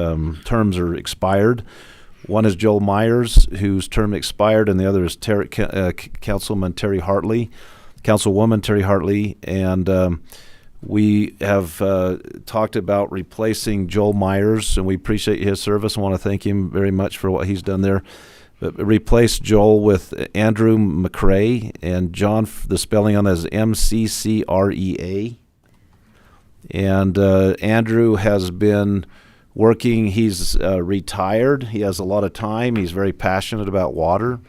Speaker 4: terms are expired. One is Joel Myers, whose term expired, and the other is Councilwoman Terry Hartley, and we have talked about replacing Joel Myers, and we appreciate his service. I want to thank him very much for what he's done there. But replace Joel with Andrew McCrae, and John, the spelling on that is MCCREA. And Andrew has been working. He's retired. He has a lot of time. He's very passionate about water.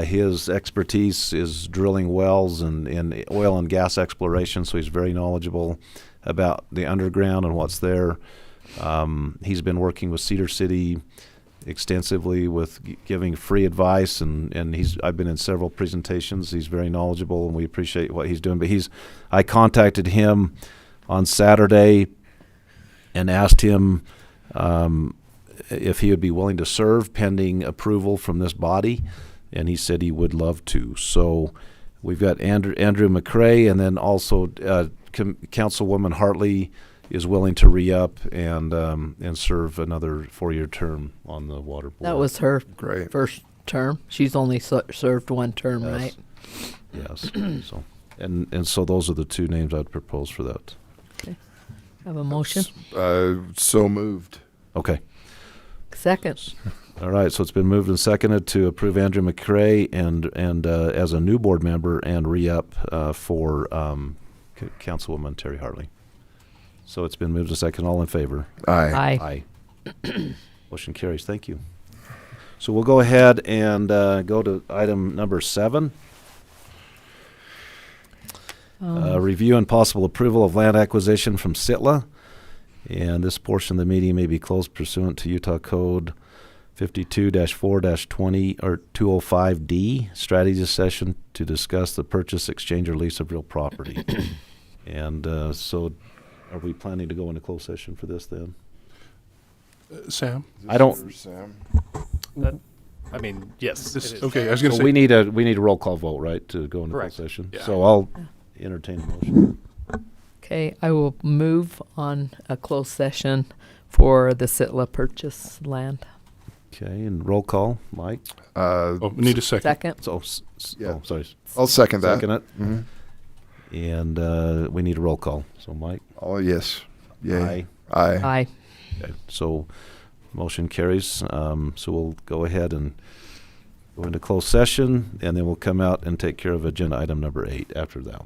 Speaker 4: His expertise is drilling wells and oil and gas exploration, so he's very knowledgeable about the underground and what's there. He's been working with Cedar City extensively with giving free advice, and I've been in several presentations. He's very knowledgeable, and we appreciate what he's doing. But I contacted him on Saturday and asked him if he would be willing to serve pending approval from this body, and he said he would love to. So we've got Andrew McCrae, and then also Councilwoman Hartley is willing to re-up and serve another 4-year term on the water board.
Speaker 2: That was her
Speaker 5: Great.
Speaker 2: first term. She's only served one term,
Speaker 4: Yes.
Speaker 2: right?
Speaker 4: Yes. So and so those are the two names I'd propose for that.
Speaker 2: Have a motion?
Speaker 5: So moved.
Speaker 4: Okay.
Speaker 2: Second.
Speaker 4: All right. So it's been moved and seconded to approve Andrew McCrae and as a new board member and re-up for Councilwoman Terry Hartley. So it's been moved and seconded. All in favor?
Speaker 5: Aye.
Speaker 2: Aye.
Speaker 4: Motion carries. Thank you. So we'll go ahead and go to item number 7. Review and possible approval of land acquisition from Sitla. And this portion of the meeting may be closed pursuant to Utah Code 52-4-20 or 205D, strategy session to discuss the purchase, exchange, or lease of real property. And so are we planning to go into closed session for this then?
Speaker 3: Sam?
Speaker 4: I don't.
Speaker 5: Sam.
Speaker 15: I mean, yes.
Speaker 3: This,
Speaker 15: it is.
Speaker 3: okay, I was going to
Speaker 4: So
Speaker 3: say.
Speaker 4: we need a roll call vote, right, to go into
Speaker 15: Correct.
Speaker 4: closed session?
Speaker 3: Yeah.
Speaker 4: So I'll entertain a motion.
Speaker 2: Okay, I will move on a closed session for the Sitla purchase land.
Speaker 4: Okay, and roll call, Mike.
Speaker 3: Oh, we need a second.
Speaker 2: Second.
Speaker 4: So,
Speaker 5: Yeah.
Speaker 4: sorry.
Speaker 5: I'll second that.
Speaker 4: Second it.
Speaker 5: Mm-hmm.
Speaker 4: And we need a roll call. So, Mike.
Speaker 5: Oh, yes. Yay.
Speaker 4: Aye.
Speaker 5: Aye.
Speaker 2: Aye.
Speaker 4: Okay, so motion carries. So we'll go ahead and go into closed session, and then we'll come out and take care of agenda item number 8 after that.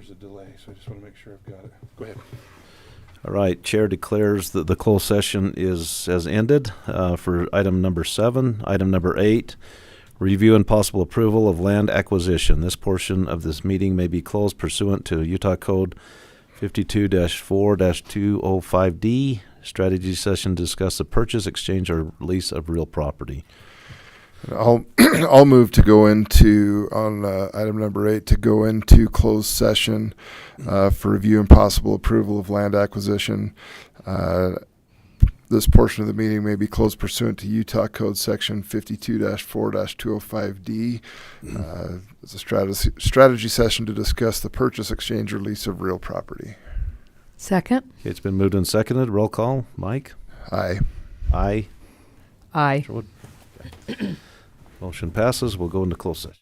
Speaker 3: there's a delay, so I just want to make sure I've got it. Go ahead.
Speaker 4: All right, Chair declares that the closed session has ended for item number 7. Item number 8, review and possible approval of land acquisition. This portion of this meeting may be closed pursuant to Utah Code 52-4-205D. Strategy session to discuss the purchase, exchange, or lease of real property.
Speaker 5: I'll move to go into on item number 8 to go into closed session for review and possible approval of land acquisition. This portion of the meeting may be closed pursuant to Utah Code Section 52-4-205D. It's a strategy session to discuss the purchase, exchange, or lease of real property.
Speaker 2: Second.
Speaker 4: Okay, it's been moved and seconded. Roll call. Mike?
Speaker 5: Aye.
Speaker 4: Aye.
Speaker 2: Aye.
Speaker 4: Sherwood? Motion passes. We'll go into closed session.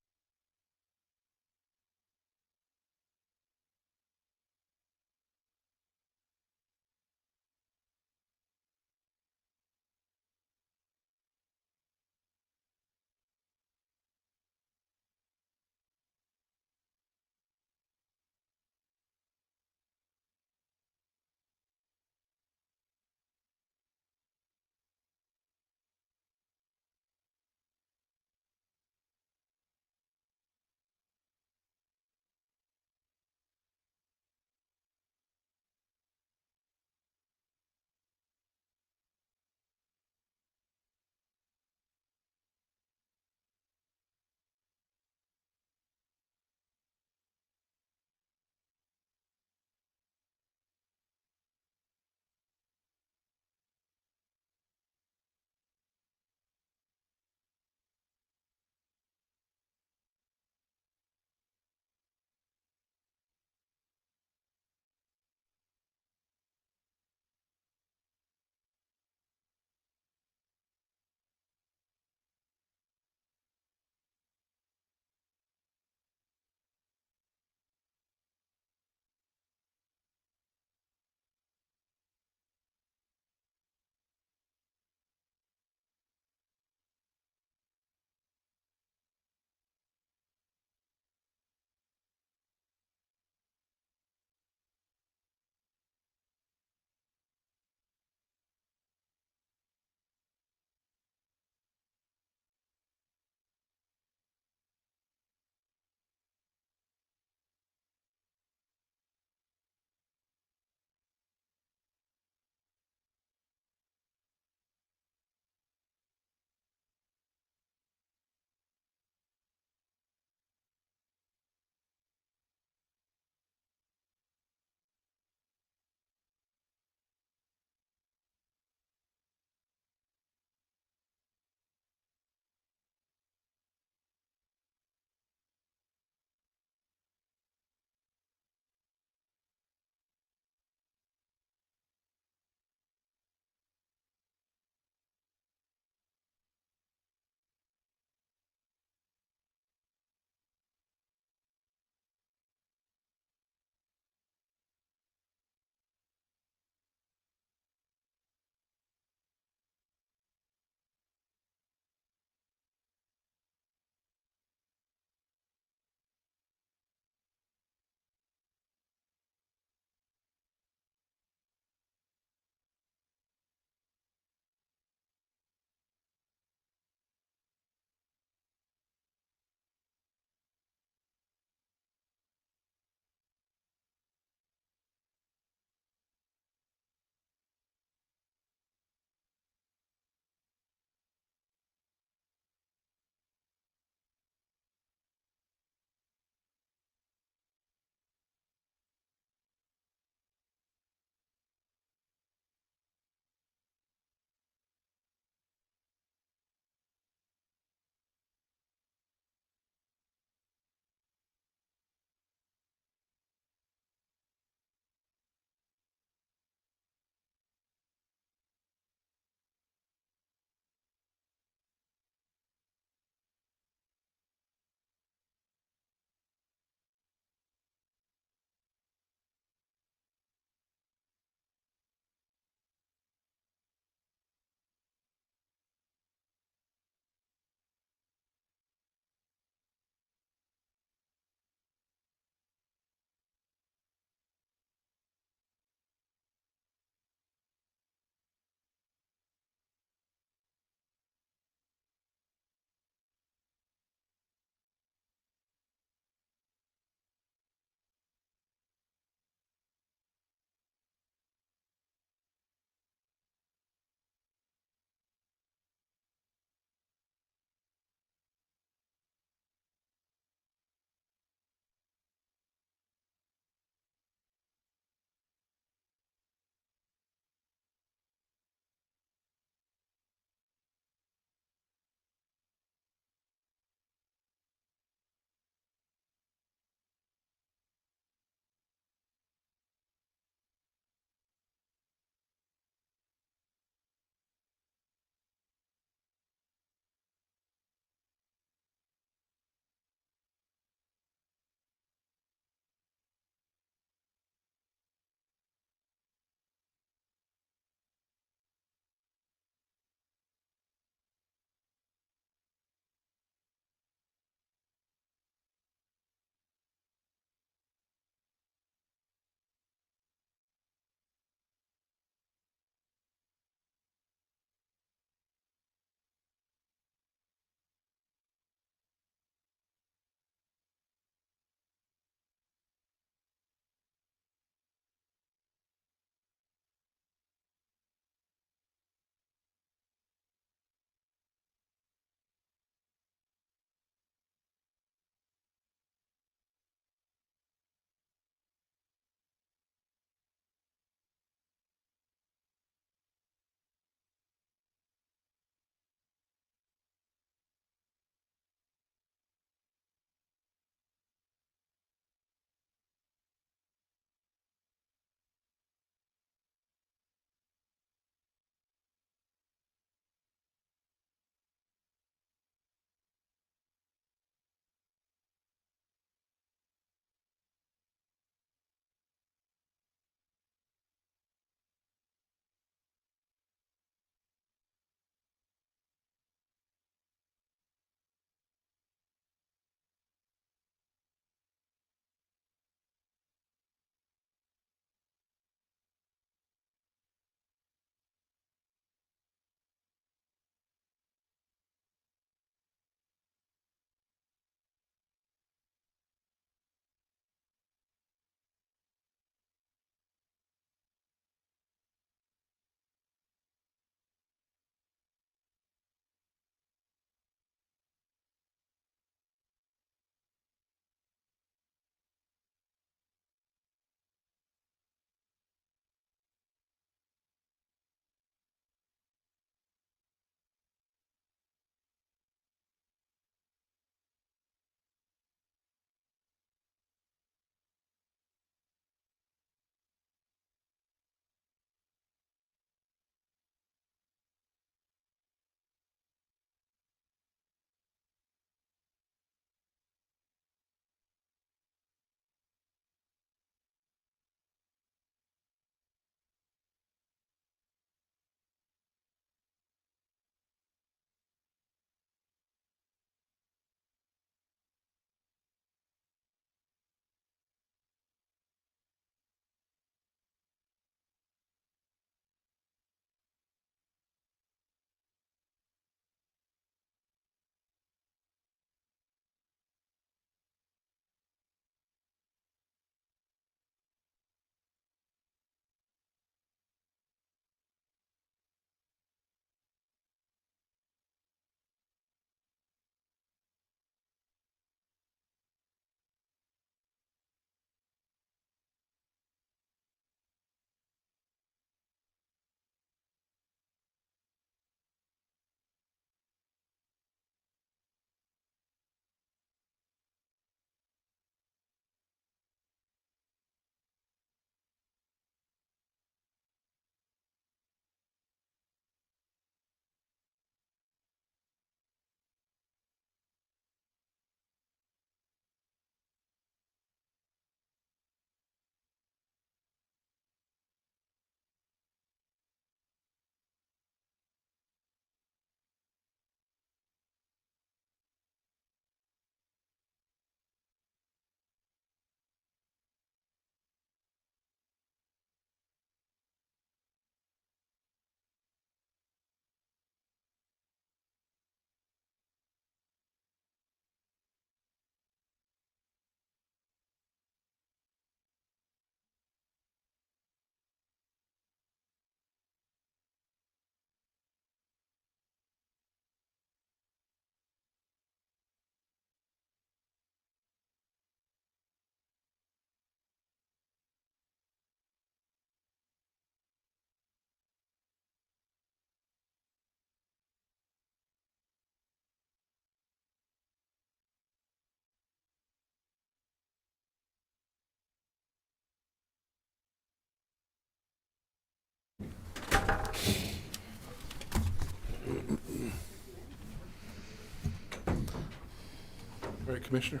Speaker 3: All right, Commissioner.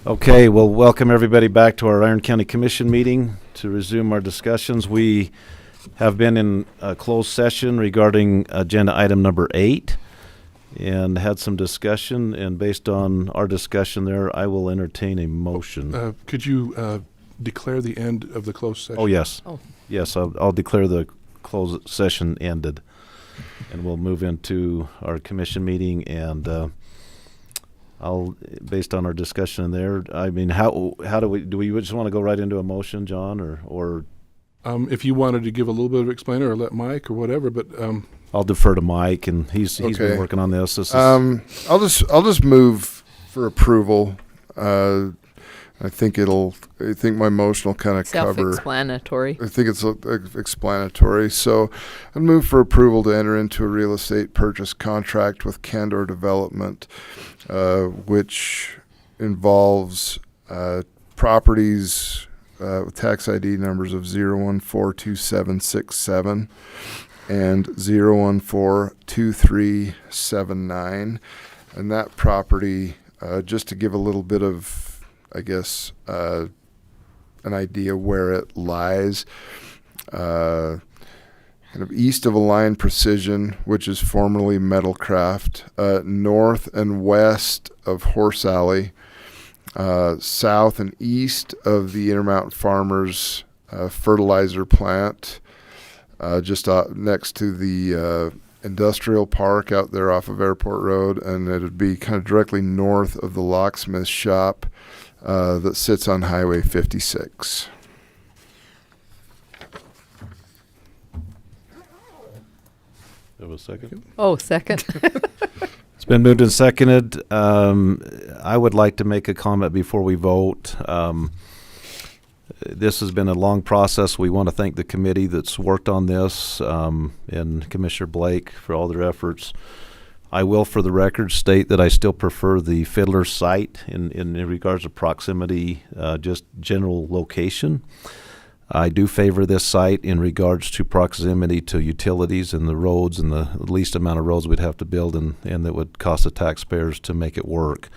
Speaker 4: Okay, well, welcome everybody back to our Iron County Commission meeting to resume our discussions. We have been in a closed session regarding agenda item number 8 and had some discussion, and based on our discussion there, I will entertain a motion.
Speaker 3: Could you declare the end of the closed session?
Speaker 4: Oh, yes.
Speaker 2: Oh.
Speaker 4: Yes, I'll declare the closed session ended, and we'll move into our commission meeting, and I'll, based on our discussion there, I mean, how do we just want to go right into a motion, John, or
Speaker 3: if you wanted to give a little bit of explainer, or let Mike or whatever, but
Speaker 4: I'll defer to Mike, and he's
Speaker 5: Okay.
Speaker 4: been working on this. This is,
Speaker 5: I'll just move for approval. I think my motion will kind of cover.
Speaker 2: Self-explanatory.
Speaker 5: I think it's explanatory. So I'd move for approval to enter into a real estate purchase contract with Candor Development, which involves properties with tax ID numbers of 0142767 and 0142379. And that property, just to give a little bit of, I guess, an idea where it lies, kind of east of Align Precision, which is formerly Metalcraft, north and west of Horse Alley, south and east of the Intermountain Farmers fertilizer plant, just next to the industrial park out there off of Airport Road, and it would be kind of directly north of the locksmith shop that sits on Highway 56.
Speaker 4: have a second?
Speaker 2: Oh, second.
Speaker 4: It's been moved and seconded. I would like to make a comment before we vote. This has been a long process. We want to thank the committee that's worked on this, and Commissioner Blake for all their efforts. I will, for the record, state that I still prefer the Fiddler site in regards to proximity, just general location. I do favor this site in regards to proximity to utilities and the roads, and the least amount of roads we'd have to build and that would cost the taxpayers to make it work.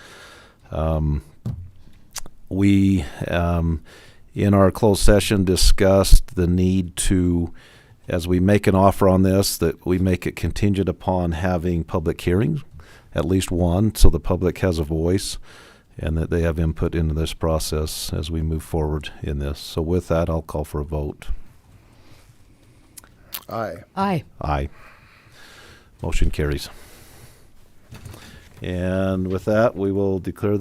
Speaker 4: We, in our closed session, discussed the need to, as we make an offer on this, that we make it contingent upon having public hearings, at least one, so the public has a voice and that they have input into this process as we move forward in this. So with that, I'll call for a vote.
Speaker 5: Aye.
Speaker 2: Aye.
Speaker 4: Aye. Motion carries. And with that, we will declare